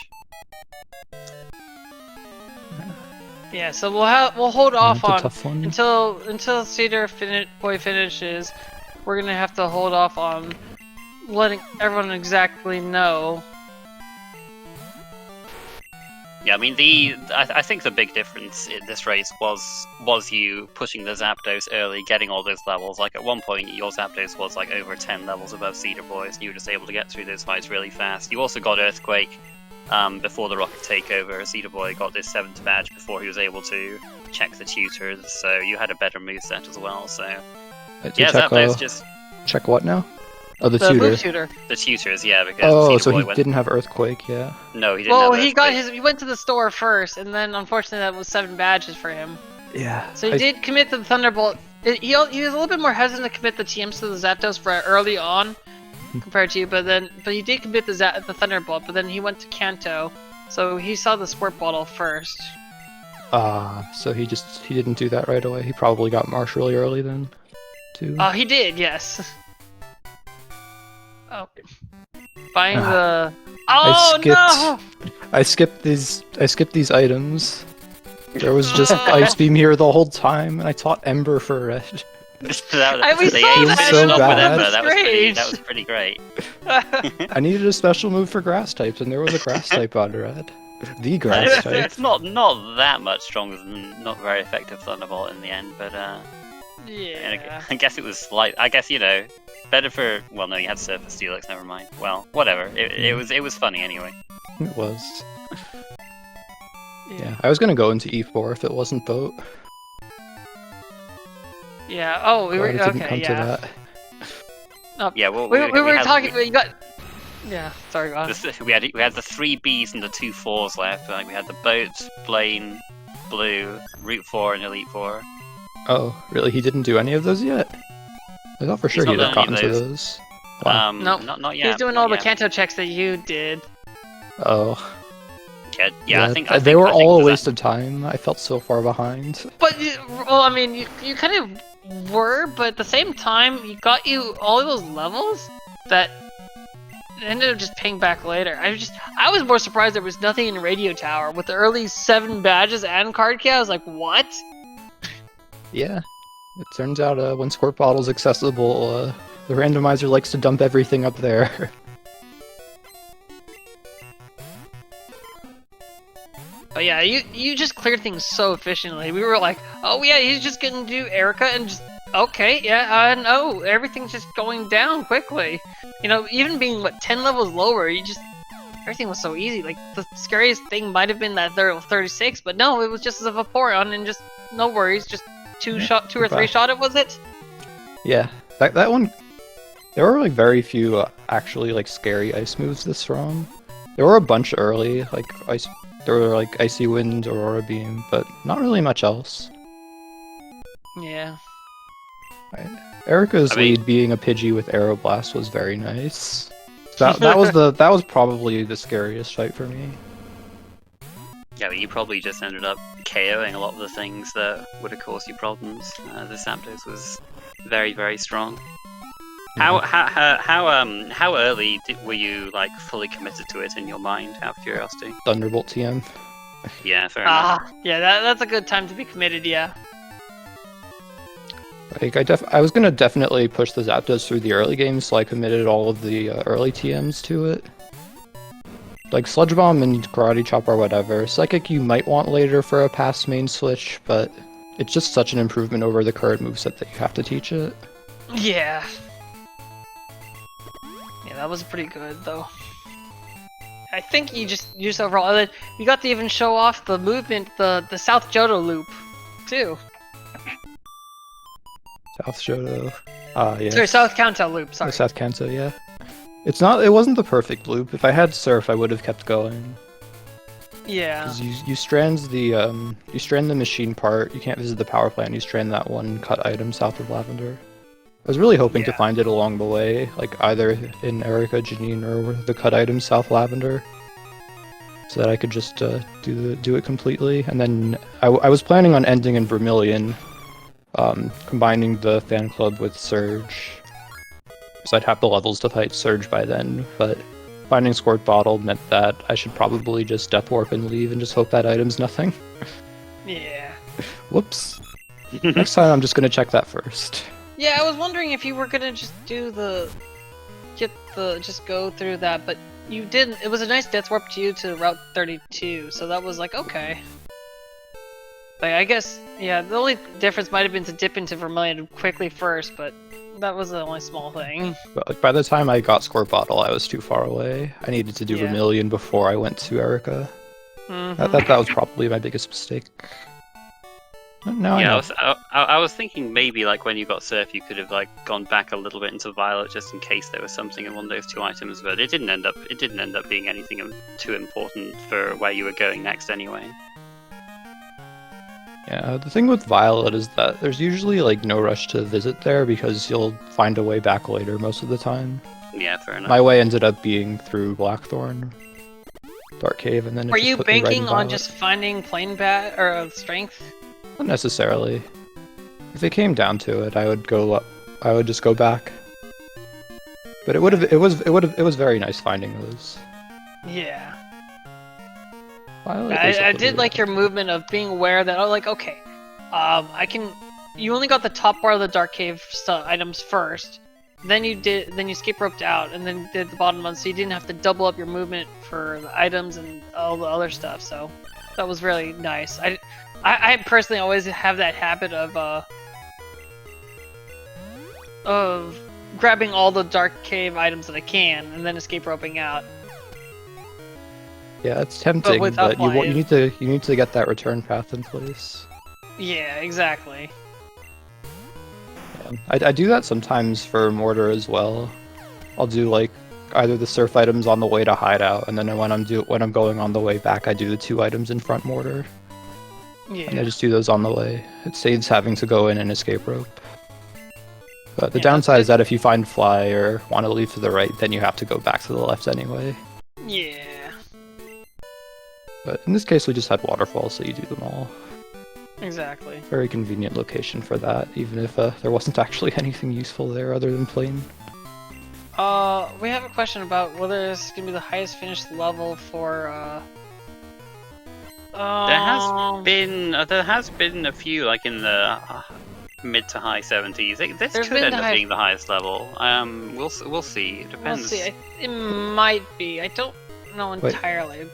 Yeah, so we'll hold off That's a on tough one. until Boy finishes. We're gonna have to hold off on letting everyone exactly know. Yeah, I mean I think the big difference in this race was you pushing the Zapdos early, getting all those levels. Like at one point, your Zapdos was like over 10 levels above CedarBoy's, and you were just able to get through those fights really fast. You also got Earthquake before the Rocket Takeover. CedarBoy got this 7th badge before he was able to check the tutors, so you had a better moveset as well. So yeah, Zapdos just Check what now? Oh, the The tutor. move tutor. the tutors, yeah, because Oh, so CedarBoy he went. didn't have Earthquake, yeah. No, he didn't. Well, have he got Earthquake. he went to the store first, and then unfortunately that was 7 badges for him. Yeah. So he did commit to the Thunderbolt. He was a little bit more hesitant to commit the TMs to the Zapdos for early on, compared to you. But he did commit the Thunderbolt. But then he went to Kanto, so he saw the Squirt Bottle first. So he didn't do that right away. He probably got Marsh really early then, too. Oh, he did, yes. Oh, buying the. Oh no! I skipped these items. There was just Ice Beam here the whole time, and I taught Ember for Red. We The saw aim that. finished So off with bad. Ember. That That's was pretty great. I needed a special move for grass types, and there was a grass type on Red. The grass type. It's not that much stronger than not very effective Thunderbolt in the end, but Yeah. I guess it was slight. I guess better for. Well, no, you had Surface Steelix. Never mind. Well, whatever. It was funny anyway. It was. Yeah, I was gonna go into E4 if it wasn't Boat. Yeah. Oh, we but were it didn't okay. come to Yeah. that. Oh, Yeah. Well, we were had, talking. We got. Yeah. Sorry, go on. We had the 3 Bs and the 2 4s left. Like we had the Boat, Blaine, Blue, Route 4, and Elite 4. Oh, really? He didn't do any of those yet? I thought for sure not he'd have done any gotten of to those. those. Wow. No, not yet. He's doing not all the yet. Kanto checks that you did. Oh. Yeah, I think they were all a that- waste of time. I felt so far behind. But well, I mean, you kind of were, but at the same time, you got all of those levels that ended up just paying back later. I was more surprised there was nothing in Radio Tower with the early 7 badges and card key. I was like, what? Yeah. It turns out when Squirt Bottle's accessible, the randomizer likes to dump everything up there. But yeah, you just cleared things so efficiently. We were like, oh yeah, he's just gonna do Erica and just okay, yeah, no, everything's just going down quickly. You know, even being 10 levels lower, everything was so easy. Like the scariest thing might have been that 36, but no, it was just a Vaporeon and just no worries, just two or three shot it, was it? Yeah, that one. There were like very few actually like scary ice moves this ROM. There were a bunch early, like ice. There were like Icy Wind, Aurora Beam, but not really much else. Yeah. Right. Erica's lead being a Pidgey with Aeroblast was very nice. That was probably the scariest fight for me. Yeah, but you probably just ended up KOing a lot of the things that would have caused you problems. The Zapdos was very, very strong. How early were you like fully committed to it in your mind? Out of curiosity. Thunderbolt TM. Yeah, fair enough. Yeah, that's a good time to be committed. Yeah. Like I was gonna definitely push the Zapdos through the early games, so I committed all of the early TMs to it. Like Sludge Bomb and Karate Chop or whatever. Psychic you might want later for a past main switch, but it's just such an improvement over the current moveset that you have to teach it. Yeah. Yeah, that was pretty good though. I think you just overall you got to even show off the movement, the South Johto loop, too. South Johto. Yeah. Sorry, South Kanto loop. Sorry. The South Kanto, yeah. It wasn't the perfect loop. If I had Surf, I would have kept going. Yeah. 'Cause you strand the machine part. You can't visit the power plant. You strand that one cut item south of Lavender. I was really hoping to find it along the way, like either in Erica, Janine, or the cut item south Lavender, so that I could just do it completely. And then I was planning on ending in Vermilion, combining the fan club with Surge, because I'd have the levels to fight Surge by then. But finding Squirt Bottle meant that I should probably just Death Warp and leave and just hope that item's nothing. Yeah. Whoops. Next time I'm just gonna check that first. Yeah, I was wondering if you were gonna just just go through that, but you didn't. It was a nice death warp to you to Route 32, so that was like, okay. Like, I guess, yeah, the only difference might have been to dip into Vermilion quickly first, but that was the only small thing. But like, by the time I got Squirt Bottle, I was too far away. I needed to do Vermilion before I went to Erica. Mm-hmm. That was probably my biggest mistake. No, yeah, I was thinking maybe like when you got Surf, you could have like gone back a little bit into Violet just in case there was something in one of those two items, but it didn't end up being anything too important for where you were going next anyway. Yeah, the thing with Violet is that there's usually like no rush to visit there because you'll find a way back later most of the time. Yeah, fair enough. My way ended up being through Blackthorn, Dark Cave, and then. Were you banking on just finding Plain Bat or Strength? Not necessarily. If it came down to it, I would just go back. But it was very nice finding those. Yeah. I did like your movement of being aware that okay, you only got the top bar of the Dark Cave items first. Then you escape roped out, and then did the bottom one, so you didn't have to double up your movement for the items and all the other stuff. So that was really nice. I personally always have that habit of grabbing all the Dark Cave items that I can, and then escape roping out. Yeah, it's tempting, but you need to get that return path in place. Yeah, exactly. Yeah. I do that sometimes for Mortar as well. I'll do like either the Surf items on the way to Hideout, and then when I'm going on the way back, I do the 2 items in front Mortar. Yeah. And I just do those on the way. It saves having to go in and escape rope. But the Yeah, downside is that's that if you find fly or want to leave to the right, then you have to go back to the left anyway. Yeah. But in this case, we just had waterfalls, so you do them all. Exactly. Very convenient location for that, even if there wasn't actually anything useful there other than plain. We have a question about whether this is gonna be the highest finished level for There has been a few like in the mid to high 70s. This There's could been end the up high- being the highest level. We'll see. It We'll depends. see. It might be. I don't know entirely.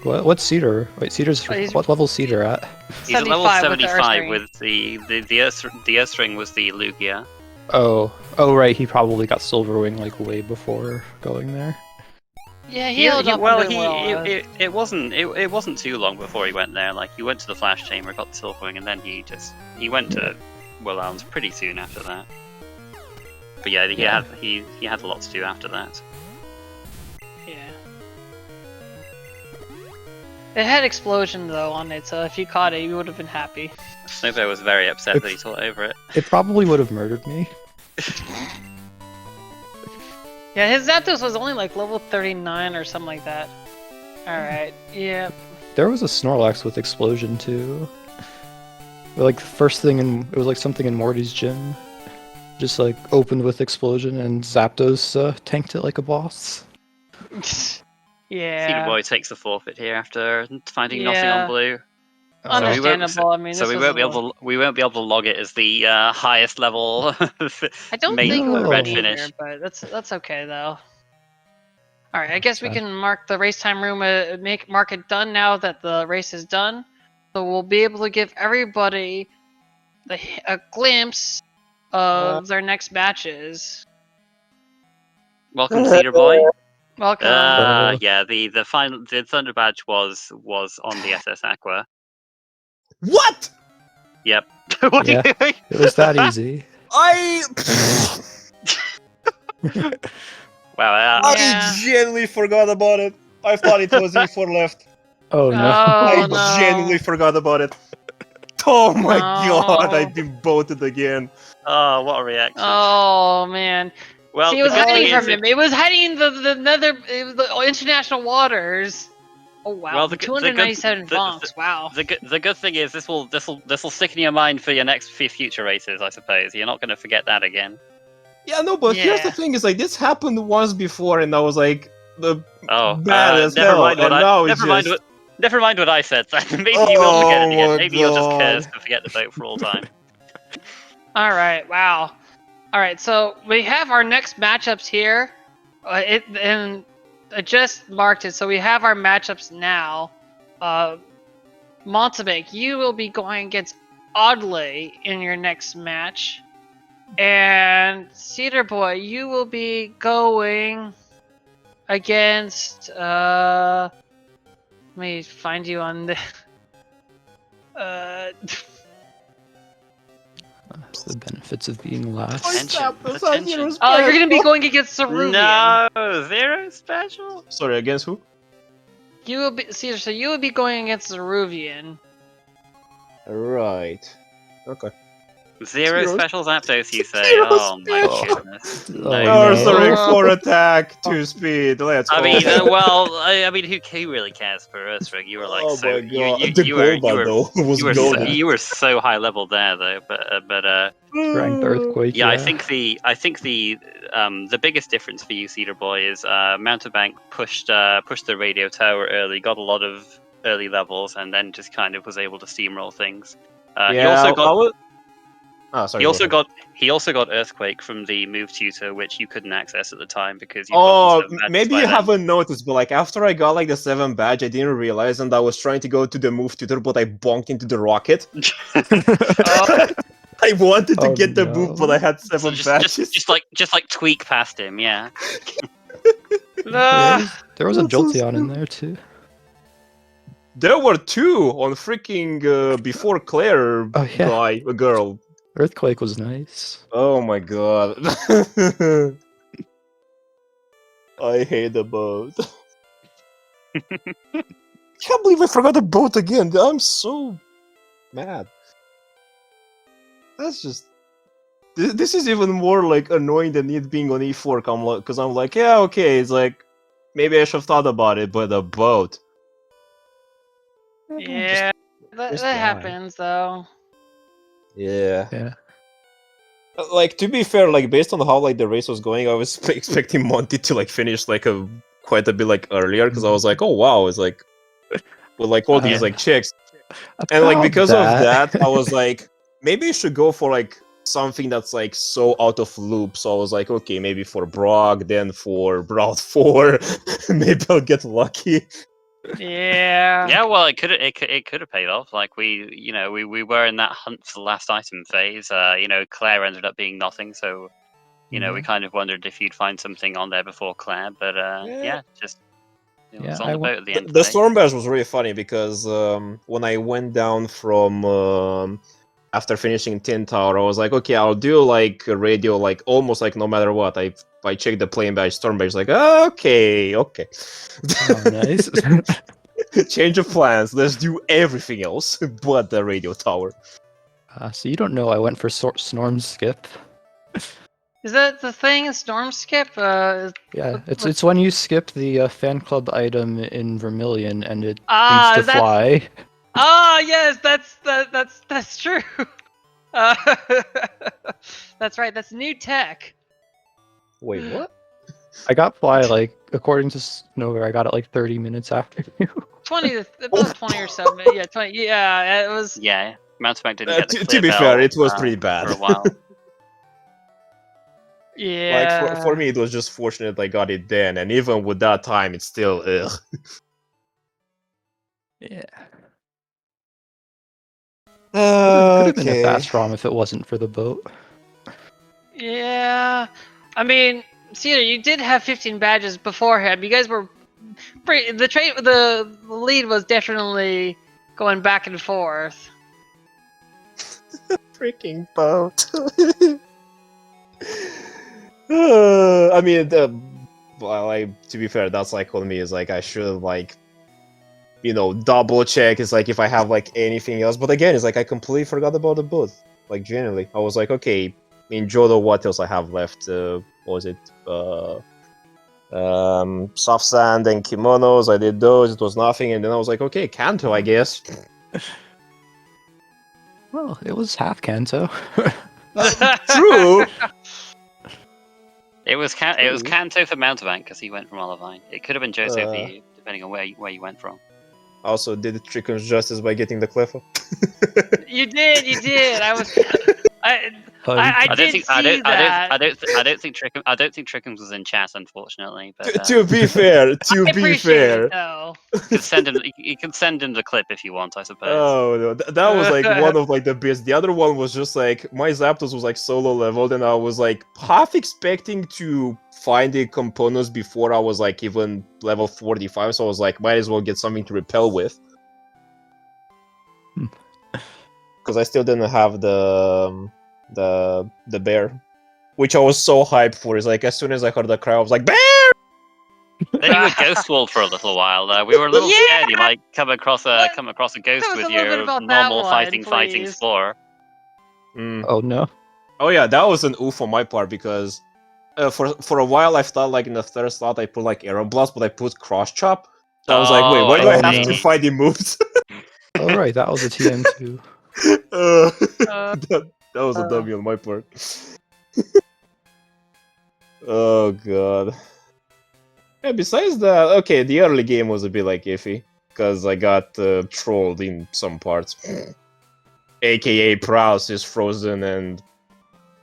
What's Cedar? Wait, Cedar's He's- what level's Cedar at? He's at level 75 with with the Earth Ring was the Lugia. Oh, right. He probably got Silverwing like way before going there. Yeah, he held up well, really well. it wasn't too long before he went there. Like he went to the Flash Chamber, got the Silverwing, and then he went to Will pretty soon after that. But yeah, he had a lot to do after that. Yeah. It had explosion though on it, so if you caught it, you would have been happy. Snowbear was very upset that he saw over it. It probably would have murdered me. Yeah, his Zapdos was only like level 39 or something like that. Alright, yeah. There was a Snorlax with explosion too. Like first thing it was like something in Morty's gym. Just like opened with explosion and Zapdos tanked it like a boss. Yeah. CedarBoy takes the forfeit here after finding nothing Yeah. on blue. Understandable. I mean, So this we was won't be able to log it as the highest level. I don't main think it would red be finish. either, but that's okay though. All right, I guess we Okay. can mark the race time room. Mark it done now that the race is done. So we'll be able to give everybody a glimpse of their next matches. Welcome, CedarBoy. Welcome. Yeah, the Thunder Badge was on the SS Aqua. What? Yep. What are you Yeah. doing? It was that easy. I Wow. Yeah. genuinely forgot about it. I thought it was E4 left. Oh no. I no. genuinely forgot about it. Oh my No. god, I've been voted again. Oh, what a reaction. Oh man. Well, See, it was the good hiding thing from is him. It was hiding the international waters. Oh wow. Well, the good- 297 the- bonks. Wow. the good thing is this will stick in your mind for your next few future races, I suppose. You're not going to forget that again. Yeah, no, but here's the Yeah. thing: is like this happened once before, and I was like the bad as never hell. mind what and I now it's never mind just... what never mind what I said. Maybe you will forget it Oh again. my Maybe you'll just God. curse and forget the vote for all time. All right. Wow. All right. So we have our next matchups here. And I just marked it. So we have our matchups now. Mountebank, you will be going against Oddly in your next match. And CedarBoy, you will be going against let me find you on the That's the benefits of being last. Attention. oh, you're gonna be going against Ceruvian. No, zero special. Sorry, against who? You will be Caesar, so you will be going against Ceruvian. Right. Okay. Zero Zero- special Zapdos, you say? Zero Oh my special. goodness. Oh, No. no. Sorry for attack, 2 speed. Let's go. I mean, I mean, who really cares for Earthring? You were like oh so. my You, god, the you were Golbat though was you were golden. you were so high level there though, but Ranked Earthquake. yeah, I think the biggest difference for you, CedarBoy, is Mountebank pushed the radio tower early, got a lot of early levels, and then just kind of was able to steamroll things. He also got. sorry, He also got Earthquake from the move tutor, which you couldn't access at the time because you. Oh, got the 7 badges maybe by you then. haven't noticed, but like after I got like the 7 badge, I didn't realize, and I was trying to go to the move tutor, but I bonked into the rocket. I wanted to Oh, get the no. move, but I had So 7 badges. just like tweak past him, yeah. There was a That's so Jolteon in stupid. there too. There were 2 on freaking before Claire Oh, yeah. girl. Earthquake was nice. Oh my god. I hate the boat. Can't believe I forgot the boat again. I'm so mad. That's just This is even more like annoying than it being on E4. Because I'm like, yeah, okay, it's like maybe I should have thought about it, but the boat. Yeah, that just die. happens though. Yeah. Yeah. Like, to be fair, like based on how like the race was going, I was expecting Monty to like finish like quite a bit like earlier, because I was like, oh wow, it's like with like all these like chicks, and like because of that, I was like, maybe you should go for like something that's like so out of loop. So I was like, okay, maybe for Brock, then for Route 4, maybe I'll get lucky. Yeah. Yeah, well, it could have paid off. Like we were in that hunt for the last item phase. Claire ended up being nothing, so we kind of wondered if you'd find something on there before Claire. But just it was on the boat at the end. The Storm Bash was really funny because when I went down from after finishing Tin Tower, I was like, okay, I'll do like a radio, like almost like no matter what. I checked the plane badge, Storm Badge, like, okay. Oh, nice. Change of plans. Let's do everything else but the radio tower. So you don't know I went for Snorm Skip. Is that the thing? Storm skip? Yeah, it's when you skip the fan club item in Vermilion and it Ah, leads to fly. Ah, yes, that's true. That's right. That's new tech. Wait, what? I got fly like according to Snover, I got it like 30 minutes after you. 20 or so. Yeah, 20. Yeah, it was. Yeah, Mountebank didn't get the To be fair, it was pretty bad for a while. Yeah. Like for me, it was just fortunate I got it then, and even with that time, it's still ugh. Yeah. Could have been a fast ROM if it wasn't for the boat. Yeah, I mean, Cedar, you did have 15 badges beforehand. You guys were the lead was definitely going back and forth. Freaking boat. I mean, to be fair, that's like on me. Is like I should like, double check. It's like if I have like anything else. But again, it's like I completely forgot about the boat. Like genuinely, I was like, okay, in Jodo, what else I have left? What was it? Soft sand and kimonos. I did those. It was nothing, and then I was like, okay, Kanto, I guess. Well, it was half Kanto. True. It was Kanto for Mountebank because he went from Olivine. It could have been Joso for you, depending on where you went from. Also, did Trickham's justice by getting the Clefo. You did. I don't think Trickham's was in chat, unfortunately. But to be fair, you can send him the clip if you want, I suppose. Oh no, that was like one of like the best. The other one was just like my Zapdos was like solo leveled, and I was like half expecting to find the components before I was like even level 45. So I was like, might as well get something to repel with, because I still didn't have the bear, which I was so hyped for. Is like as soon as I heard the cry, I was like, bear! Then you were ghost walled for a little while. We were a little scared. You might come across a ghost with your normal fighting explorer. Oh no! Oh yeah, that was an oof on my part because for a while I thought like in the third slot I put like Aero Blast, but I put Cross Chop. So I was like, wait, why do I have to fight the moves? Oh right, that was a TM2. That was a dummy on my part. Oh god. Yeah, besides that, okay, the early game was a bit like iffy, because I got trolled in some parts. AKA paralysis, frozen, and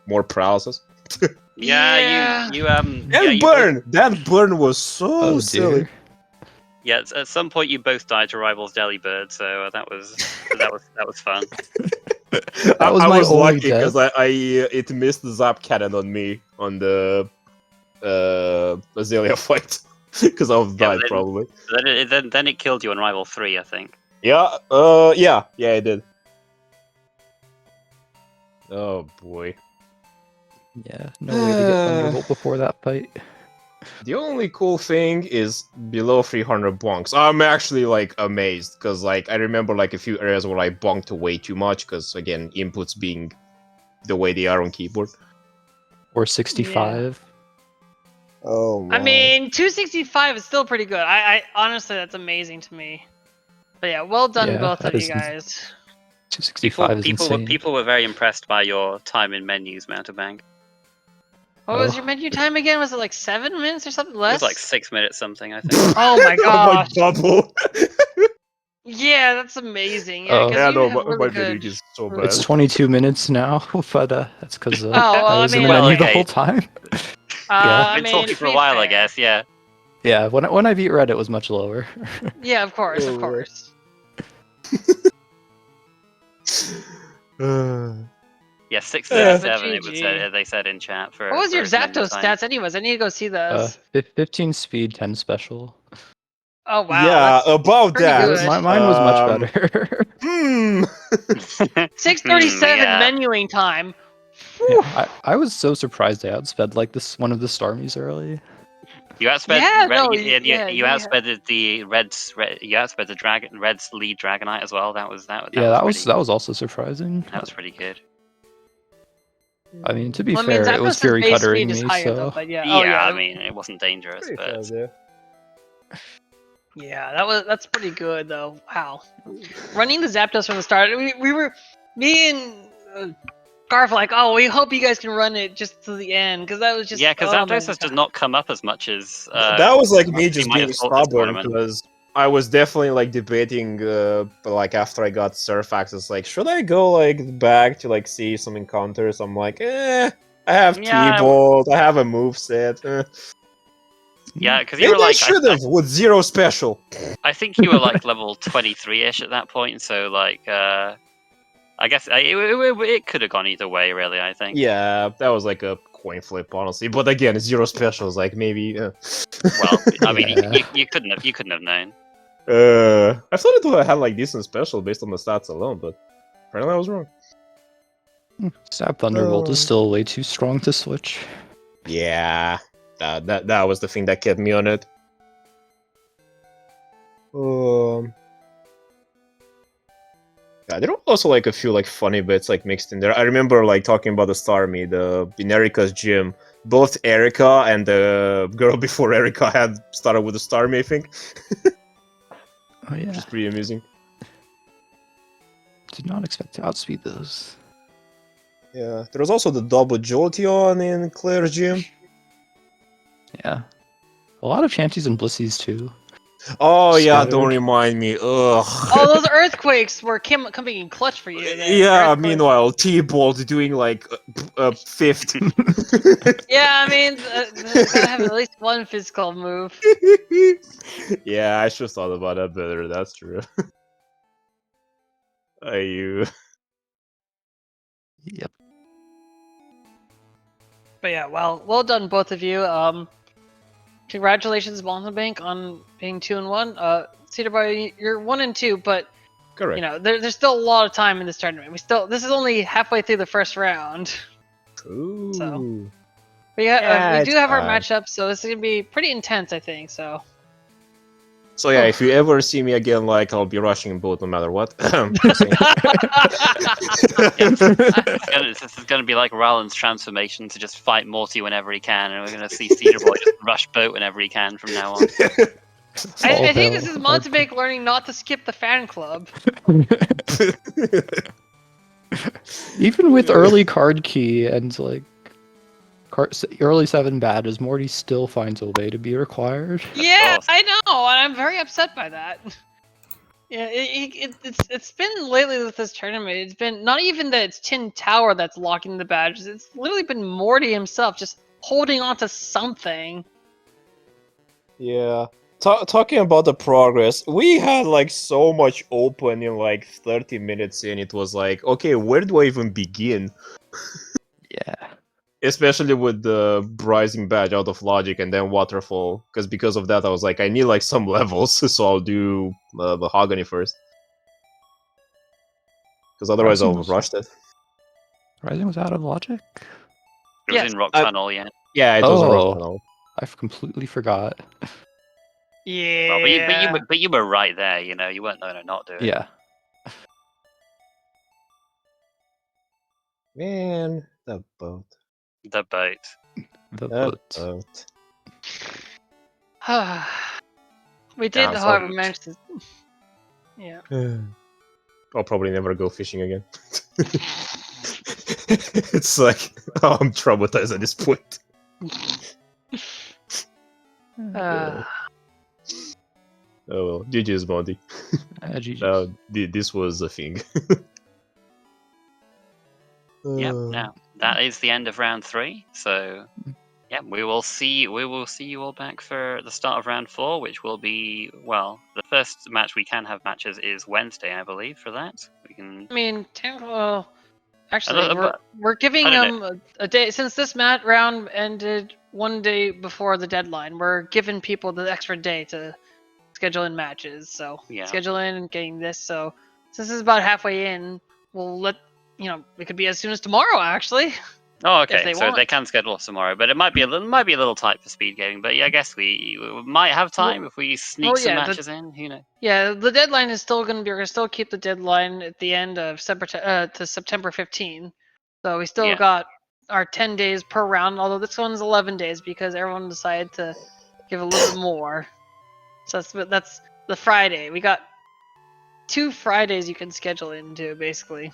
more paralysis. Yeah, you burn! That burn was so silly. Dear. Yeah, at some point you both died to Rival's Delibird, so that was fun. That was I was only lucky because it missed the Zap Cannon on me on the Azalea fight because I would have died probably. Then it killed you on Rival 3, I think. Yeah, yeah, it did. Oh boy. Yeah, no way to get Thunderbolt before that fight. The only cool thing is below 300 bonks. I'm actually like amazed because like I remember like a few areas where I bonked way too much because again inputs being the way they are on keyboard. Or 65. Oh I mean, 265 is still pretty good. I honestly, that's amazing to me. But yeah, well done, Yeah, both that of you is guys. 265 is insane. People were very impressed by your time in menus, Mountebank. What was Oh. your menu time again? Was it like 7 minutes or something It less? was like 6 minutes something, I think. Oh my gosh. double. Yeah, that's amazing. Yeah, Oh. because Yeah, you no, have my really menu good. is so bad. It's 22 minutes now, but that's because well, I I was in mean- the Well, menu the okay. whole time. I I've been mean, talking to for a be while, I fair. guess, yeah. Yeah, when I beat Red, it was much lower. Yeah, of course, of Oh, course. Yeah, but 637 it was GG. they said in chat for What was your for menu Zapdos time. stats anyways? I need to go see those. 15 speed, 10 special. Oh wow. Yeah, that's about pretty that. good. Mine was much better. Hmm. 637 yeah. menuing time. Yeah, I was so surprised I outsped like this one of the Stormies early. You outsped Yeah, Red, no, you you outsped the you outsped the Red's lead Dragonite as well. That was That pretty, was also surprising. that was pretty good. I mean, to be Well, I mean, fair, it was Zapdos' Fury base cuttering speed is me, higher though, so but yeah. Yeah, Oh yeah. I mean it wasn't dangerous, Pretty but fast, yeah. Yeah, that's pretty good though. Wow. Running the Zapdos from the start, me and Garf like, oh, we hope you guys can run it just to the end, because that was just. yeah, because oh my Zapdos does God. not come up as much as That was like me you just might being have thought this stubborn tournament. because I was definitely like debating, like after I got Surf Access, like should I go like back to like see some encounters? I'm like, I have Yeah. T-Bolt, I have a moveset. Yeah, because you Maybe were I like should have with zero special. I think you were like level 23ish at that point, so like I guess it could have gone either way, really. I think. Yeah, that was like a coin flip, honestly. But again, zero specials, like maybe. Well, I mean, Yeah. you couldn't have known. I thought it would have had like decent special based on the stats alone, but apparently I was wrong. Stab Thunderbolt is still way too strong to switch. Yeah, that was the thing that kept me on it. Yeah, there were also like a few like funny bits like mixed in there. I remember like talking about the Starmie, in Erica's gym. Both Erica and the girl before Erica had started with the Starmie, I think. Oh yeah, Which is pretty amusing. did not expect to outspeed those. Yeah, there was also the double Jolteon in Claire's gym. Yeah, a lot of Chanties and Blissies too. Oh yeah, Scattered. don't remind me. Ugh. Oh, those earthquakes were coming in clutch for you. Then. Yeah, Earthquakes. meanwhile, T-Bolt doing like a fifth. Yeah, I mean, gotta have at least one physical move. Yeah, I should have thought about that better, that's true. You. Yep. But yeah, well done, both of you. Congratulations, Mountebank, on being 2-1. CedarBoy, you're 1-2, but Correct. you know there's still a lot of time in this tournament. This is only halfway through the first round. Ooh. So. But yeah, Yeah, we it's do have our fine. matchup, so this is gonna be pretty intense, I think. So. So yeah, if you ever see me again, like I'll be rushing both no matter what. Just saying. This is going to be like Ryland's transformation to just fight Morty whenever he can, and we're going to see CedarBoy just rush boat whenever he can from now on. I think this is Mountebank learning not to skip the fan club. Even with early card key and like early 7 badges, Morty still finds a way to be required. Yeah, course. I know, and I'm very upset by that. Yeah, it's been lately with this tournament. It's been not even that it's Tin Tower that's locking the badges. It's literally been Morty himself just holding on to something. Yeah. Talking about the progress, we had like so much open in like 30 minutes in. It was like, okay, where do I even begin? Yeah. Especially with the Rising Badge out of Logic and then Waterfall. Because of that, I was like, I need like some levels, so I'll do Mahogany first. Because otherwise Rising I'll was- rush it. Rising was out of Logic? It was Yes. in Rock Tunnel, yeah. Yeah, it was a Oh. rush tunnel. I completely forgot. Yeah. Well, but you were right there, you know. You weren't going to not do it. Yeah. Man, the boat. The boat. The The boat. boat. We did, Damn however, boat. manage to. Yeah. I'll probably never go fishing again. It's like, oh, I'm traumatized at this point. Uh, Oh well, GG's Bounty. GG. This was a thing. Yep. Now that is the end of round 3. So, yeah, we will see you all back for the start of round 4, which will be, well, the first match we can have matches is Wednesday, I believe. For that, we can. I mean, well, actually, but we're giving I don't them a day since this mat round ended one day before the deadline. We're giving people the extra day to schedule in matches. So Yeah. schedule in and getting this. So since this is about halfway in, we'll let it could be as soon as tomorrow actually. Oh, If okay. they So want. they can schedule us tomorrow, but it might be a little tight for speed gaming. But yeah, I guess we might have time if we sneak some matches in. Who knows? Yeah, the deadline is still going to be. We're going to still keep the deadline at the end of to September 15. So we still got our 10 days per round. Although this one's 11 days because everyone decided to give a little bit more. So that's the Friday. We got 2 Fridays you can schedule into basically.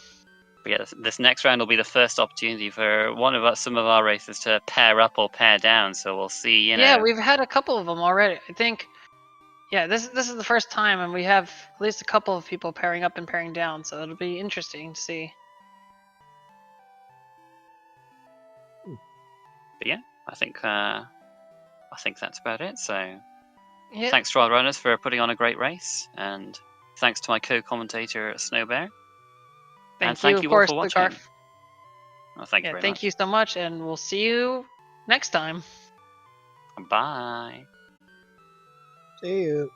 But yeah, this next round will be the first opportunity for some of our racers to pair up or pair down. So we'll see. Yeah, we've had a couple of them already. I think. Yeah, this is the first time, and we have at least a couple of people pairing up and pairing down. So it'll be interesting to see. But yeah, I think that's about it. So Yeah. thanks to our runners for putting on a great race, and thanks to my co-commentator Snowbear. Thank Thank you, you of all course, for watching. Lucarf. Well, thank you very Thank much. you so much, and we'll see you next time. Bye. See you.